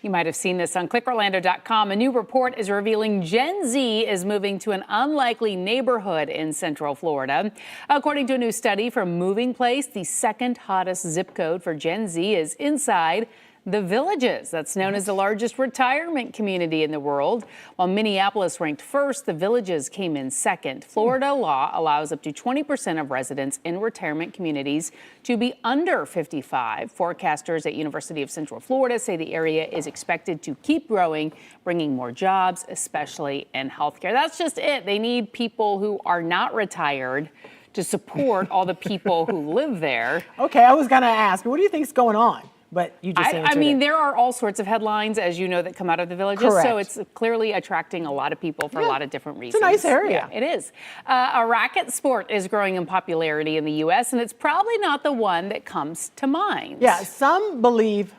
You might have seen this on clickorlando.com. A new report is revealing Gen Z is moving to an unlikely neighborhood in Central Florida. According to a new study from Moving Place, the second hottest zip code for Gen Z is inside The Villages. That's known as the largest retirement community in the world. While Minneapolis ranked first, The Villages came in second. Florida law allows up to 20% of residents in retirement communities to be under 55. Forecasters at University of Central Florida say the area is expected to keep growing, bringing more jobs, especially in healthcare. That's just it. They need people who are not retired to support all the people who live there. Okay, I was going to ask, what do you think's going on? but you just answered I mean, it. there are all sorts of headlines, as you know, that come out of the villages. Correct. So it's clearly attracting a lot of people for a lot of different reasons. It's a nice area. Yeah, it is. A racket sport is growing in popularity in the U.S., and it's probably not the one that comes to mind. Yeah, some believe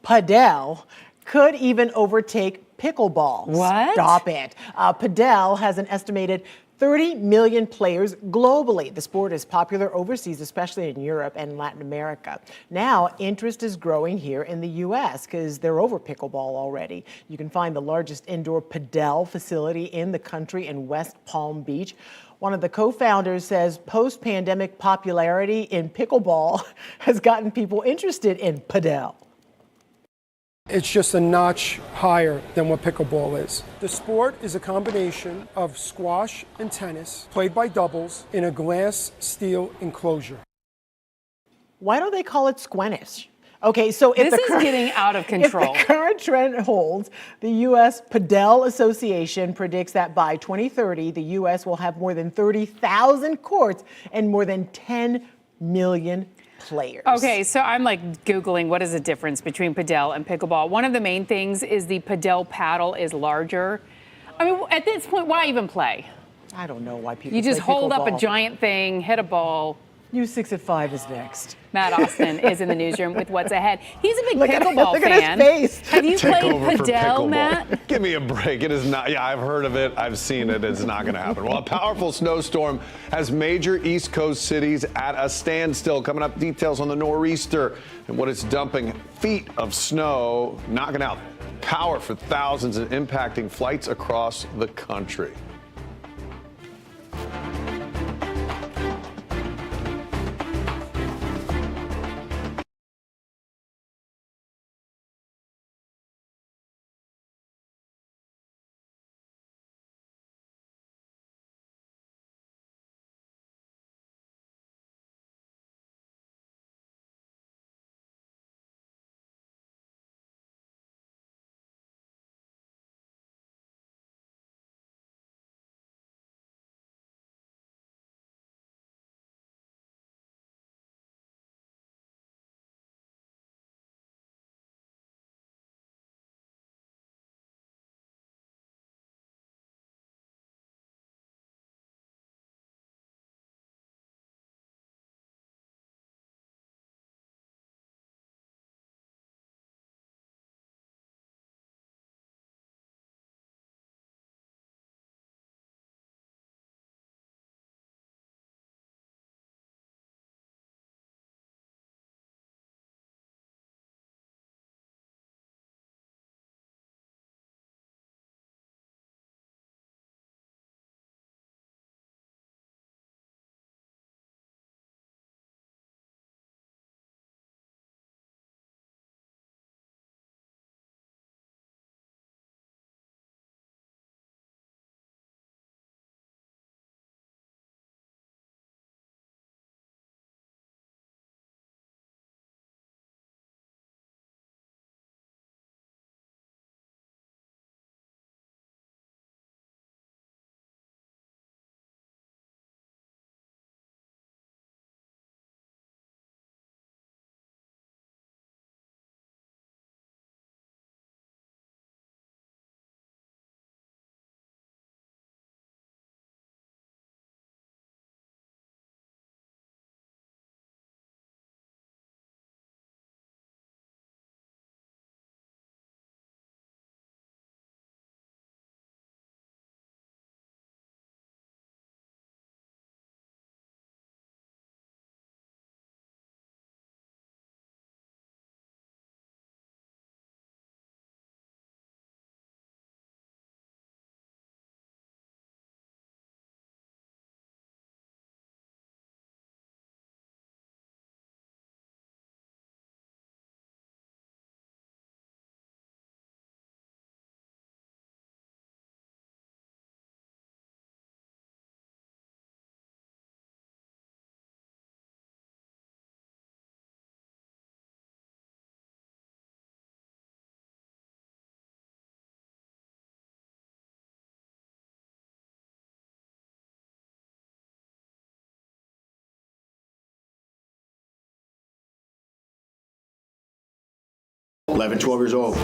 padel could even overtake pickleball. What? Stop it. Padel has an estimated 30 million players globally. The sport is popular overseas, especially in Europe and Latin America. Now, interest is growing here in the U.S. because they're over pickleball already. You can find the largest indoor padel facility in the country in West Palm Beach. One of the co-founders says post-pandemic popularity in pickleball has gotten people interested in padel. It's just a notch higher than what pickleball is. The sport is a combination of squash and tennis played by doubles in a glass steel enclosure. Why don't they call it squenish? Okay, so if This is getting out of control. If the current trend holds, the U.S. Padel Association predicts that by 2030, the U.S. will have more than 30,000 courts and more than 10 million players. Okay, so I'm like Googling what is the difference between padel and pickleball. One of the main things is the padel paddle is larger. I mean, at this point, why even play? I don't know why people You just play hold up a pickleball. giant thing, hit a ball. News 6 at 5 is next. Matt Austin is in the newsroom with what's ahead. He's a big Look at- pickleball look at his fan. face. Have you Take played over for padel, pickleball. Matt? Give me a break. It is not. Yeah, I've heard of it. I've seen it. It's not going to happen. Well, a powerful snowstorm has major East Coast cities at a standstill. Coming up, details on the nor'easter and what it's dumping feet of snow, knocking out power for thousands and impacting flights across the country. 11, 12 years old,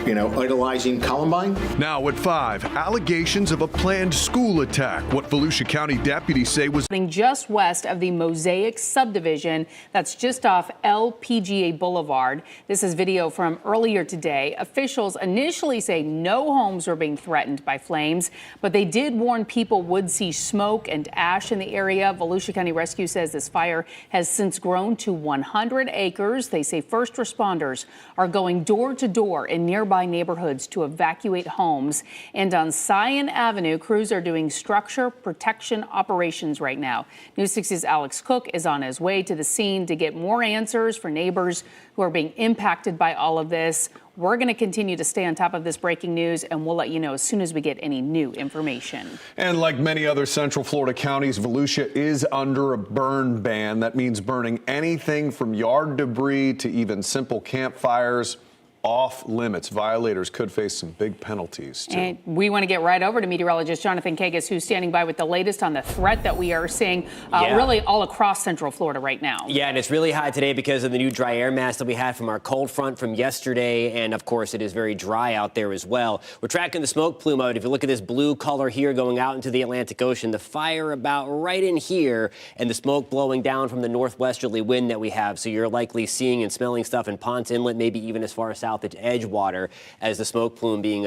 idolizing Columbine. Now at 5, allegations of a planned school attack. What Volusia County deputies say was just west of the Mosaic subdivision that's just off LPGA Boulevard. This is video from earlier today. Officials initially say no homes were being threatened by flames, but they did warn people would see smoke and ash in the area. Volusia County Rescue says this fire has since grown to 100 acres. They say first responders are going door to door in nearby neighborhoods to evacuate homes. And on Scion Avenue, crews are doing structure protection operations right now. News 6's Alex Cook is on his way to the scene to get more answers for neighbors who are being impacted by all of this. We're going to continue to stay on top of this breaking news, and we'll let you know as soon as we get any new information. And like many other Central Florida counties, Volusia is under a burn ban. That means burning anything from yard debris to even simple campfires. Off limits. Violators could face some big penalties, too. And we want to get right over to meteorologist Jonathan Kagas, who's standing by with the latest on the threat that we are seeing really all across Central Florida right now. Yeah, and it's really high today because of the new dry air mass that we had from our cold front from yesterday. And, of course, it is very dry out there as well. We're tracking the smoke plume out. If you look at this blue color here going out into the Atlantic Ocean, the fire about right in here and the smoke blowing down from the northwesterly wind that we have. So you're likely seeing and smelling stuff in Ponce Inlet, maybe even as far south at Edgewater, as the smoke plume being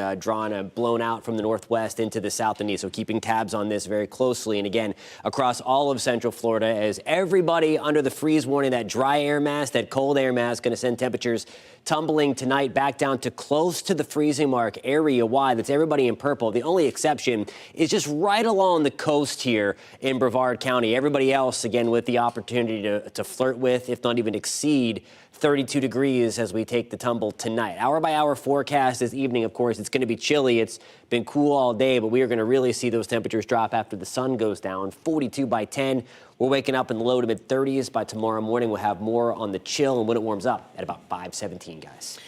blown out from the northwest into the south and east. So keeping tabs on this very closely. And again, across all of Central Florida, as everybody under the freeze warning, that dry air mass, that cold air mass, going to send temperatures tumbling tonight back down to close to the freezing mark area-wide. That's everybody in purple. The only exception is just right along the coast here in Brevard County. Everybody else, again, with the opportunity to flirt with, if not even exceed, 32 degrees as we take the tumble tonight. Hour-by-hour forecast this evening, of course, it's going to be chilly. It's been cool all day, but we are going to really see those temperatures drop after the sun goes down. 42 by 10. We're waking up in the low to mid-30s. By tomorrow morning, we'll have more on the chill and when it warms up at about 5:17, guys.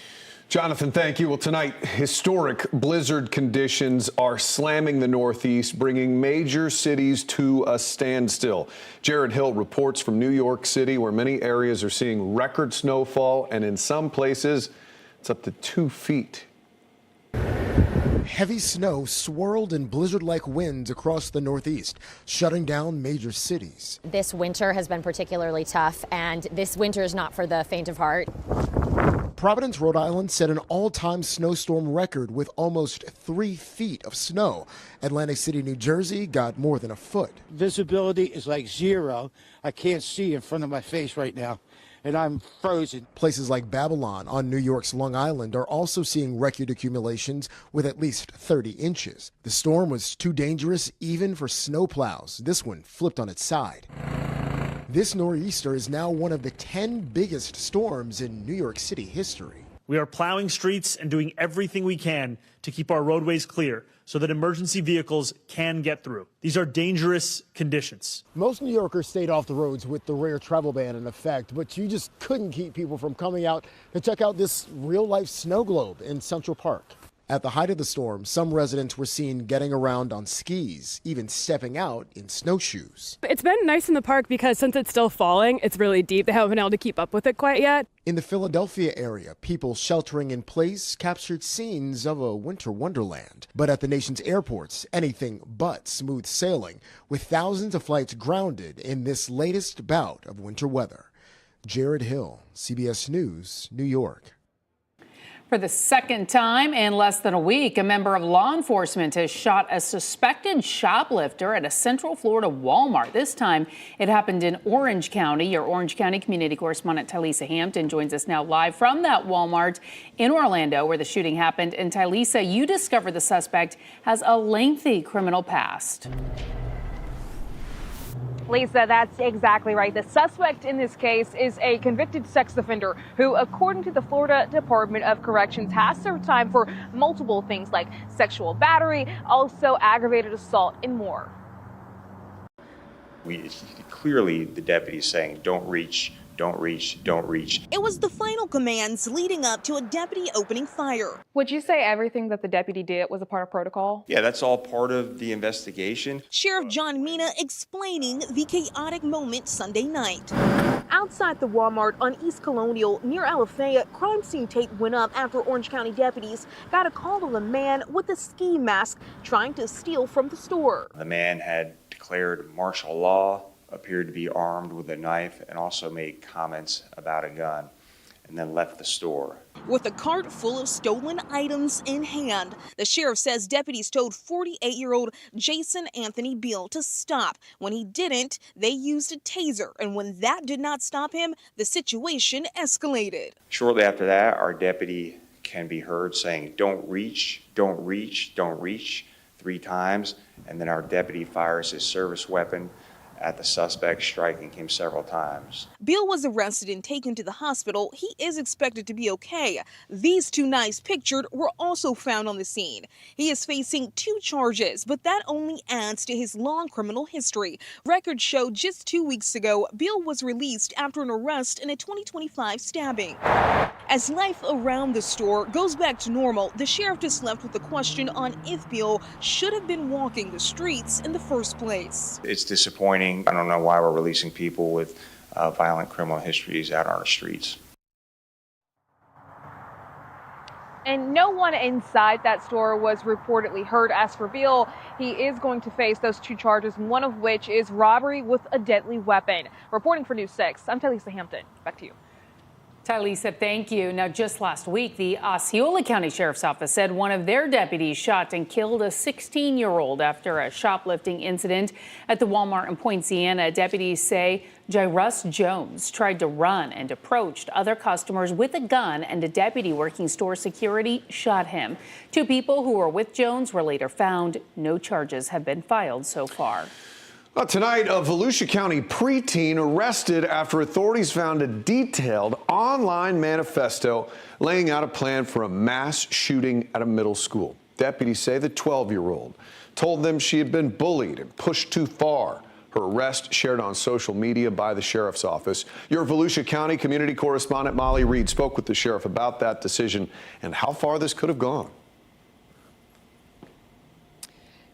Jonathan, thank you. Well, tonight, historic blizzard conditions are slamming the Northeast, bringing major cities to a standstill. Jared Hill reports from New York City, where many areas are seeing record snowfall, and in some places, it's up to 2 feet. Heavy snow swirled in blizzard-like winds across the Northeast, shutting down major cities. This winter has been particularly tough, and this winter is not for the faint of heart. Providence, Rhode Island set an all-time snowstorm record with almost 3 feet of snow. Atlantic City, New Jersey got more than a foot. Visibility is like zero. I can't see in front of my face right now, and I'm frozen. Places like Babylon on New York's Long Island are also seeing record accumulations with at least 30 inches. The storm was too dangerous even for snowplows. This one flipped on its side. This nor'easter is now one of the 10 biggest storms in New York City history. We are plowing streets and doing everything we can to keep our roadways clear so that emergency vehicles can get through. These are dangerous conditions. Most New Yorkers stayed off the roads with the rare travel ban in effect, but you just couldn't keep people from coming out to check out this real-life snow globe in Central Park. At the height of the storm, some residents were seen getting around on skis, even stepping out in snowshoes. It's been nice in the park because since it's still falling, it's really deep. They haven't been able to keep up with it quite yet. In the Philadelphia area, people sheltering in place captured scenes of a winter wonderland. But at the nation's airports, anything but smooth sailing, with thousands of flights grounded in this latest bout of winter weather. Jared Hill, CBS News, New York. For the second time in less than a week, a member of law enforcement has shot a suspected shoplifter at a Central Florida Walmart. This time, it happened in Orange County. Your Orange County community correspondent Tylisa Hampton joins us now live from that Walmart in Orlando where the shooting happened. And Tylisa, you discovered the suspect has a lengthy criminal past. Lisa, that's exactly right. The suspect in this case is a convicted sex offender who, according to the Florida Department of Corrections, has served time for multiple things like sexual battery, also aggravated assault, and more. Clearly, the deputy is saying, don't reach, don't reach, don't reach. It was the final commands leading up to a deputy opening fire. Would you say everything that the deputy did was a part of protocol? Yeah, that's all part of the investigation. Sheriff John Mina explaining the chaotic moment Sunday night. Outside the Walmart on East Colonial near Alafaya, crime scene tape went up after Orange County deputies got a call of a man with a ski mask trying to steal from the store. The man had declared martial law, appeared to be armed with a knife, and also made comments about a gun, and then left the store. With a cart full of stolen items in hand, the sheriff says deputies told 48-year-old Jason Anthony Beal to stop. When he didn't, they used a taser, and when that did not stop him, the situation escalated. Shortly after that, our deputy can be heard saying, don't reach, don't reach, don't reach, 3 times, and then our deputy fires his service weapon at the suspect, striking him several times. Beal was arrested and taken to the hospital. He is expected to be okay. These 2 knives pictured were also found on the scene. He is facing 2 charges, but that only adds to his long criminal history. Records show just 2 weeks ago, Beal was released after an arrest in a 2025 stabbing. As life around the store goes back to normal, the sheriff is left with the question on if Beal should have been walking the streets in the first place. It's disappointing. I don't know why we're releasing people with violent criminal histories out on our streets. And no one inside that store was reportedly hurt. As for Beal, he is going to face those 2 charges, one of which is robbery with a deadly weapon. Reporting for News 6, I'm Talisa Hampton. Back to you. Talisa, thank you. Now, just last week, the Osceola County Sheriff's Office said one of their deputies shot and killed a 16-year-old after a shoplifting incident at the Walmart in Point Siena. Deputies say Jairus Jones tried to run and approached other customers with a gun, and a deputy working store security shot him. 2 people who were with Jones were later found. No charges have been filed so far. Well, tonight, a Volusia County preteen arrested after authorities found a detailed online manifesto laying out a plan for a mass shooting at a middle school. Deputies say the 12-year-old told them she had been bullied and pushed too far. Her arrest shared on social media by the sheriff's office. Your Volusia County community correspondent Molly Reed spoke with the sheriff about that decision and how far this could have gone.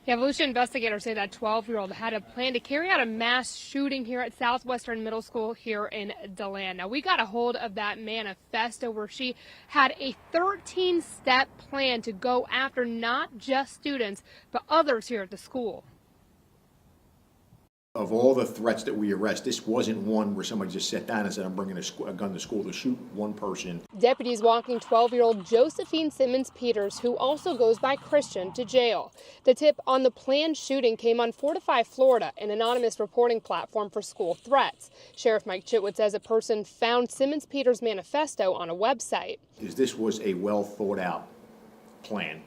Yeah, Volusia investigators say that 12-year-old had a plan to carry out a mass shooting here at Southwestern Middle School here in DeLand. Now, we got a hold of that manifesto where she had a 13-step plan to go after not just students, but others here at the school. Of all the threats that we arrest, this wasn't one where somebody just sat down and said, I'm bringing a gun to school to shoot one person. Deputies walking 12-year-old Josephine Simmons Peters, who also goes by Christian, to jail. The tip on the planned shooting came on Fortify, Florida, an anonymous reporting platform for school threats. Sheriff Mike Chitwood says a person found Simmons Peters' manifesto on a website. This was a well thought out plan.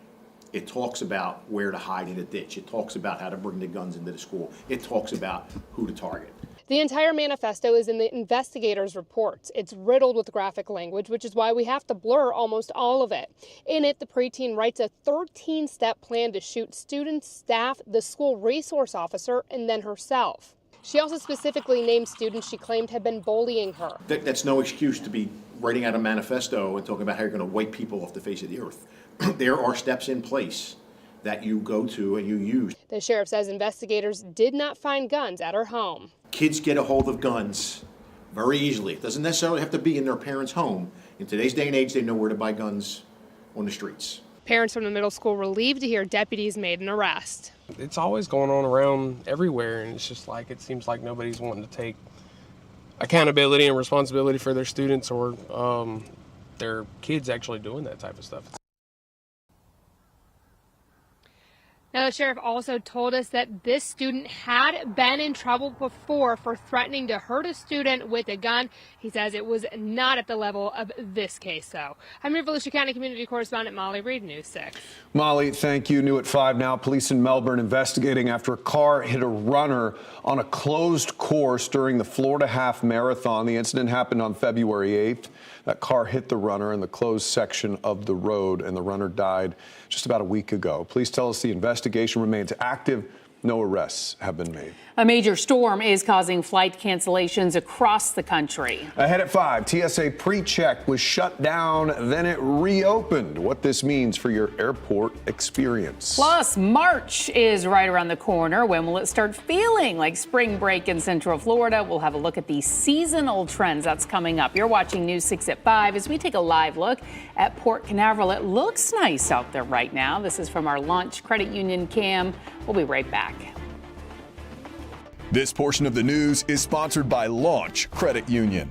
It talks about where to hide in a ditch. It talks about how to bring the guns into the school. It talks about who to target. The entire manifesto is in the investigators' reports. It's riddled with graphic language, which is why we have to blur almost all of it. In it, the preteen writes a 13-step plan to shoot students, staff, the school resource officer, and then herself. She also specifically named students she claimed had been bullying her. That's no excuse to be writing out a manifesto and talking about how you're going to wipe people off the face of the earth. There are steps in place that you go to and you use. The sheriff says investigators did not find guns at her home. Kids get a hold of guns very easily. It doesn't necessarily have to be in their parents' home. In today's day and age, they know where to buy guns on the streets. Parents from the middle school relieved to hear deputies made an arrest. It's always going on around everywhere, and it's just like it seems like nobody's wanting to take accountability and responsibility for their students or their kids actually doing that type of stuff. Now, the sheriff also told us that this student had been in trouble before for threatening to hurt a student with a gun. He says it was not at the level of this case, though. I'm your Volusia County community correspondent Molly Reed, News 6. Molly, thank you. New at 5 now. Police in Melbourne investigating after a car hit a runner on a closed course during the Florida Half Marathon. The incident happened on February 8th. That car hit the runner in the closed section of the road, and the runner died just about a week ago. Police tell us the investigation remains active No arrests have been made. A major storm is causing flight cancellations across the country. Ahead at 5, TSA pre-check was shut down, then it reopened. What this means for your airport experience. Plus, March is right around the corner. When will it start feeling like spring break in Central Florida? We'll have a look at the seasonal trends. That's coming up. You're watching News 6 at 5 as we take a live look at Port Canaveral. It looks nice out there right now. This is from our Launch Credit Union cam. We'll be right back. This portion of the news is sponsored by Launch Credit Union.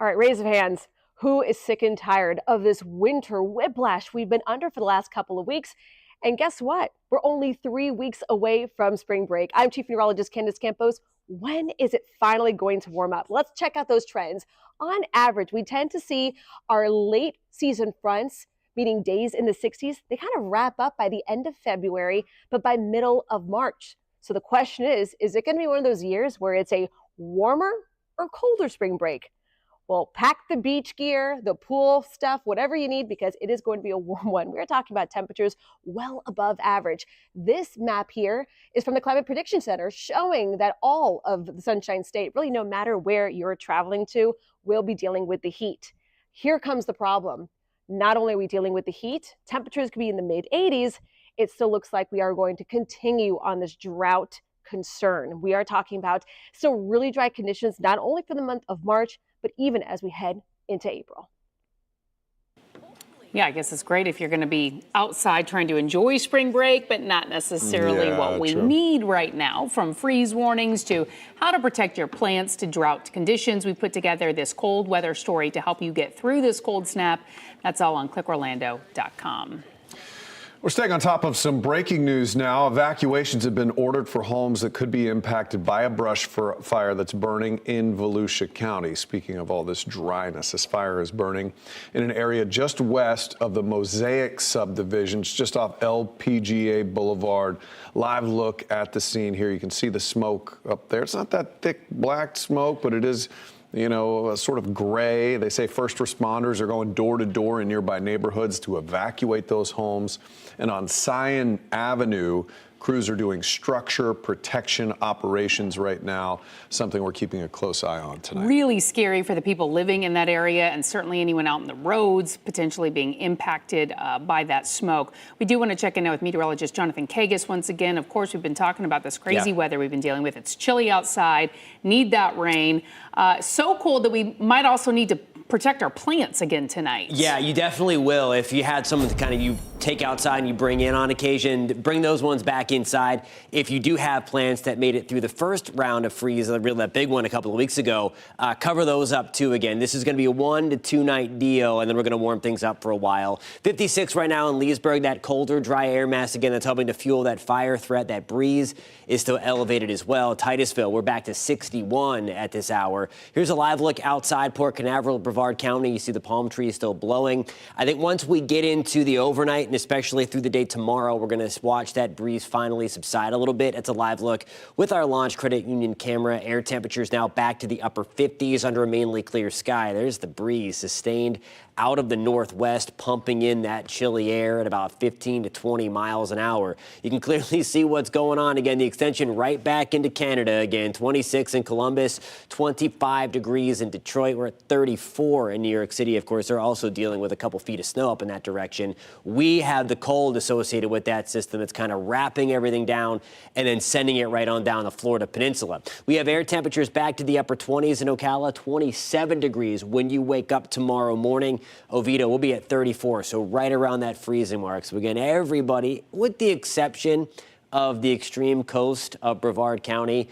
All right, raise of hands. Who is sick and tired of this winter whiplash we've been under for the last couple of weeks? And guess what? We're only 3 weeks away from spring break. I'm Chief Meteorologist Candace Campos. When is it finally going to warm up? Let's check out those trends. On average, we tend to see our late season fronts, meaning days in the 60s, they kind of wrap up by the end of February, but by middle of March. So the question is it going to be one of those years where it's a warmer or colder spring break? Well, pack the beach gear, the pool stuff, whatever you need, because it is going to be a warm one. We're talking about temperatures well above average. This map here is from the Climate Prediction Center, showing that all of the Sunshine State, really no matter where you're traveling to, will be dealing with the heat. Here comes the problem. Not only are we dealing with the heat, temperatures could be in the mid 80s. It still looks like we are going to continue on this drought concern. We are talking about still really dry conditions, not only for the month of March, but even as we head into April. Yeah, I guess it's great if you're going to be outside trying to enjoy spring break, but not necessarily what we need right now. From freeze warnings to how to protect your plants to drought conditions, we put together this cold weather story to help you get through this cold snap. That's all on clickorlando.com. We're staying on top of some breaking news now. Evacuations have been ordered for homes that could be impacted by a brush fire that's burning in Volusia County. Speaking of all this dryness, this fire is burning in an area just west of the Mosaic subdivision. It's just off LPGA Boulevard. Live look at the scene here. You can see the smoke up there. It's not that thick black smoke, but it is, you know, sort of gray. They say first responders are going door to door in nearby neighborhoods to evacuate those homes. And on Scion Avenue, crews are doing structure protection operations right now, something we're keeping a close eye on tonight. Really scary for the people living in that area and certainly anyone out in the roads potentially being impacted by that smoke. We do want to check in now with meteorologist Jonathan Kagas once again. Of course, we've been talking about this crazy weather we've been dealing with. It's chilly outside, need that rain. So cold that we might also need to protect our plants again tonight. Yeah, you definitely will. If you had someone to kind of you take outside and you bring in on occasion, bring those ones back inside. If you do have plants that made it through the first round of freeze, that big one a couple of weeks ago, cover those up too again. This is going to be a 1 to 2 night deal, and then we're going to warm things up for a while. 56 right now in Leesburg, that colder, dry air mass again that's helping to fuel that fire threat. That breeze is still elevated as well. Titusville, we're back to 61 at this hour. Here's a live look outside Port Canaveral, Brevard County. You see the palm trees still blowing. I think once we get into the overnight and especially through the day tomorrow, we're going to watch that breeze finally subside a little bit. It's a live look with our Launch Credit Union camera. Air temperatures now back to the upper 50s under a mainly clear sky. There's the breeze sustained out of the northwest, pumping in that chilly air at about 15 to 20 miles an hour. You can clearly see what's going on. Again, the extension right back into Canada again. 26 in Columbus, 25 degrees in Detroit. We're at 34 in New York City. Of course, they're also dealing with a couple feet of snow up in that direction. We have the cold associated with that system. It's kind of wrapping everything down and then sending it right on down the Florida Peninsula. We have air temperatures back to the upper 20s in Ocala, 27 degrees when you wake up tomorrow morning. Oviedo will be at 34, so right around that freezing mark. So again, everybody, with the exception of the extreme coast of Brevard County,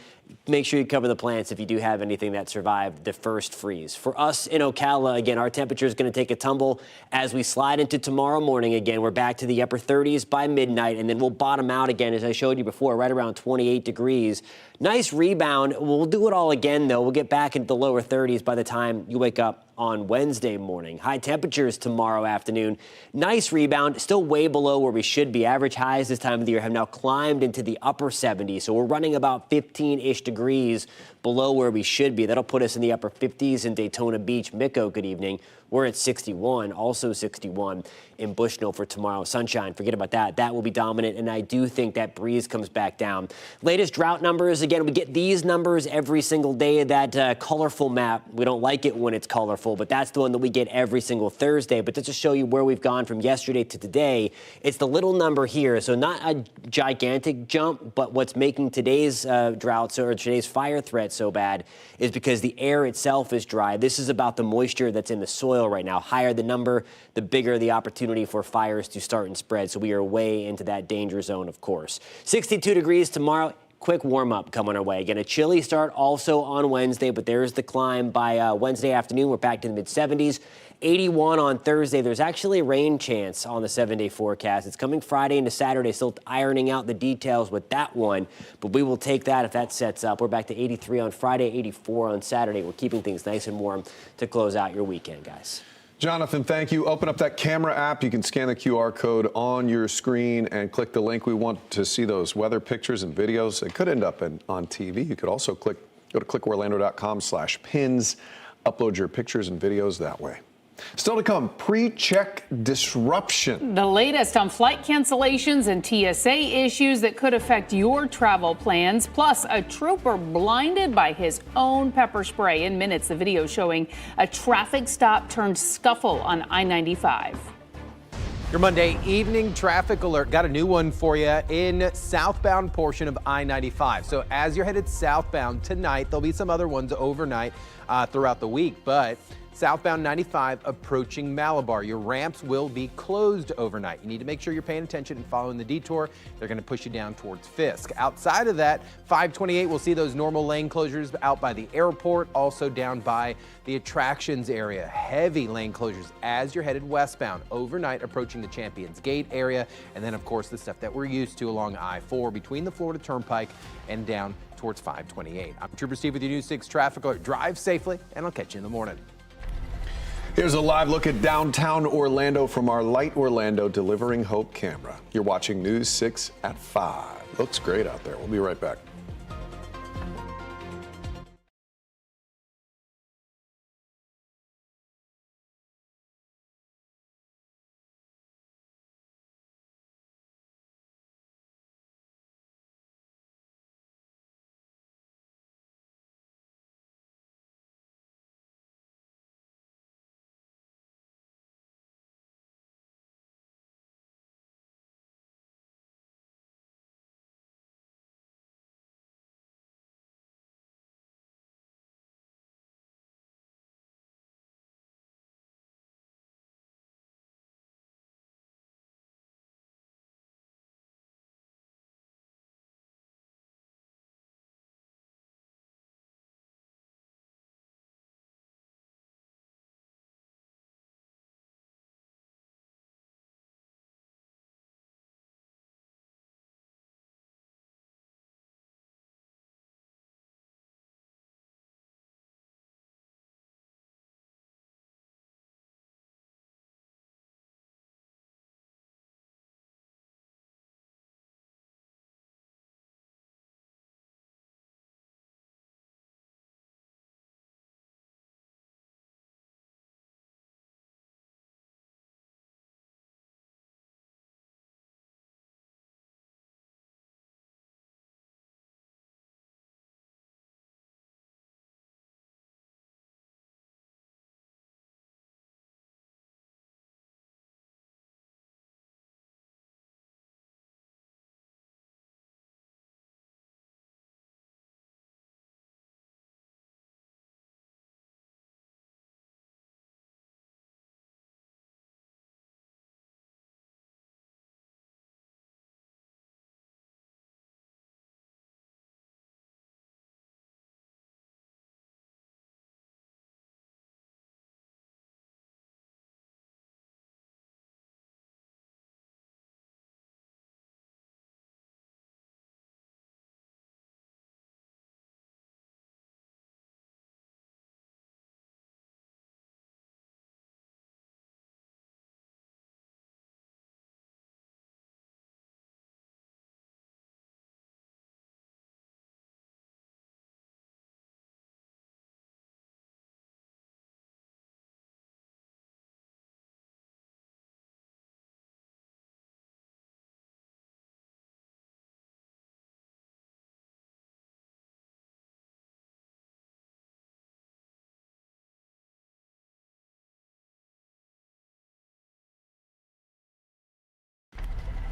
make sure you cover the plants if you do have anything that survived the first freeze. For us in Ocala, again, our temperature is going to take a tumble as we slide into tomorrow morning. Again, we're back to the upper 30s by midnight, and then we'll bottom out again, as I showed you before, right around 28 degrees. Nice rebound. We'll do it all again, though. We'll get back into the lower 30s by the time you wake up on Wednesday morning. High temperatures tomorrow afternoon. Nice rebound, still way below where we should be. Average highs this time of the year have now climbed into the upper 70s, so we're running about 15-ish degrees below where we should be. That'll put us in the upper 50s in Daytona Beach. Mico, good evening. We're at 61, also 61 in Bushnell for tomorrow. Sunshine, forget about that. That will be dominant, and I do think that breeze comes back down. Latest drought numbers, again, we get these numbers every single day. That colorful map, we don't like it when it's colorful, but that's the one that we get every single Thursday. But just to show you where we've gone from yesterday to today, it's the little number here. So not a gigantic jump, but what's making today's droughts or today's fire threat so bad is because the air itself is dry. This is about the moisture that's in the soil right now. Higher the number, the bigger the opportunity for fires to start and spread. So we are way into that danger zone, of course. 62 degrees tomorrow. Quick warm-up coming our way. Again, a chilly start also on Wednesday, but there's the climb by Wednesday afternoon. We're back to the mid-70s. 81 on Thursday. There's actually a rain chance on the 7-day forecast. It's coming Friday into Saturday, still ironing out the details with that one, but we will take that if that sets up. We're back to 83 on Friday, 84 on Saturday. We're keeping things nice and warm to close out your weekend, guys. Jonathan, thank you. Open up that camera app. You can scan the QR code on your screen and click the link. We want to see those weather pictures and videos. It could end up on TV. You could also go to clickorlando.com/pins, upload your pictures and videos that way. Still to come, pre-check disruption. The latest on flight cancellations and TSA issues that could affect your travel plans, plus a trooper blinded by his own pepper spray. In minutes, the video showing a traffic stop turned scuffle on I-95. Your Monday evening traffic alert. Got a new one for you in southbound portion of I-95. So as you're headed southbound tonight, there'll be some other ones overnight throughout the week, but Southbound 95 approaching Malabar. Your ramps will be closed overnight. You need to make sure you're paying attention and following the detour. They're going to push you down towards Fisk. Outside of that, 528 will see those normal lane closures out by the airport, also down by the attractions area. Heavy lane closures as you're headed westbound overnight, approaching the Champions Gate area. And then, of course, the stuff that we're used to along I-4 between the Florida Turnpike and down towards 528. I'm Trooper Steve with your News 6 traffic alert. Drive safely, and I'll catch you in the morning. Here's a live look at downtown Orlando from our Light Orlando Delivering Hope camera. You're watching News 6 at 5. Looks great out there. We'll be right back.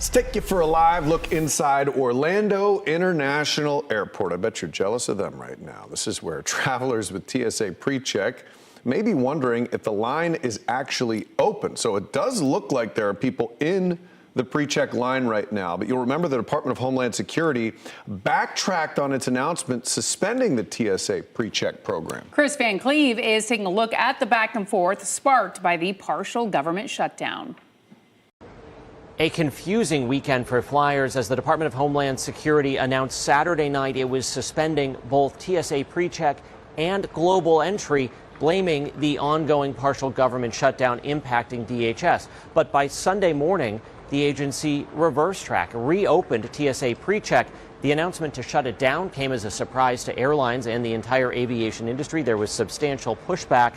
Let's take you for a live look inside Orlando International Airport. I bet you're jealous of them right now. This is where travelers with TSA PreCheck may be wondering if the line is actually open. So it does look like there are people in the PreCheck line right now. But you'll remember the Department of Homeland Security backtracked on its announcement suspending the TSA PreCheck program. Chris Van Cleve is taking a look at the back and forth sparked by the partial government shutdown. A confusing weekend for flyers as the Department of Homeland Security announced Saturday night it was suspending both TSA PreCheck and Global Entry, blaming the ongoing partial government shutdown impacting DHS. But by Sunday morning, the agency reversed track, reopened TSA PreCheck. The announcement to shut it down came as a surprise to airlines and the entire aviation industry. There was substantial pushback.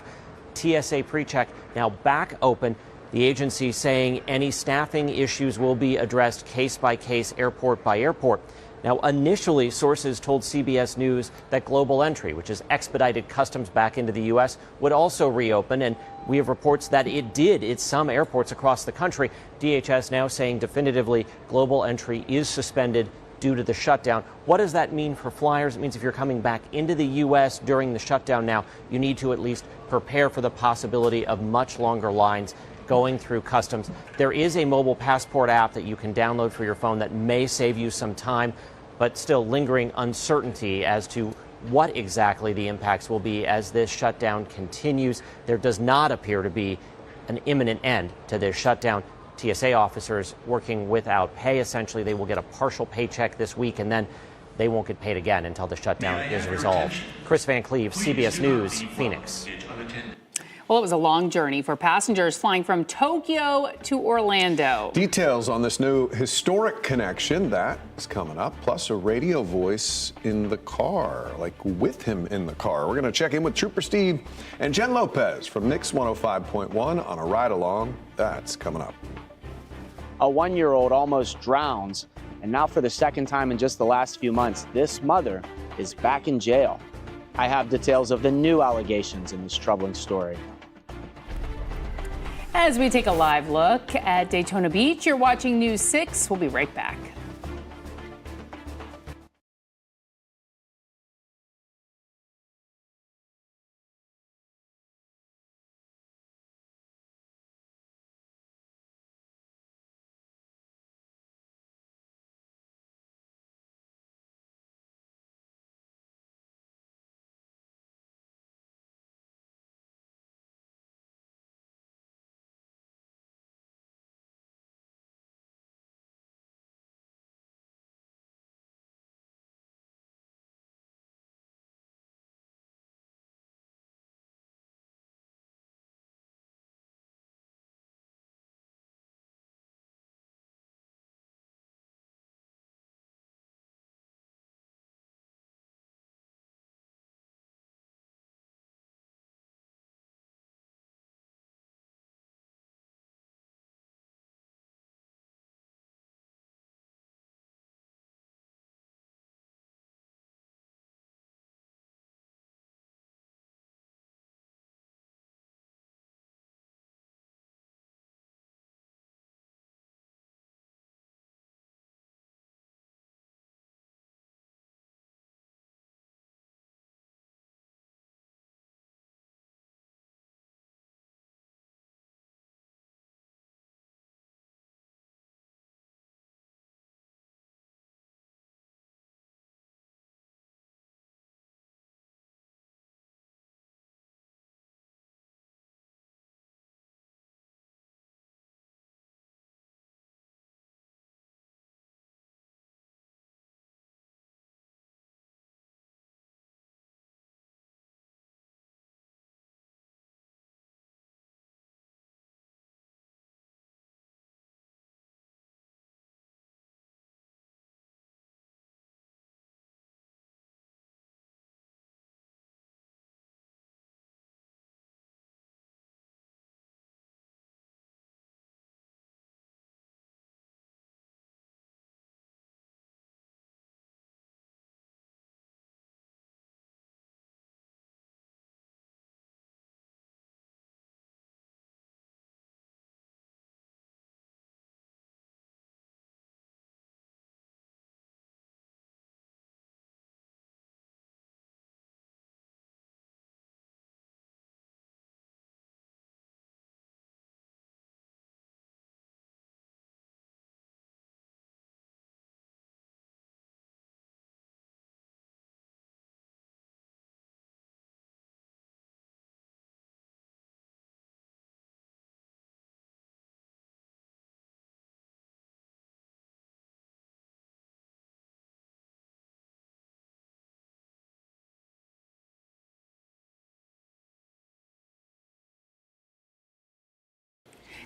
TSA PreCheck now back open. The agency saying any staffing issues will be addressed case by case, airport by airport. Now, initially, sources told CBS News that Global Entry, which is expedited customs back into the U.S., would also reopen, and we have reports that it did at some airports across the country. DHS now saying definitively Global Entry is suspended due to the shutdown. What does that mean for flyers? It means if you're coming back into the U.S. during the shutdown now, you need to at least prepare for the possibility of much longer lines going through customs. There is a mobile passport app that you can download for your phone that may save you some time, but still lingering uncertainty as to what exactly the impacts will be as this shutdown continues. There does not appear to be an imminent end to this shutdown. TSA officers working without pay. Essentially, they will get a partial paycheck this week, and then they won't get paid again until the shutdown is resolved. Chris Van Cleve, CBS News, Phoenix. Well, it was a long journey for passengers flying from Tokyo to Orlando. Details on this new historic connection, that is coming up, plus a radio voice in the car, like with him in the car. We're going to check in with Trooper Steve and Jen Lopez from Nix 105.1 on a ride along. That's coming up. A 1-year-old almost drowns, and now for the second time in just the last few months, this mother is back in jail. I have details of the new allegations in this troubling story. As we take a live look at Daytona Beach, you're watching News 6. We'll be right back.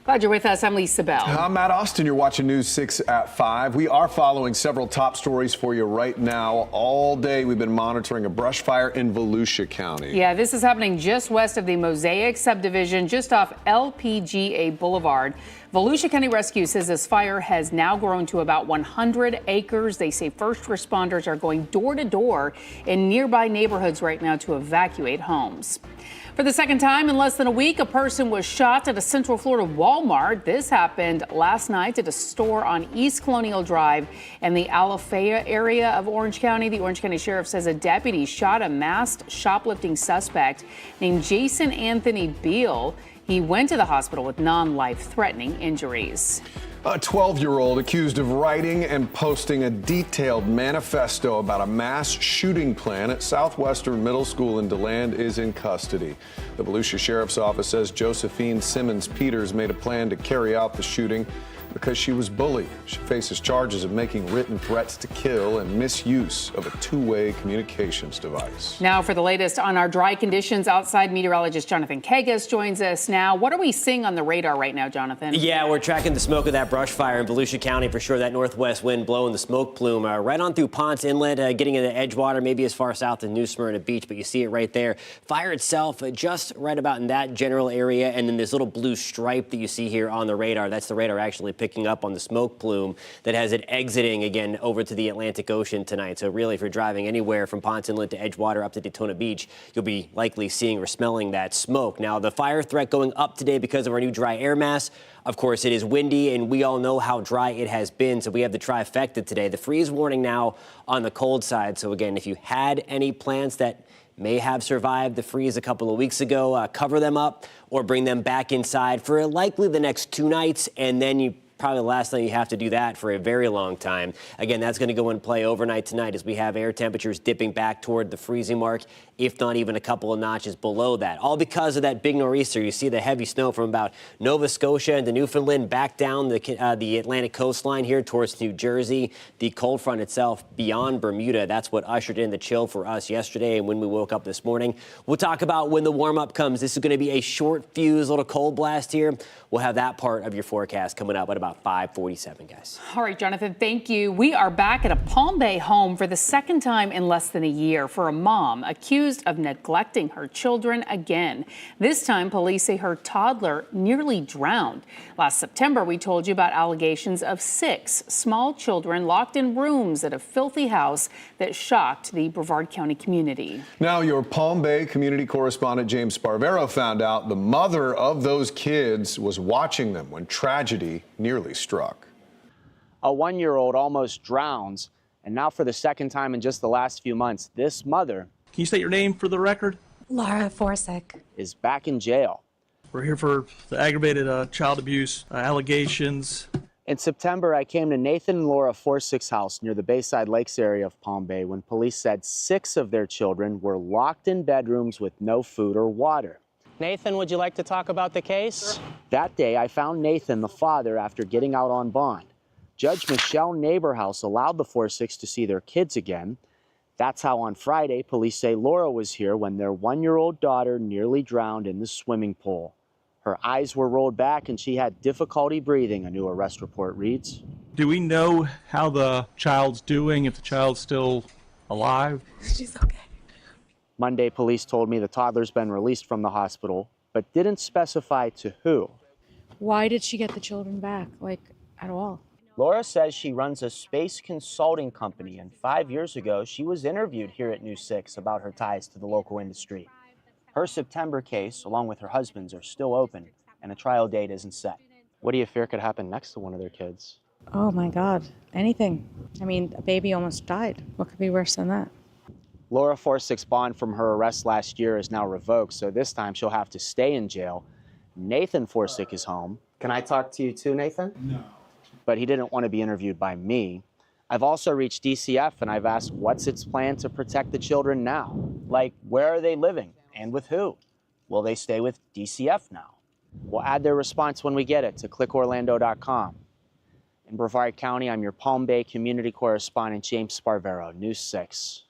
Glad you're with us. I'm Lisa Bell. I'm Matt Austin. You're watching News 6 at 5. We are following several top stories for you right now. All day we've been monitoring a brush fire in Volusia County. Yeah, this is happening just west of the Mosaic subdivision, just off LPGA Boulevard. Volusia County Rescue says this fire has now grown to about 100 acres. They say first responders are going door to door in nearby neighborhoods right now to evacuate homes. For the second time in less than a week, a person was shot at a Central Florida Walmart. This happened last night at a store on East Colonial Drive in the Alafaya area of Orange County. The Orange County Sheriff says a deputy shot a masked shoplifting suspect named Jason Anthony Beal. He went to the hospital with non-life-threatening injuries. A 12-year-old accused of writing and posting a detailed manifesto about a mass shooting plan at Southwestern Middle School in DeLand is in custody. The Volusia Sheriff's Office says Josephine Simmons Peters made a plan to carry out the shooting because she was bullied. She faces charges of making written threats to kill and misuse of a two-way communications device. Now for the latest on our dry conditions outside, meteorologist Jonathan Kagas joins us now. What are we seeing on the radar right now, Jonathan? Yeah, we're tracking the smoke of that brush fire in Volusia County for sure. That northwest wind blowing the smoke plume right on through Ponce Inlet, getting into Edgewater, maybe as far south as New Smyrna Beach, but you see it right there. Fire itself just right about in that general area, and then this little blue stripe that you see here on the radar, that's the radar actually picking up on the smoke plume that has it exiting again over to the Atlantic Ocean tonight. So really, if you're driving anywhere from Ponce Inlet to Edgewater up to Daytona Beach, you'll be likely seeing or smelling that smoke. Now, the fire threat going up today because of our new dry air mass. Of course, it is windy, and we all know how dry it has been, so we have the trifecta today. The freeze warning now on the cold side. So again, if you had any plants that may have survived the freeze a couple of weeks ago, cover them up or bring them back inside for likely the next 2 nights, and then you probably the last time you have to do that for a very long time. Again, that's going to go in play overnight tonight as we have air temperatures dipping back toward the freezing mark, if not even a couple of notches below that. All because of that big nor'easter. You see the heavy snow from about Nova Scotia into Newfoundland back down the Atlantic coastline here towards New Jersey. The cold front itself beyond Bermuda. That's what ushered in the chill for us yesterday and when we woke up this morning. We'll talk about when the warm-up comes. This is going to be a short fuse little cold blast here. We'll have that part of your forecast coming up at about 5:47, guys. All right, Jonathan, thank you. We are back at a Palm Bay home for the second time in less than a year for a mom accused of neglecting her children again. This time, police say her toddler nearly drowned. Last September, we told you about allegations of 6 small children locked in rooms at a filthy house that shocked the Brevard County community. Now, your Palm Bay community correspondent James Sparvero found out the mother of those kids was watching them when tragedy nearly struck. A 1-year-old almost drowns, and now for the second time in just the last few months, this mother, can you state your name for the record? Laura Forsick, is back in jail. We're here for the aggravated child abuse allegations. In September, I came to Nathan and Laura Forsick's house near the Bayside Lakes area of Palm Bay when police said 6 of their children were locked in bedrooms with no food or water. Nathan, would you like to talk about the case? Sure. That day, I found Nathan, the father, after getting out on bond. Judge Michelle Neighborhouse allowed the Forsicks to see their kids again. That's how on Friday, police say Laura was here when their 1-year-old daughter nearly drowned in the swimming pool. Her eyes were rolled back and she had difficulty breathing, a new arrest report reads. Do we know how the child's doing, if the child's still alive? She's okay. Monday, police told me the toddler's been released from the hospital, but didn't specify to who. Why did she get the children back, at all? Laura says she runs a space consulting company, and 5 years ago, she was interviewed here at News 6 about her ties to the local industry. Her September case, along with her husband's, are still open, and a trial date isn't set. What do you fear could happen next to one of their kids? Oh my God, anything. I mean, a baby almost died. What could be worse than that? Laura Forsick's bond from her arrest last year is now revoked, so this time she'll have to stay in jail. Nathan Forsick is home. Can I talk to you too, Nathan? No. But he didn't want to be interviewed by me. I've also reached DCF and I've asked what's its plan to protect the children now? Like, where are they living and with who? Will they stay with DCF now? We'll add their response when we get it to clickorlando.com. In Brevard County, I'm your Palm Bay community correspondent, James Sparvero, News 6.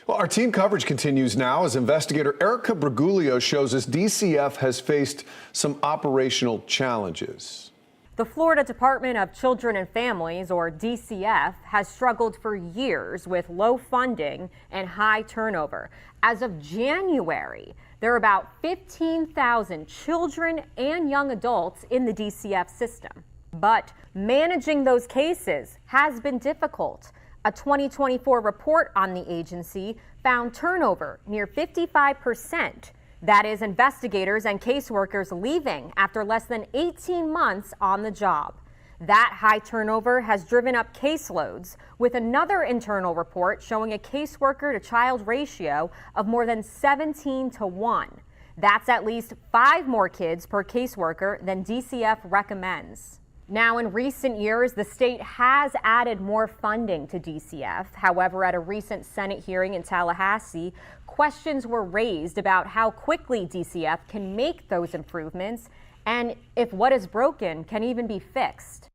Well, our team coverage continues now as investigator Erica Briguglio shows us DCF has faced some operational challenges. The Florida Department of Children and Families, or DCF, has struggled for years with low funding and high turnover. As of January, there are about 15,000 children and young adults in the DCF system. But managing those cases has been difficult. A 2024 report on the agency found turnover near 55%, That is, investigators and caseworkers leaving after less than 18 months on the job. That high turnover has driven up caseloads, with another internal report showing a caseworker to child ratio of more than 17 to 1. That's at least 5 more kids per caseworker than DCF recommends. Now, in recent years, the state has added more funding to DCF. However, at a recent Senate hearing in Tallahassee, questions were raised about how quickly DCF can make those improvements and if what is broken can even be fixed.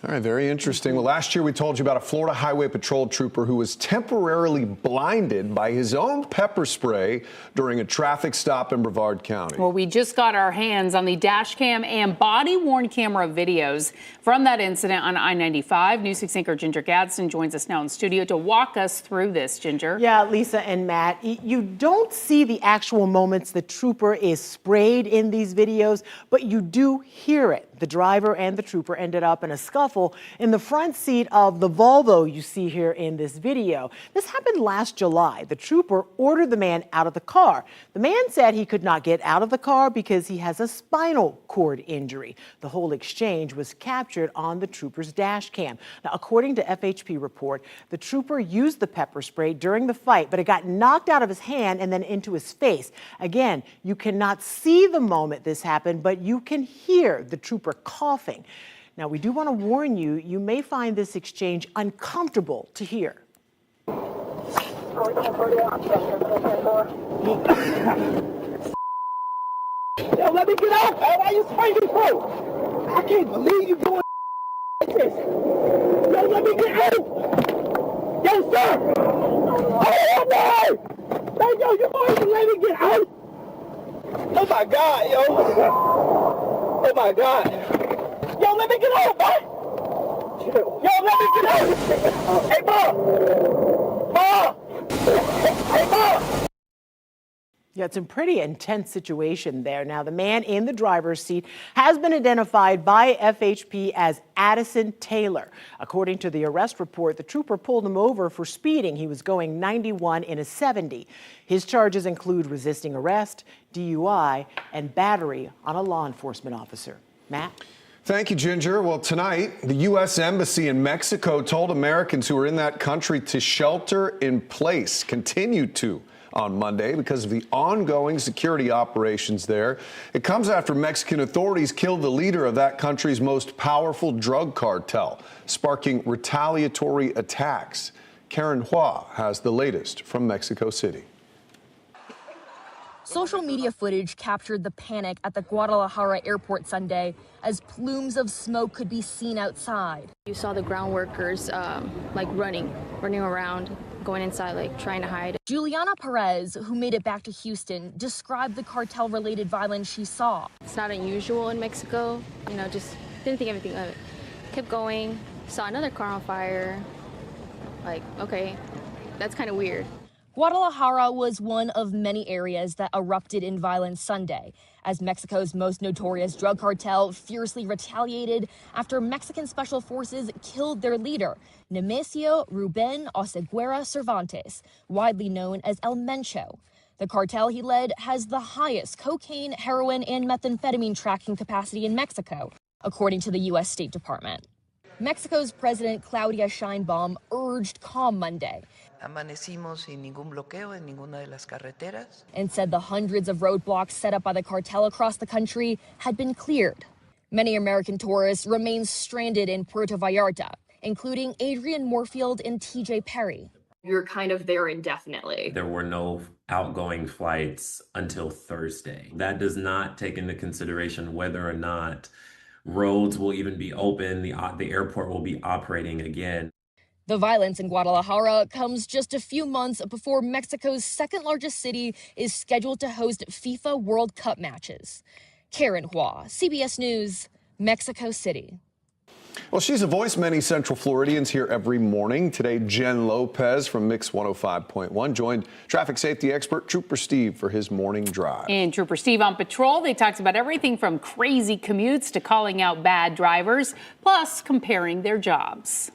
All right, very interesting. Well, last year we told you about a Florida Highway Patrol trooper who was temporarily blinded by his own pepper spray during a traffic stop in Brevard County. Well, we just got our hands on the dash cam and body-worn camera videos from that incident on I-95. News 6 anchor Ginger Gadsden joins us now in studio to walk us through this. Ginger. Yeah, Lisa and Matt, you don't see the actual moments the trooper is sprayed in these videos, but you do hear it. The driver and the trooper ended up in a scuffle in the front seat of the Volvo you see here in this video. This happened last July. The trooper ordered the man out of the car. The man said he could not get out of the car because he has a spinal cord injury. The whole exchange was captured on the trooper's dash cam. Now, according to FHP report, the trooper used the pepper spray during the fight, but it got knocked out of his hand and then into his face. Again, you cannot see the moment this happened, but you can hear the trooper coughing. Now, we do want to warn you, you may find this exchange uncomfortable to hear. Yo, let me get out, man. Why you spraying me through? I can't believe you doing like this. Yo, let me get out. Yo, sir. Oh, no. Hey, yo, you going to let me get out? Oh, my God, yo. Oh, my God. Yo, let me get out, boy. Yo, let me get out. Hey, Bob. Bob. Hey, Bob. Yeah, it's a pretty intense situation there. Now, the man in the driver's seat has been identified by FHP as Addison Taylor. According to the arrest report, the trooper pulled him over for speeding. He was going 91 in a 70. His charges include resisting arrest, DUI, and battery on a law enforcement officer. Matt? Thank you, Ginger. Well, tonight, the U.S. Embassy in Mexico told Americans who are in that country to shelter in place, continued to on Monday because of the ongoing security operations there. It comes after Mexican authorities killed the leader of that country's most powerful drug cartel, sparking retaliatory attacks. Karen Hua has the latest from Mexico City. Social media footage captured the panic at the Guadalajara airport Sunday as plumes of smoke could be seen outside. You saw the ground workers like running around, going inside, like trying to hide. Juliana Perez, who made it back to Houston, described the cartel-related violence she saw. It's not unusual in Mexico, you know, just didn't think anything of it. Kept going, saw another car on fire, like, okay, that's kind of weird. Guadalajara was one of many areas that erupted in violence Sunday, as Mexico's most notorious drug cartel fiercely retaliated after Mexican special forces killed their leader, Nemesio Ruben Oseguera Cervantes, widely known as El Mencho. The cartel he led has the highest cocaine, heroin, and methamphetamine tracking capacity in Mexico, according to the U.S. State Department. Mexico's President Claudia Sheinbaum urged calm Monday Amanecimos sin ningún bloqueo en ninguna de las carreteras. And said the hundreds of roadblocks set up by the cartel across the country had been cleared. Many American tourists remain stranded in Puerto Vallarta, including Adrian Moorfield and TJ Perry. You're kind of there indefinitely. There were no outgoing flights until Thursday. That does not take into consideration whether or not roads will even be open, the airport will be operating again. The violence in Guadalajara comes just a few months before Mexico's second largest city is scheduled to host FIFA World Cup matches. Karen Hua, CBS News, Mexico City. Well, she's a voice many Central Floridians hear every morning. Today, Jen Lopez from Mix 105.1 joined traffic safety expert Trooper Steve for his morning drive. And Trooper Steve on patrol, they talked about everything from crazy commutes to calling out bad drivers, plus comparing their jobs.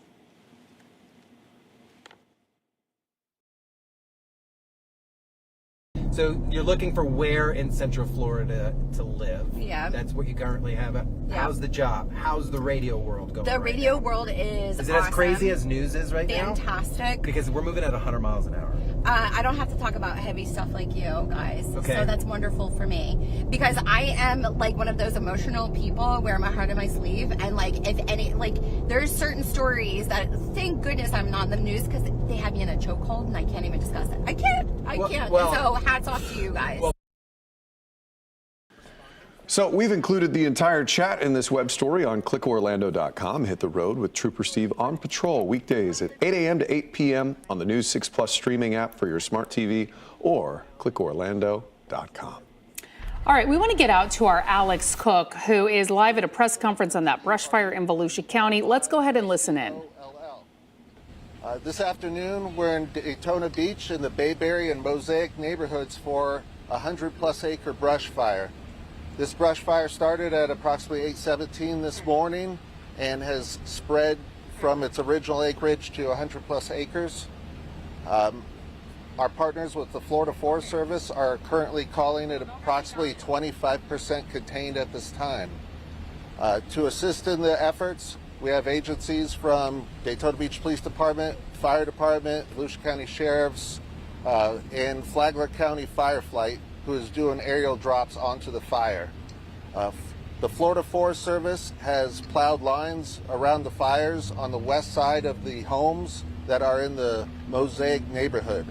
So you're looking for where in Central Florida to live. Yeah. That's what you currently have. How's the job? How's the radio world going? The radio world is it awesome. as crazy as news is right now? Fantastic. Because we're moving at 100 miles an hour. I don't have to talk about heavy stuff like you guys. Okay. So that's wonderful for me. Because I am like one of those emotional people, wear my heart on my sleeve. And like, if any, like, there's certain stories that, thank goodness I'm not in the news, because they have me in a chokehold and I can't even discuss it. I can't. Well, so hats off to you guys. So we've included the entire chat in this web story on clickorlando.com. Hit the road with Trooper Steve on patrol weekdays at 8 a.m. to 8 p.m. on the News 6 Plus streaming app for your smart TV or clickorlando.com. All right, we want to get out to our Alex Cook, who is live at a press conference on that brush fire in Volusia County. Let's go ahead and listen in. This afternoon, we're in Daytona Beach in the Bayberry and Mosaic neighborhoods for a 100-plus acre brush fire. This brush fire started at approximately 8:17 this morning and has spread from its original acreage to 100-plus acres. Our partners with the Florida Forest Service are currently calling it approximately 25% contained at this time. To assist in the efforts, we have agencies from Daytona Beach Police Department, Fire Department, Volusia County Sheriffs, and Flagler County Fire Flight, who is doing aerial drops onto the fire. The Florida Forest Service has plowed lines around the fires on the west side of the homes that are in the Mosaic neighborhood.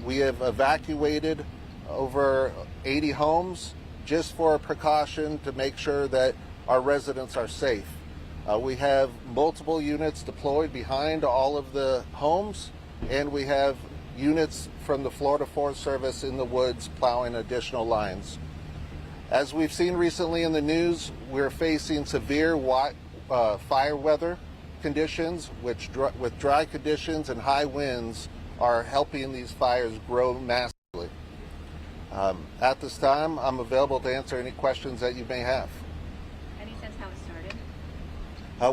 We have evacuated over 80 homes just for precaution to make sure that our residents are safe. We have multiple units deployed behind all of the homes, and we have units from the Florida Forest Service in the woods plowing additional lines. As we've seen recently in the news, we're facing severe fire weather conditions, which with dry conditions and high winds are helping these fires grow massively. At this time, I'm available to answer any questions that you may have. Any sense how it started?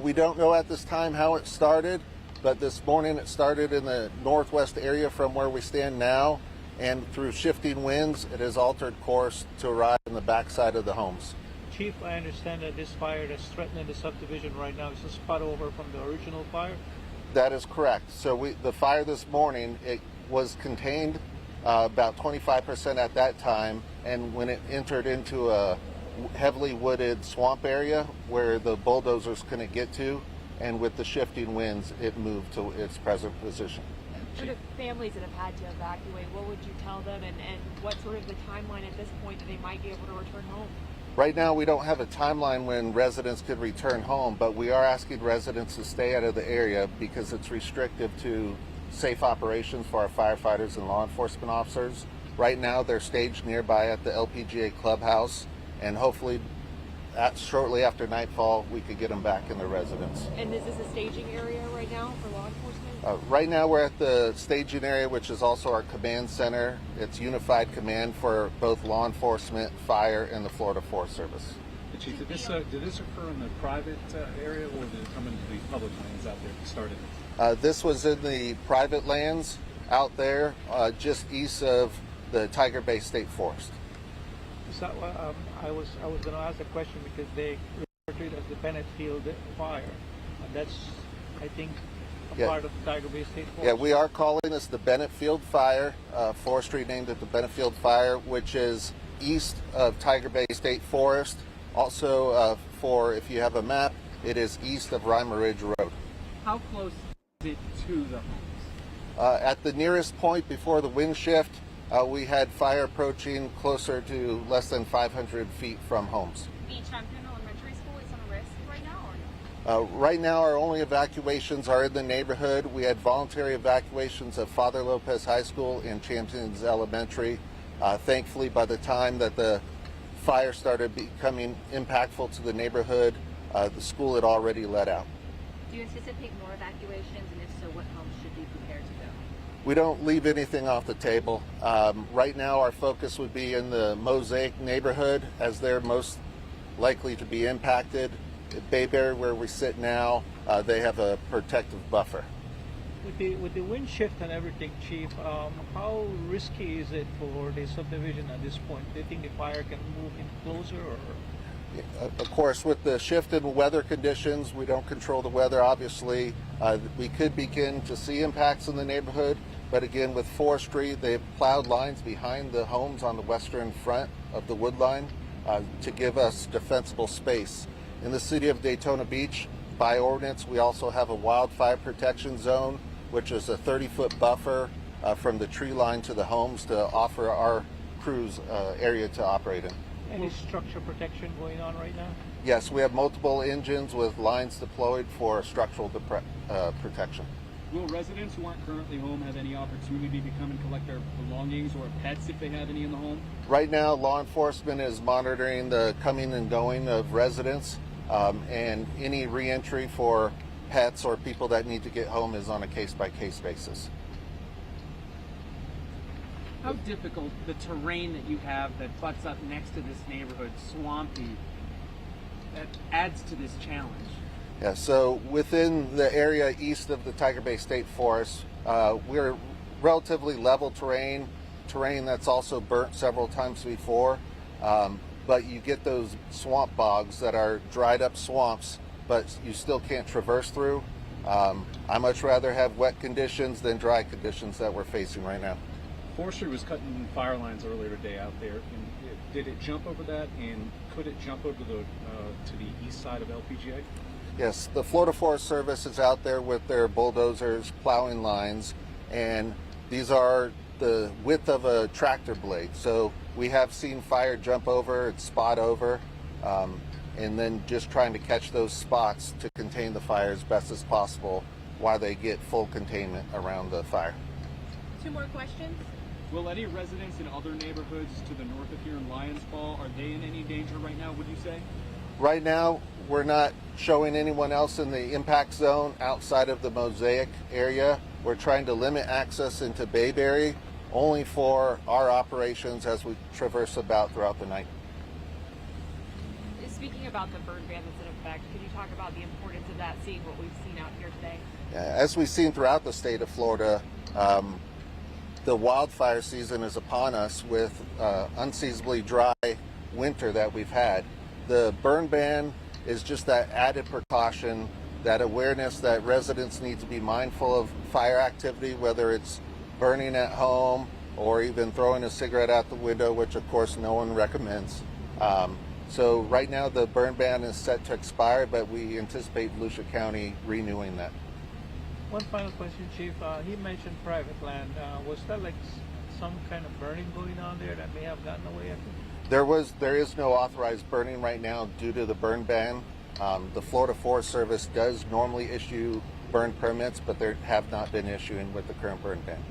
We don't know at this time how it started, but this morning it started in the northwest area from where we stand now, and through shifting winds, it has altered course to arrive in the backside of the homes. Chief, I understand that this fire that's threatening the subdivision right now is a spot over from the original fire? That is correct. So the fire this morning, it was contained about 25% at that time, and when it entered into a heavily wooded swamp area where the bulldozers couldn't get to, and with the shifting winds, it moved to its present position. For the families that have had to evacuate, what would you tell them, and what sort of the timeline at this point that they might be able to return home? Right now, we don't have a timeline when residents could return home, but we are asking residents to stay out of the area because it's restrictive to safe operations for our firefighters and law enforcement officers. Right now, they're staged nearby at the LPGA clubhouse, and hopefully shortly after nightfall, we could get them back in their residence. And is this a staging area right now for law enforcement? Right now, we're at the staging area, which is also our command center. It's unified command for both law enforcement, fire, and the Florida Forest Service. Chief, did this occur in the private area, or did it come into the public lands out there to start it? This was in the private lands out there, just east of the Tiger Bay State Forest. So, I was going to ask a question because they refer to it as the Bennett Field fire, and that's, I think, part of the Tiger Bay State Forest. Yeah, we are calling this the Bennett Field Fire. Forestry named it the Bennett Field Fire, which is east of Tiger Bay State Forest. Also, if you have a map, it is east of Reimer Ridge Road. How close is it to the homes? At the nearest point before the wind shift, we had fire approaching closer to less than 500 feet from homes. Beach Champion Elementary School is on risk right now, or no? Right now, our only evacuations are in the neighborhood. We had voluntary evacuations of Father Lopez High School and Champions Elementary. Thankfully, by the time that the fire started becoming impactful to the neighborhood, the school had already let out. Do you anticipate more evacuations, and if so, what homes should be prepared to go? We don't leave anything off the table. Right now, our focus would be in the Mosaic neighborhood, as they're most likely to be impacted. At Bayberry, where we sit now, they have a protective buffer. With the wind shift and everything, Chief, how risky is it for the subdivision at this point? Do you think the fire can move in closer, or? Of course, with the shift in weather conditions, we don't control the weather, obviously. We could begin to see impacts in the neighborhood, but again, with forestry, they've plowed lines behind the homes on the western front of the wood line to give us defensible space. In the city of Daytona Beach, by ordinance, we also have a wildfire protection zone, which is a 30-foot buffer from the tree line to the homes to offer our crews area to operate in. Any structure protection going on right now? Yes, we have multiple engines with lines deployed for structural protection. Will residents who aren't currently home have any opportunity to come and collect their belongings or pets if they have any in the home? Right now, law enforcement is monitoring the coming and going of residents, and any reentry for pets or people that need to get home is on a case-by-case basis. How difficult the terrain that you have that butts up next to this neighborhood, swampy, that adds to this challenge? Yeah, so within the area east of the Tiger Bay State Forest, we're relatively level terrain that's also burnt several times before, but you get those swamp bogs that are dried up swamps, but you still can't traverse through. I much rather have wet conditions than dry conditions that we're facing right now. Forestry was cutting fire lines earlier today out there. And did it jump over that, and could it jump over to the east side of LPGA? Yes, the Florida Forest Service is out there with their bulldozers plowing lines, and these are the width of a tractor blade. So we have seen fire jump over and spot over, and then just trying to catch those spots to contain the fire as best as possible while they get full containment around the fire. 2 more questions. Will any residents in other neighborhoods to the north of here in Lions Fall, are they in any danger right now, would you say? Right now, we're not showing anyone else in the impact zone outside of the Mosaic area. We're trying to limit access into Bayberry only for our operations as we traverse about throughout the night. Speaking about the burn ban that's in effect, could you talk about the importance of that, seeing what we've seen out here today? As we've seen throughout the state of Florida, the wildfire season is upon us with unseasonably dry winter that we've had. The burn ban is just that added precaution, that awareness that residents need to be mindful of fire activity, whether it's burning at home or even throwing a cigarette out the window, which of course no one recommends. So right now the burn ban is set to expire, but we anticipate Volusia County renewing that. One final question, Chief. He mentioned private land. Was that like some kind of burning going on there that may have gotten away? There is no authorized burning right now due to the burn ban. The Florida Forest Service does normally issue burn permits, but there have not been issuing with the current burn ban.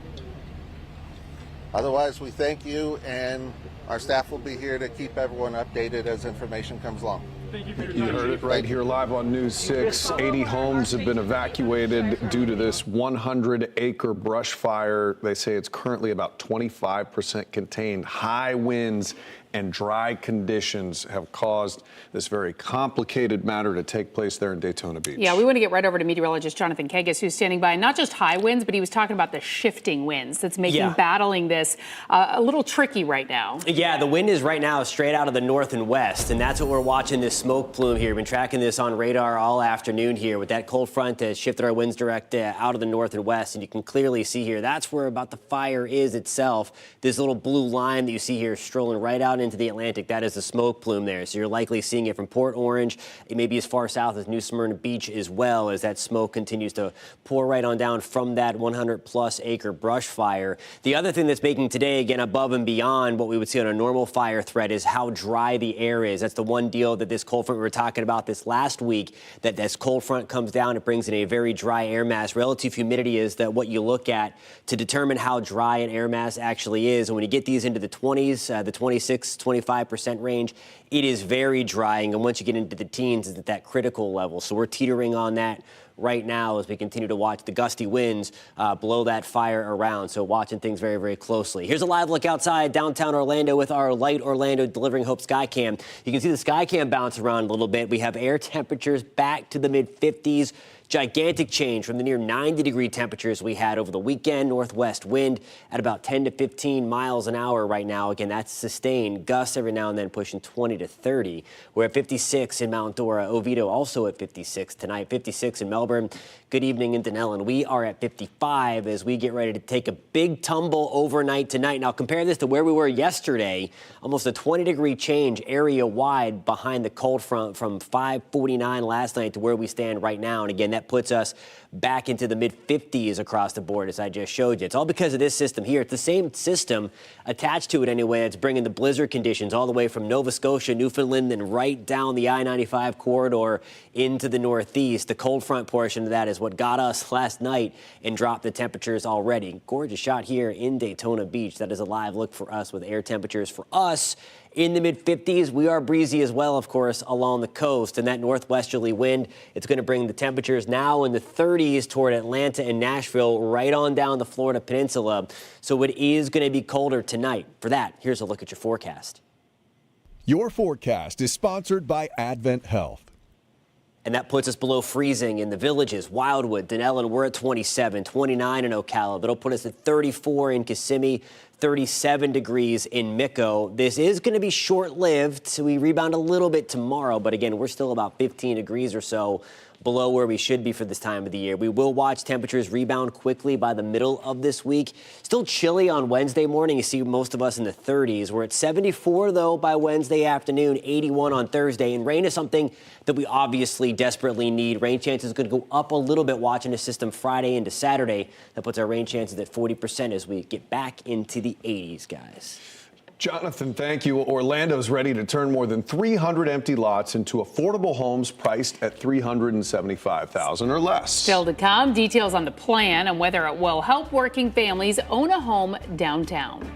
Otherwise, we thank you, and our staff will be here to keep everyone updated as information comes along. Thank you for your You time. heard it right here live on News 6. 80 homes have been evacuated due to this 100-acre brush fire. They say it's currently about 25% contained. High winds and dry conditions have caused this very complicated matter to take place there in Daytona Beach. Yeah, we want to get right over to meteorologist Jonathan Kagas, who's standing by. Not just high winds, but he was talking about the shifting winds that's making battling this a little tricky right now. Yeah, the wind is right now straight out of the north and west, and that's what we're watching, this smoke plume here. We've been tracking this on radar all afternoon here with that cold front that shifted our winds direct out of the north and west, and you can clearly see here that's where about the fire is itself. This little blue line that you see here strolling right out into the Atlantic, that is the smoke plume there. So you're likely seeing it from Port Orange. It may be as far south as New Smyrna Beach as well, as that smoke continues to pour right on down from that 100-plus acre brush fire. The other thing that's making today, again, above and beyond what we would see on a normal fire threat is how dry the air is. That's the one deal that this cold front, we were talking about this last week, that this cold front comes down, it brings in a very dry air mass. Relative humidity is that what you look at to determine how dry an air mass actually is. And when you get these into the 20s, the 26, 25% range, it is very drying. And once you get into the teens, it's at that critical level. So we're teetering on that right now as we continue to watch the gusty winds blow that fire around. So watching things very, very closely. Here's a live look outside downtown Orlando with our Light Orlando Delivering Hope Skycam. You can see the Skycam bounce around a little bit. We have air temperatures back to the mid-50s. Gigantic change from the near 90-degree temperatures we had over the weekend. Northwest wind at about 10 to 15 miles an hour right now. Again, that's sustained. Gusts every now and then pushing 20 to 30. We're at 56 in Mount Dora. Oviedo also at 56 tonight. 56 in Melbourne. Good evening in Dunellen. We are at 55 as we get ready to take a big tumble overnight tonight. Now compare this to where we were yesterday. Almost a 20-degree change area-wide behind the cold front from 549 last night to where we stand right now. And again, that puts us back into the mid-50s across the board, as I just showed you. It's all because of this system here. It's the same system attached to it anyway. It's bringing the blizzard conditions all the way from Nova Scotia, Newfoundland, and right down the I-95 corridor into the Northeast. The cold front portion of that is what got us last night and dropped the temperatures already. Gorgeous shot here in Daytona Beach. That is a live look for us with air temperatures for us in the mid-50s. We are breezy as well, of course, along the coast. And that northwesterly wind, it's going to bring the temperatures now in the 30s toward Atlanta and Nashville, right on down the Florida Peninsula. So it is going to be colder tonight. For that, here's a look at your forecast. Your forecast is sponsored by Advent Health. And that puts us below freezing in the Villages, Wildwood, Dunellen. We're at 27, 29 in Ocala. That'll put us at 34 in Kissimmee, 37 degrees in Mico. This is going to be short-lived, so we rebound a little bit tomorrow. But again, we're still about 15 degrees or so below where we should be for this time of the year. We will watch temperatures rebound quickly by the middle of this week. Still chilly on Wednesday morning. You see most of us in the 30s. We're at 74, though, by Wednesday afternoon, 81 on Thursday. And rain is something that we obviously desperately need. Rain chances going to go up a little bit watching the system Friday into Saturday. That puts our rain chances at 40% as we get back into the 80s, guys. Jonathan, thank you. Orlando's ready to turn more than 300 empty lots into affordable homes priced at $375,000 or less. Still to come, details on the plan and whether it will help working families own a home downtown.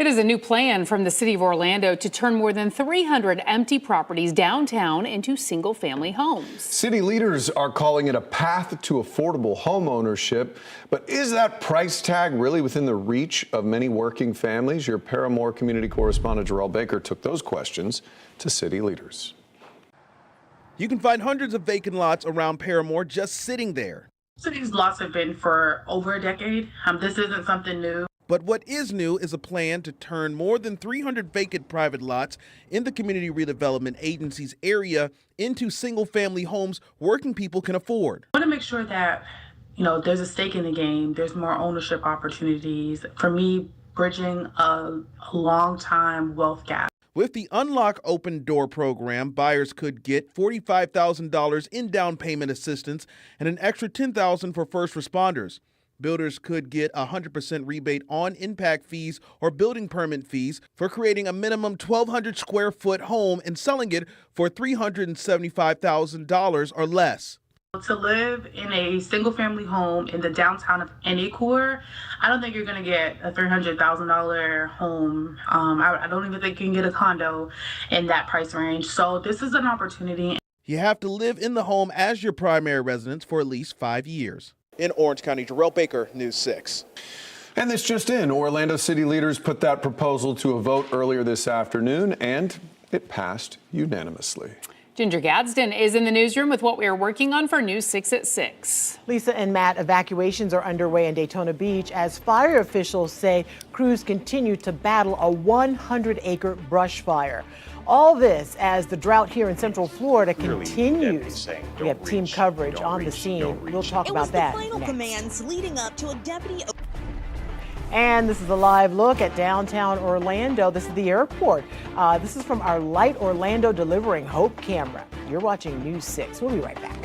It is a new plan from the city of Orlando to turn more than 300 empty properties downtown into single-family homes. City leaders are calling it a path to affordable home ownership. But is that price tag really within the reach of many working families? Your Paramore community correspondent Jarrell Baker took those questions to city leaders. You can find hundreds of vacant lots around Paramore just sitting there. So these lots have been for over a decade. This isn't something new. But what is new is a plan to turn more than 300 vacant private lots in the Community Redevelopment Agency's area into single-family homes working people can afford. I want to make sure that, there's a stake in the game. There's more ownership opportunities. For me, bridging a long-time wealth gap. With the Unlock Open Door program, buyers could get $45,000 in down payment assistance and an extra $10,000 for first responders. Builders could get a 100% rebate on impact fees or building permit fees for creating a minimum 1,200 square foot home and selling it for $375,000 or less. To live in a single family home in the downtown of any core, I don't think you're going to get a $300,000 home. I don't even think you can get a condo in that price range. So this is an opportunity. You have to live in the home as your primary residence for at least 5 years. In Orange County, Jarrell Baker, News 6. And this just in, Orlando city leaders put that proposal to a vote earlier this afternoon, and it passed unanimously. Ginger Gadsden is in the newsroom with what we are working on for News 6 at 6. Lisa and Matt, evacuations are underway in Daytona Beach as fire officials say crews continue to battle a 100-acre brush fire. All this as the drought here in Central Florida continues. We have team coverage on the scene. We'll talk about that final next. commands leading up to a deputy. And this is a live look at downtown Orlando. This is the airport. This is from our Light Orlando Delivering Hope camera. You're watching News 6. We'll be right back.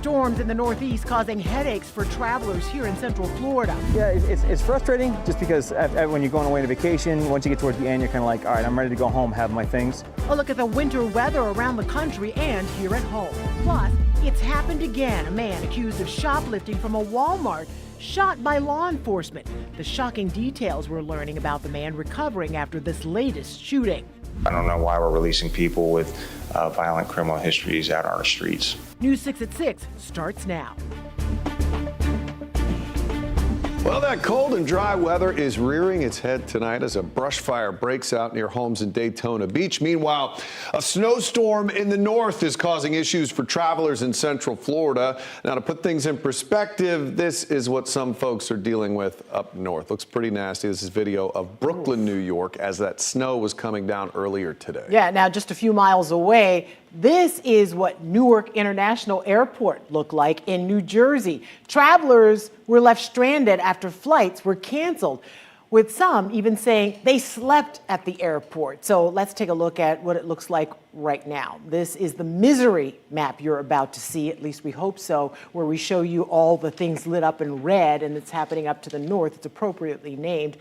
Storms in the Northeast causing headaches for travelers here in Central Florida. Yeah, it's frustrating just because when you're going away on vacation, once you get towards the end, you're kind of like, all right, I'm ready to go home, have my things. A look at the winter weather around the country and here at home. Plus, it's happened again. A man accused of shoplifting from a Walmart shot by law enforcement. The shocking details we're learning about the man recovering after this latest shooting. I don't know why we're releasing people with violent criminal histories out on our streets. News 6 at 6 starts now. Well, that cold and dry weather is rearing its head tonight as a brush fire breaks out near homes in Daytona Beach. Meanwhile, a snowstorm in the north is causing issues for travelers in Central Florida. Now, to put things in perspective, this is what some folks are dealing with up north. Looks pretty nasty. This is video of Brooklyn, New York, as that snow was coming down earlier today. Yeah, now just a few miles away, this is what Newark International Airport looked like in New Jersey. Travelers were left stranded after flights were canceled, with some even saying they slept at the airport. So let's take a look at what it looks like right now. This is the misery map you're about to see, at least we hope so, where we show you all the things lit up in red, and it's happening up to the north. It's appropriately named.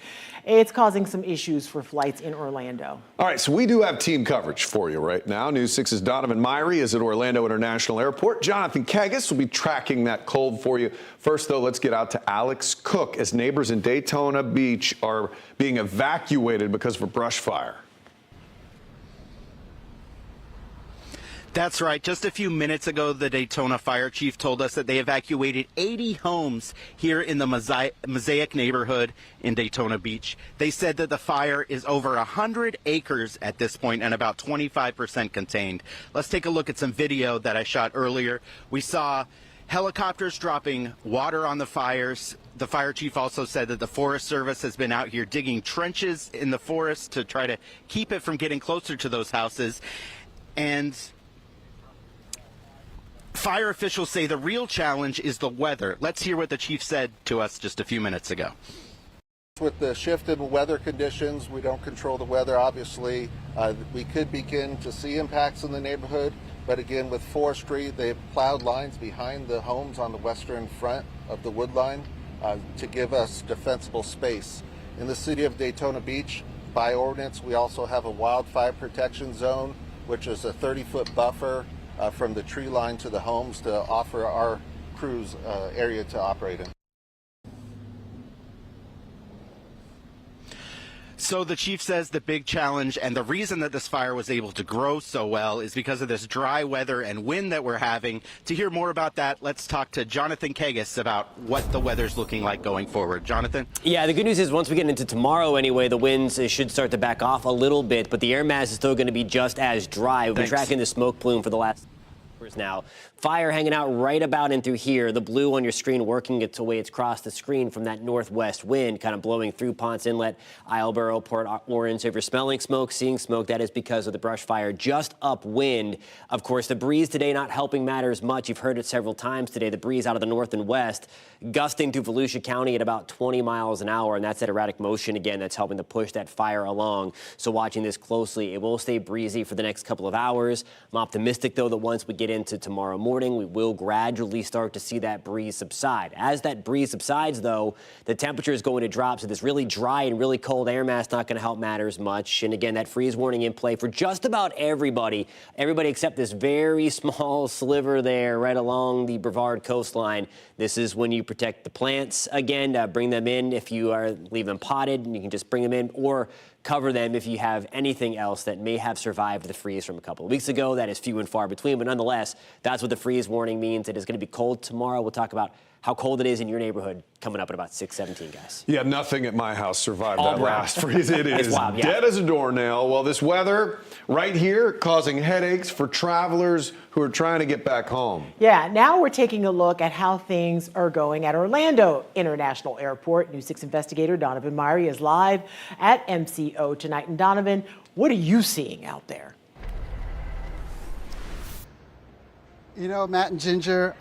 It's causing some issues for flights in Orlando. All right, so we do have team coverage for you right now. News 6's Donovan Myrie is at Orlando International Airport. Jonathan Kagis will be tracking that cold for you. First, though, let's get out to Alex Cook as neighbors in Daytona Beach are being evacuated because of a brush fire. That's right. Just a few minutes ago, the Daytona fire chief told us that they evacuated 80 homes here in the Mosaic neighborhood in Daytona Beach. They said that the fire is over 100 acres at this point and about 25% contained. Let's take a look at some video that I shot earlier. We saw helicopters dropping water on the fires. The fire chief also said that the Forest Service has been out here digging trenches in the forest to try to keep it from getting closer to those houses. And fire officials say the real challenge is the weather. Let's hear what the chief said to us just a few minutes ago. With the shift in weather conditions, we don't control the weather, obviously. We could begin to see impacts in the neighborhood, but again, with forestry, they've plowed lines behind the homes on the western front of the wood line to give us defensible space. In the city of Daytona Beach, by ordinance, we also have a wildfire protection zone, which is a 30-foot buffer from the tree line to the homes to offer our crews area to operate in. So the chief says the big challenge and the reason that this fire was able to grow so well is because of this dry weather and wind that we're having. To hear more about that, let's talk to Jonathan Kagis about what the weather's looking like going forward. Jonathan? Yeah, the good news is once we get into tomorrow anyway, the winds should start to back off a little bit, but the air mass is still going to be just as dry. We've been tracking the smoke plume for the last hours now. Fire hanging out right about in through here. The blue on your screen working its way across the screen from that northwest wind kind of blowing through Ponce Inlet, Islesboro, Port Orange. So if you're smelling smoke, seeing smoke, that is because of the brush fire just upwind. Of course, the breeze today not helping matters much. You've heard it several times today. The breeze out of the north and west gusting through Volusia County at about 20 miles an hour, and that's that erratic motion again that's helping to push that fire along. So watching this closely, it will stay breezy for the next couple of hours. I'm optimistic, though, that once we get into tomorrow morning, we will gradually start to see that breeze subside. As that breeze subsides, though, the temperature is going to drop, so this really dry and really cold air mass not going to help matters much. And again, that freeze warning in play for just about everybody except this very small sliver there right along the Brevard coastline. This is when you protect the plants. Again, bring them in if you leave them potted, and you can just bring them in, or cover them if you have anything else that may have survived the freeze from a couple of weeks ago. That is few and far between, but nonetheless, that's what the freeze warning means. It is going to be cold tomorrow. We'll talk about how cold it is in your neighborhood coming up at about 6:17, guys. Yeah, nothing at my house survived All that brown. last freeze. It is wild, yeah. dead as a doornail. Well, this weather right here causing headaches for travelers who are trying to get back home. Yeah, now we're taking a look at how things are going at Orlando International Airport. News 6 investigator Donovan Myrie is live at MCO tonight. And Donovan, what are you seeing out there? You know, Matt and Ginger,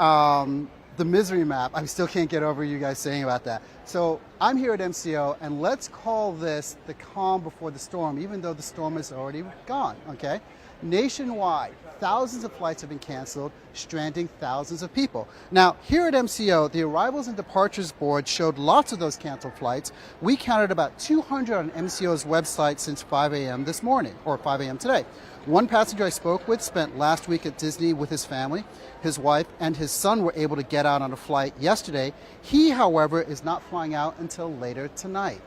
the misery map, I still can't get over you guys saying about that. So I'm here at MCO, and let's call this the calm before the storm, even though the storm is already gone, okay? Nationwide, thousands of flights have been canceled, stranding thousands of people. Now, here at MCO, the Arrivals and Departures Board showed lots of those canceled flights. We counted about 200 on MCO's website since 5 a.m. this morning, or 5 a.m. today. One passenger I spoke with spent last week at Disney with his family. His wife and his son were able to get out on a flight yesterday. He, however, is not flying out until later tonight.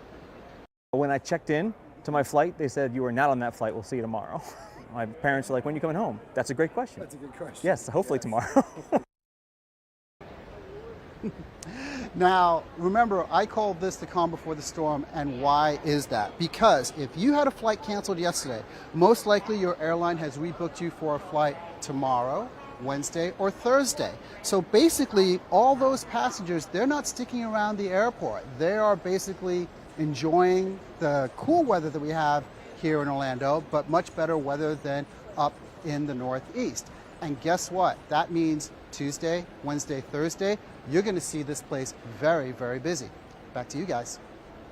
When I checked in to my flight, they said, "You are not on that flight. We'll see you tomorrow." My parents are like, "When are you coming home?" That's a great question. That's a good question. Yes, hopefully tomorrow. Now, remember, I called this the calm before the storm, and why is that? Because if you had a flight canceled yesterday, most likely your airline has rebooked you for a flight tomorrow, Wednesday, or Thursday. So basically, all those passengers, they're not sticking around the airport. They are basically enjoying the cool weather that we have here in Orlando, but much better weather than up in the Northeast. And guess what? That means Tuesday, Wednesday, Thursday, you're going to see this place very, very busy. Back to you guys.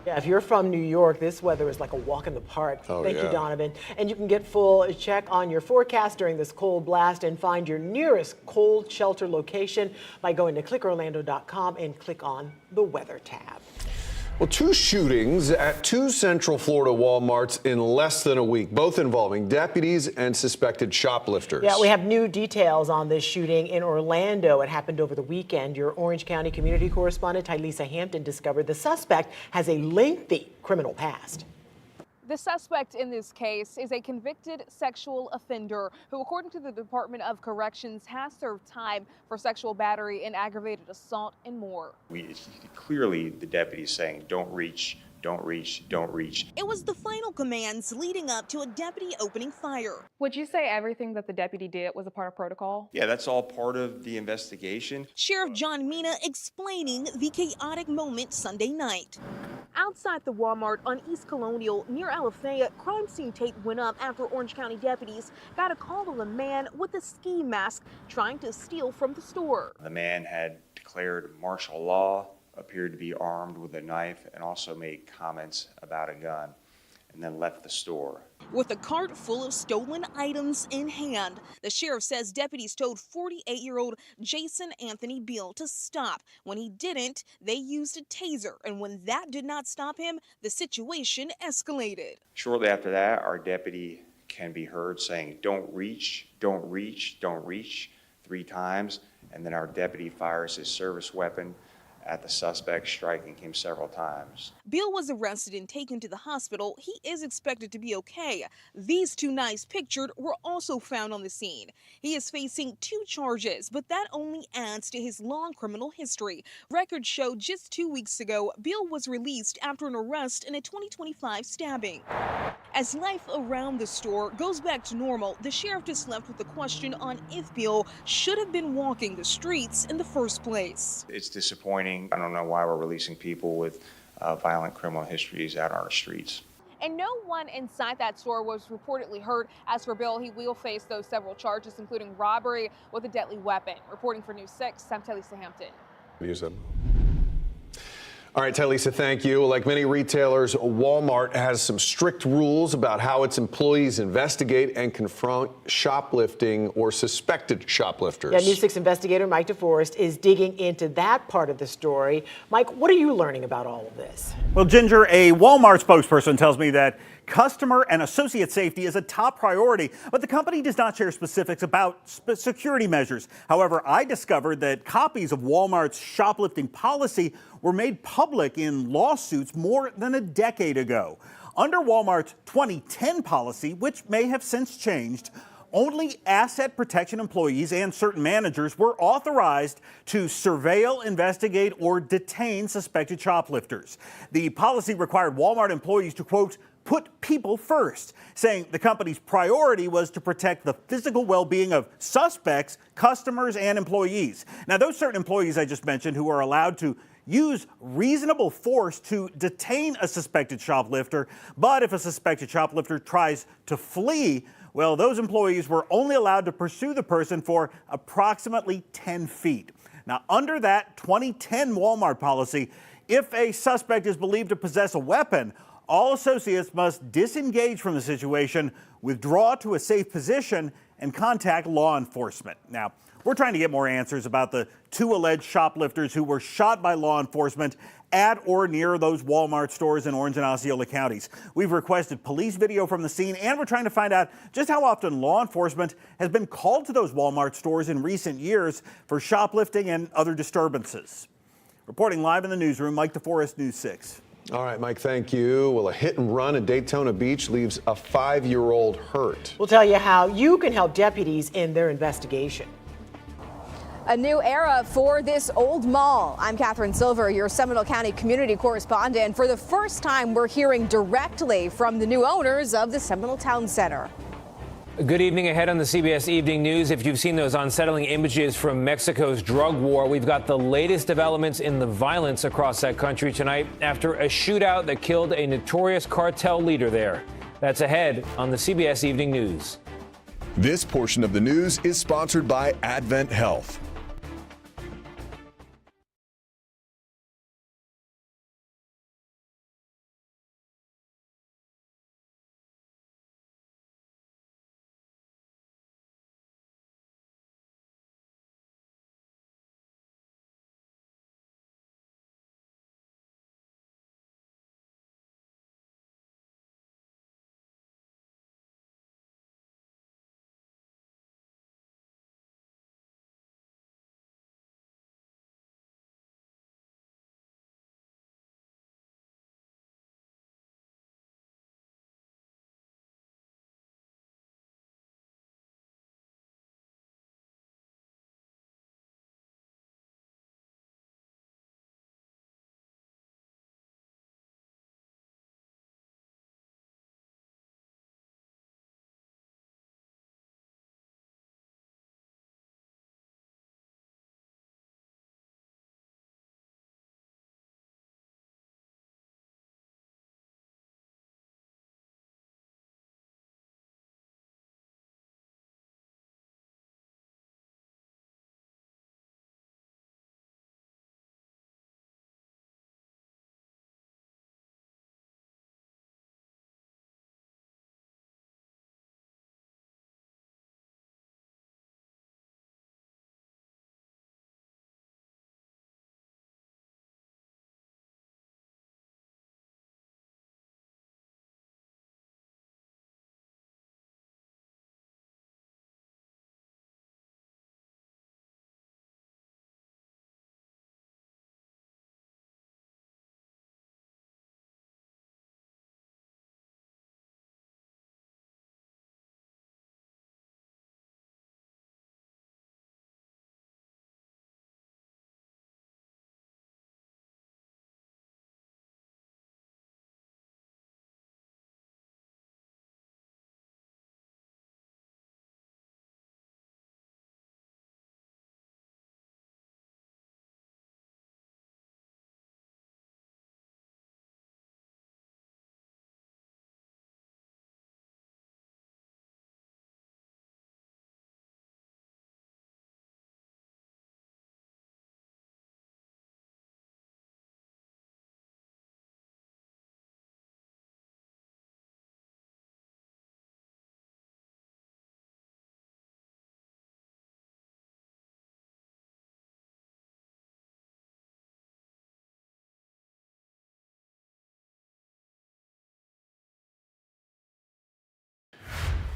Yeah, if you're from New York, this weather is like a walk in the park. Oh, Thank you, yeah. Donovan. And you can get full check on your forecast during this cold blast and find your nearest cold shelter location by going to clickorlando.com and click on the weather tab. Well, 2 shootings at 2 Central Florida Walmarts in less than a week, both involving deputies and suspected shoplifters. Yeah, we have new details on this shooting in Orlando. It happened over the weekend. Your Orange County community correspondent Tylisa Hampton discovered the suspect has a lengthy criminal past. The suspect in this case is a convicted sexual offender who, according to the Department of Corrections, has served time for sexual battery and aggravated assault and more. Clearly, the deputy is saying, "Don't reach, don't reach, don't reach." It was the final commands leading up to a deputy opening fire. Would you say everything that the deputy did was a part of protocol? Yeah, that's all part of the investigation. Sheriff John Mina explaining the chaotic moment Sunday night. Outside the Walmart on East Colonial near Alafaya, crime scene tape went up after Orange County deputies got a call of a man with a ski mask trying to steal from the store. The man had declared martial law, appeared to be armed with a knife, and also made comments about a gun, and then left the store. With a cart full of stolen items in hand, the sheriff says deputies told 48-year-old Jason Anthony Beal to stop. When he didn't, they used a taser, and when that did not stop him, the situation escalated. Shortly after that, our deputy can be heard saying, "Don't reach, don't reach, don't reach," 3 times, and then our deputy fires his service weapon at the suspect, striking him several times. Beal was arrested and taken to the hospital. He is expected to be okay. These 2 knives pictured were also found on the scene. He is facing 2 charges, but that only adds to his long criminal history. Records show just 2 weeks ago, Beal was released after an arrest in a 2025 stabbing. As life around the store goes back to normal, the sheriff is left with the question on if Beal should have been walking the streets in the first place. It's disappointing. I don't know why we're releasing people with violent criminal histories out on our streets. And no one inside that store was reportedly hurt. As for Bill, he will face those several charges, including robbery with a deadly weapon. Reporting for News 6, I'm Tylisa Hampton. All right, Tylisa, thank you. Like many retailers, Walmart has some strict rules about how its employees investigate and confront shoplifting or suspected shoplifters. Yeah, News 6 investigator Mike DeForest is digging into that part of the story. Mike, what are you learning about all of this? Well, Ginger, a Walmart spokesperson tells me that customer and associate safety is a top priority, but the company does not share specifics about security measures. However, I discovered that copies of Walmart's shoplifting policy were made public in lawsuits more than a decade ago. Under Walmart's 2010 policy, which may have since changed, only asset protection employees and certain managers were authorized to surveil, investigate, or detain suspected shoplifters. The policy required Walmart employees to, quote, put people first, saying the company's priority was to protect the physical well-being of suspects, customers, and employees. Now, those certain employees I just mentioned who are allowed to use reasonable force to detain a suspected shoplifter, but if a suspected shoplifter tries to flee, well, those employees were only allowed to pursue the person for approximately 10 feet. Now, under that 2010 Walmart policy, if a suspect is believed to possess a weapon, All associates must disengage from the situation, withdraw to a safe position, and contact law enforcement. Now, we're trying to get more answers about the 2 alleged shoplifters who were shot by law enforcement at or near those Walmart stores in Orange and Osceola counties. We've requested police video from the scene, and we're trying to find out just how often law enforcement has been called to those Walmart stores in recent years for shoplifting and other disturbances. Reporting live in the newsroom, Mike DeForest, News 6. All right, Mike, thank you. Well, a hit and run at Daytona Beach leaves a 5-year-old hurt. We'll tell you how you can help deputies in their investigation. A new era for this old mall. I'm Catherine Silver, your Seminole County community correspondent. For the first time, we're hearing directly from the new owners of the Seminole Town Center. Good evening. Ahead on the CBS Evening News. If you've seen those unsettling images from Mexico's drug war, we've got the latest developments in the violence across that country tonight after a shootout that killed a notorious cartel leader there. That's ahead on the CBS Evening News. This portion of the news is sponsored by Advent Health.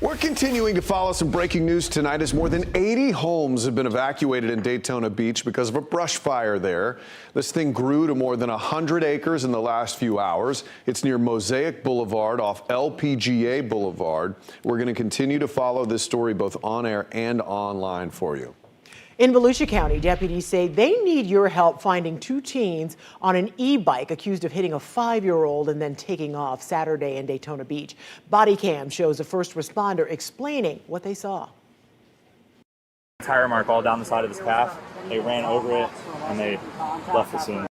We're continuing to follow some breaking news tonight as more than 80 homes have been evacuated in Daytona Beach because of a brush fire there. This thing grew to more than 100 acres in the last few hours. It's near Mosaic Boulevard off LPGA Boulevard. We're going to continue to follow this story both on air and online for you. In Volusia County, deputies say they need your help finding 2 teens on an e-bike accused of hitting a 5-year-old and then taking off Saturday in Daytona Beach. Body cam shows a first responder explaining what they saw. Tire mark all down the side of his path. They ran over it and they left the scene.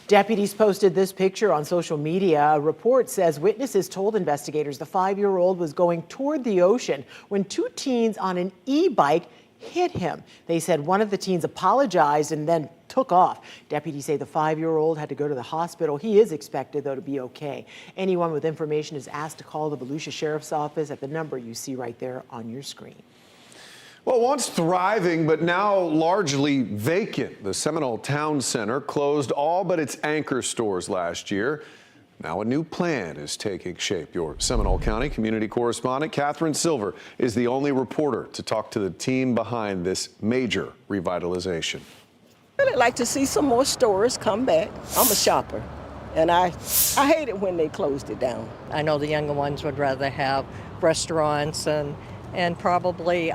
Deputies posted this picture on social media. A report says witnesses told investigators the 5-year-old was going toward the ocean when 2 teens on an e-bike hit him. They said one of the teens apologized and then took off. Deputies say the 5-year-old had to go to the hospital. He is expected, though, to be okay. Anyone with information is asked to call the Volusia Sheriff's Office at the number you see right there on your screen. Well, once thriving, but now largely vacant, the Seminole Town Center closed all but its anchor stores last year. Now a new plan is taking shape. Your Seminole County community correspondent, Catherine Silver, is the only reporter to talk to the team behind this major revitalization. I'd really like to see some more stores come back. I'm a shopper, and I hate it when they closed it down. I know the younger ones would rather have restaurants and probably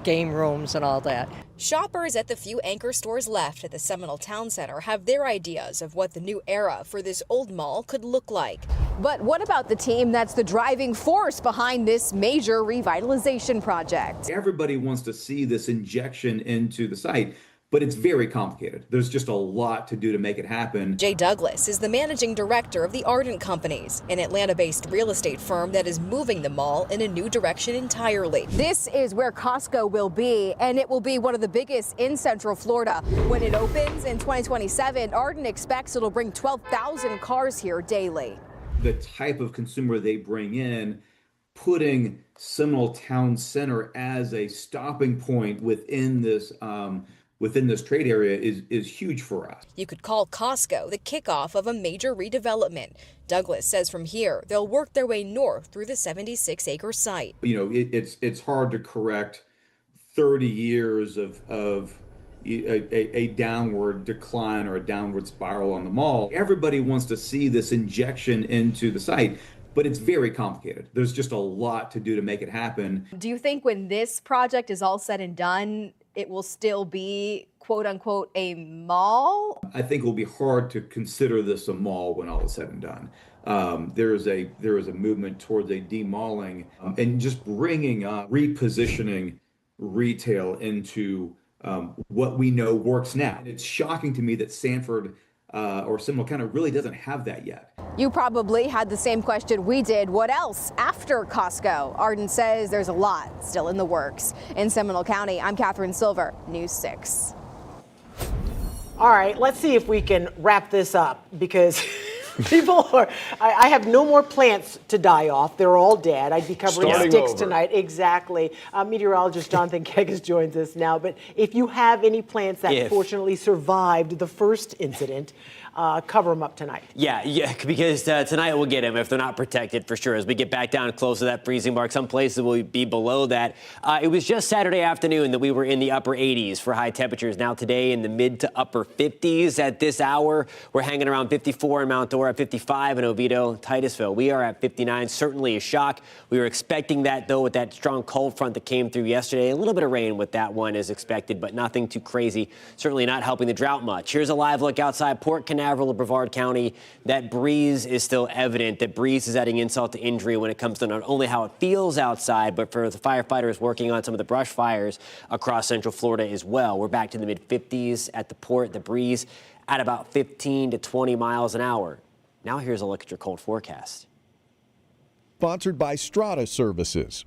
game rooms and all that. Shoppers at the few anchor stores left at the Seminole Town Center have their ideas of what the new era for this old mall could look like. But what about the team that's the driving force behind this major revitalization project? Everybody wants to see this injection into the site, but it's very complicated. There's just a lot to do to make it happen. Jay Douglas is the managing director of the Ardent Companies, an Atlanta-based real estate firm that is moving the mall in a new direction entirely. This is where Costco will be, and it will be one of the biggest in Central Florida. When it opens in 2027, Ardent expects it'll bring 12,000 cars here daily. The type of consumer they bring in, putting Seminole Town Center as a stopping point within this trade area is huge for us. You could call Costco the kickoff of a major redevelopment. Douglas says from here, they'll work their way north through the 76-acre site. You know, it's hard to correct 30 years of a downward decline or a downward spiral on the mall. Everybody wants to see this injection into the site, but it's very complicated. There's just a lot to do to make it happen. Do you think when this project is all said and done, it will still be, quote unquote, a mall? I think it will be hard to consider this a mall when all is said and done. There is a movement towards a demalling and just bringing up, repositioning retail into what we know works now. It's shocking to me that Sanford or Seminole County really doesn't have that yet. You probably had the same question we did. What else after Costco? Ardent says there's a lot still in the works. In Seminole County, I'm Catherine Silver, News 6. All right, let's see if we can wrap this up because I have no more plants to die off. They're all dead. I'd be covering sticks tonight. Exactly. Meteorologist Jonathan Kegas joins us now. But if you have any plants that fortunately survived the first incident, cover them up tonight. Yeah, because tonight we'll get them if they're not protected for sure. As we get back down close to that freezing mark, some places will be below that. It was just Saturday afternoon that we were in the upper 80s for high temperatures. Now today in the mid to upper 50s at this hour. We're hanging around 54 in Mount Dora, 55 in Oviedo, Titusville. We are at 59. Certainly a shock. We were expecting that, though, with that strong cold front that came through yesterday. A little bit of rain with that one is expected, but nothing too crazy. Certainly not helping the drought much. Here's a live look outside Port Canaveral of Brevard County. That breeze is still evident. That breeze is adding insult to injury when it comes to not only how it feels outside, but for the firefighters working on some of the brush fires across Central Florida as well. We're back to the mid-50s at the port. The breeze at about 15 to 20 miles an hour. Now here's a look at your cold forecast. Sponsored by Strata Services.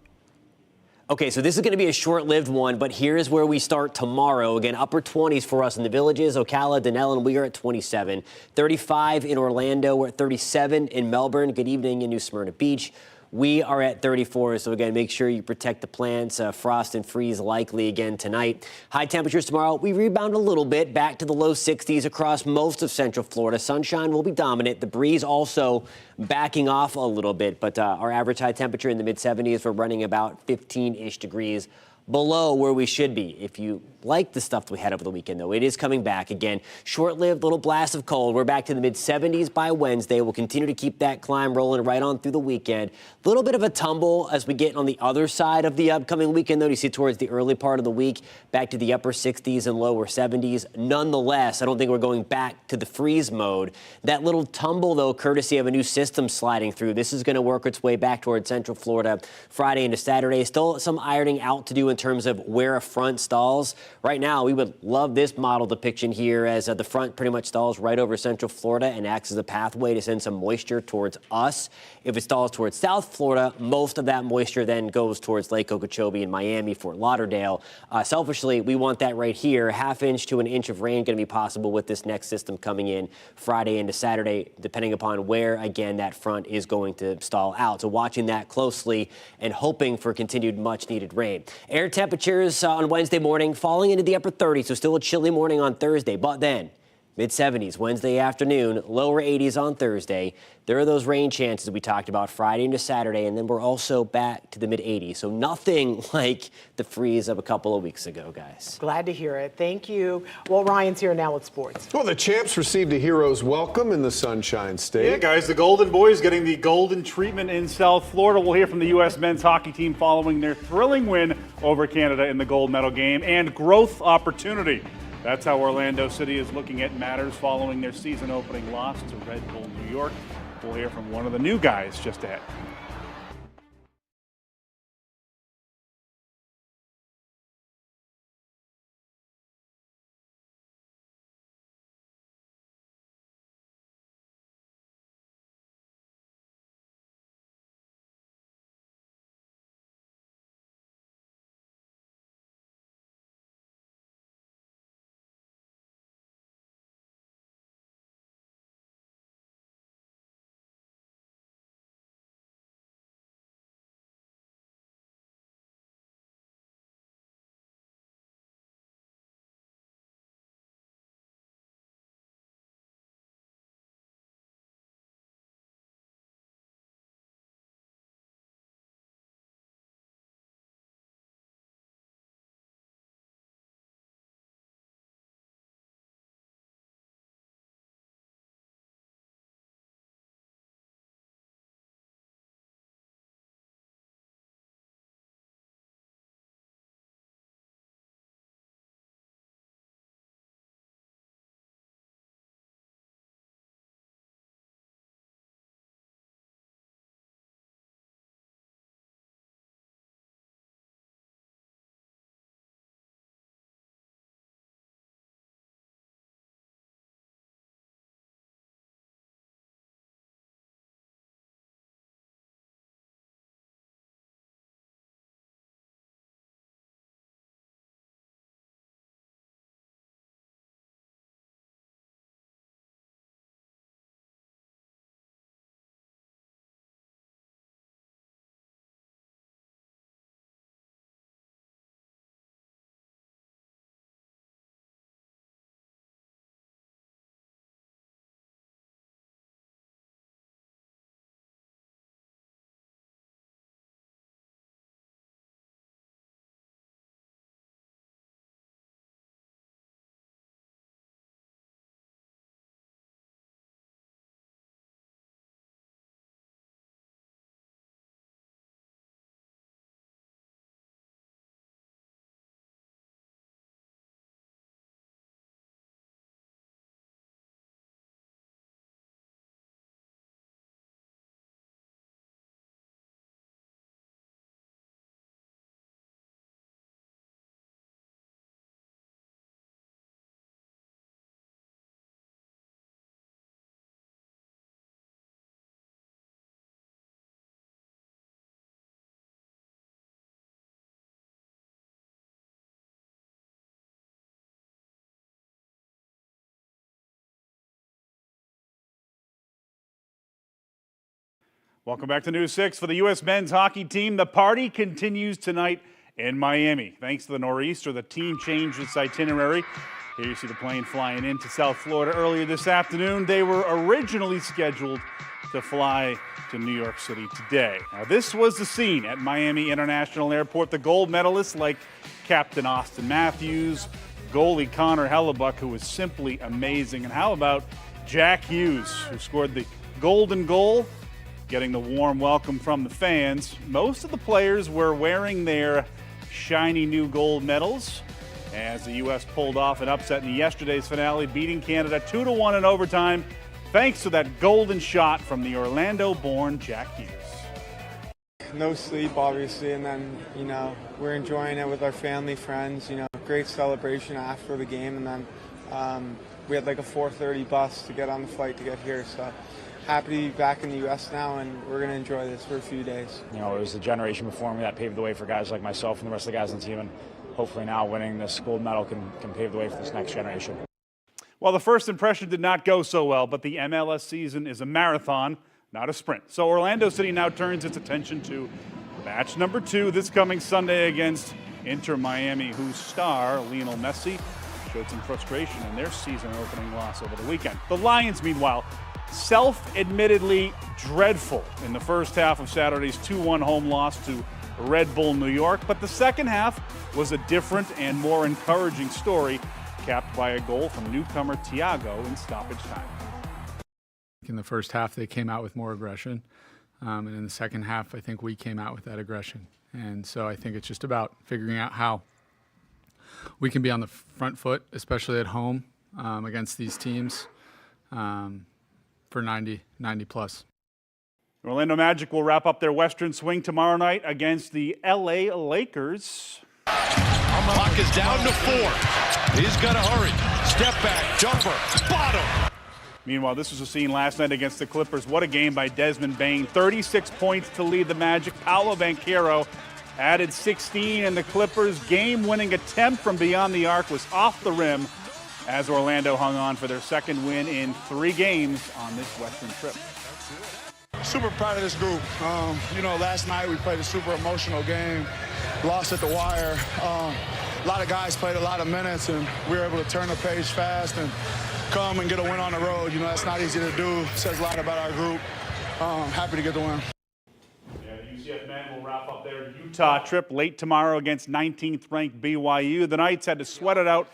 Okay, so this is going to be a short-lived one, but here's where we start tomorrow. Again, upper 20s for us in the Villages, Ocala, Denellen, we are at 27. 35 in Orlando, we're at 37 in Melbourne. Good evening in New Smyrna Beach. We are at 34, so again, make sure you protect the plants. Frost and freeze likely again tonight. High temperatures tomorrow, we rebound a little bit back to the low 60s across most of Central Florida. Sunshine will be dominant. The breeze also backing off a little bit, but our average high temperature in the mid-70s, we're running about 15-ish degrees below where we should be. If you like the stuff that we had over the weekend, though, it is coming back again. Short-lived little blast of cold. We're back to the mid-70s by Wednesday. We'll continue to keep that climb rolling right on through the weekend. A little bit of a tumble as we get on the other side of the upcoming weekend, though. You see towards the early part of the week, back to the upper 60s and lower 70s. Nonetheless, I don't think we're going back to the freeze mode. That little tumble, though, courtesy of a new system sliding through. This is going to work its way back towards Central Florida Friday into Saturday. Still some ironing out to do in terms of where a front stalls. Right now, we would love this model depiction here as the front pretty much stalls right over Central Florida and acts as a pathway to send some moisture towards us. If it stalls towards South Florida, most of that moisture then goes towards Lake Okeechobee and Miami, Fort Lauderdale. Selfishly, we want that right here. Half inch to an inch of rain going to be possible with this next system coming in Friday into Saturday, depending upon where, again, that front is going to stall out. So watching that closely and hoping for continued much-needed rain. Air temperatures on Wednesday morning falling into the upper 30s, so still a chilly morning on Thursday, but then mid-70s Wednesday afternoon, lower 80s on Thursday. There are those rain chances we talked about Friday into Saturday, and then we're also back to the mid-80s. So nothing like the freeze of a couple of weeks ago, guys. Glad to hear it. Thank you. Well, Ryan's here now with sports. Well, the champs received a hero's welcome in the Sunshine State. Yeah, guys, the Golden Boys getting the golden treatment in South Florida. We'll hear from the U.S. men's hockey team following their thrilling win over Canada in the gold medal game and growth opportunity. That's how Orlando City is looking at matters following their season-opening loss to Red Bull New York. We'll hear from one of the new guys just ahead. Welcome back to News 6. For the U.S. men's hockey team, the party continues tonight in Miami. Thanks to the nor'easter, the team changed its itinerary. Here you see the plane flying into South Florida earlier this afternoon. They were originally scheduled to fly to New York City today. Now, this was the scene at Miami International Airport. The gold medalists like Captain Austin Matthews, goalie Connor Hellebuck, who was simply amazing. And how about Jack Hughes, who scored the golden goal, getting the warm welcome from the fans. Most of the players were wearing their shiny new gold medals as the U.S. pulled off an upset in yesterday's finale, beating Canada 2-1 in overtime, thanks to that golden shot from the Orlando-born Jack Hughes. no sleep, obviously, and then, you know, we're enjoying it with our family, friends, you know, great celebration after the game, and then we had like a 4:30 bus to get on the flight to get here, so happy to be back in the U.S. now, and we're going to enjoy this for a few days. You know, it was the generation before me that paved the way for guys like myself and the rest of the guys on the team, and hopefully now winning this gold medal can pave the way for this next generation. Well, the first impression did not go so well, but the MLS season is a marathon, not a sprint. So Orlando City now turns its attention to match number 2 this coming Sunday against Inter Miami, whose star, Lionel Messi, showed some frustration in their season-opening loss over the weekend. The Lions, meanwhile, self-admittedly dreadful in the first half of Saturday's 2-1 home loss to Red Bull New York, but the second half was a different and more encouraging story, capped by a goal from newcomer Thiago in stoppage time. In the first half, they came out with more aggression, and in the second half, I think we came out with that aggression. And so I think it's just about figuring out how we can be on the front foot, especially at home against these teams for 90 plus. Orlando Magic will wrap up their Western swing tomorrow night against the LA Lakers. Clock is down to 4. He's got to hurry. Step back, jumper, bottom. Meanwhile, this was a scene last night against the Clippers. What a game by Desmond Bane. 36 points to lead the Magic. Paolo Banchero added 16, and the Clippers' game-winning attempt from beyond the arc was off the rim as Orlando hung on for their second win in 3 games on this Western trip. Super proud of this group. You know, last night we played a super emotional game, lost at the wire. A lot of guys played a lot of minutes, and we were able to turn the page fast and come and get a win on the road. You know, that's not easy to do. It says a lot about our group. Happy to get the win. Yeah, the UCF men will wrap up their Utah trip late tomorrow against 19th-ranked BYU. The Knights had to sweat it out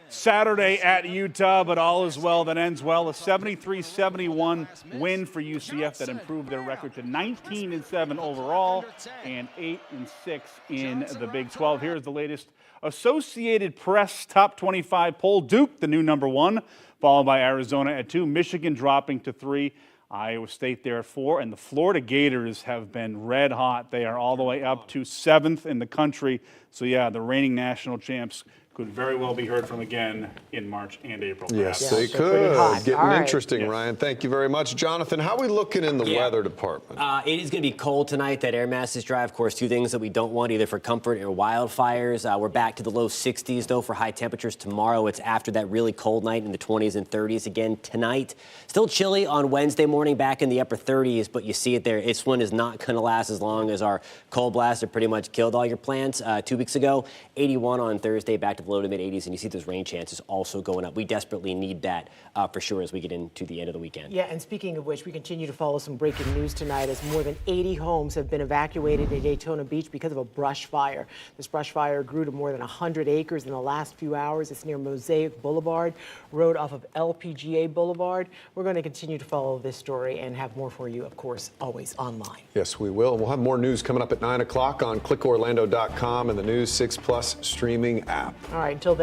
Saturday at Utah, but all is well that ends well. A 73-71 win for UCF that improved their record to 19-7 overall and 8-6 in the Big 12. Here's the latest Associated Press Top 25 poll. Duke, the new number 1, followed by Arizona at 2, Michigan dropping to 3, Iowa State there at 4, and the Florida Gators have been red hot. They are all the way up to 7th in the country. So yeah, the reigning national champs could very well be heard from again in March and April. Yes, perhaps. they could. Getting right. interesting, Yes. Ryan. Thank you very much. Jonathan, how are we looking in the weather department? It is going to be cold tonight. That air mass is dry. Of course, 2 things that we don't want, either for comfort or wildfires. We're back to the low 60s, though, for high temperatures tomorrow. It's after that really cold night in the 20s and 30s again tonight. Still chilly on Wednesday morning, back in the upper 30s, but you see it there. This one is not going to last as long as our cold blast that pretty much killed all your plants 2 weeks ago. 81 on Thursday, back to the low to mid 80s, and you see those rain chances also going up. We desperately need that for sure as we get into the end of the weekend. Yeah, and speaking of which, we continue to follow some breaking news tonight as more than 80 homes have been evacuated in Daytona Beach because of a brush fire. This brush fire grew to more than 100 acres in the last few hours. It's near Mosaic Boulevard, road off of LPGA Boulevard. We're going to continue to follow this story and have more for you, of course, always online. Yes, we will. We'll have more news coming up at 9 o'clock on clickorlando.com and the News 6 Plus streaming app. All right, until then.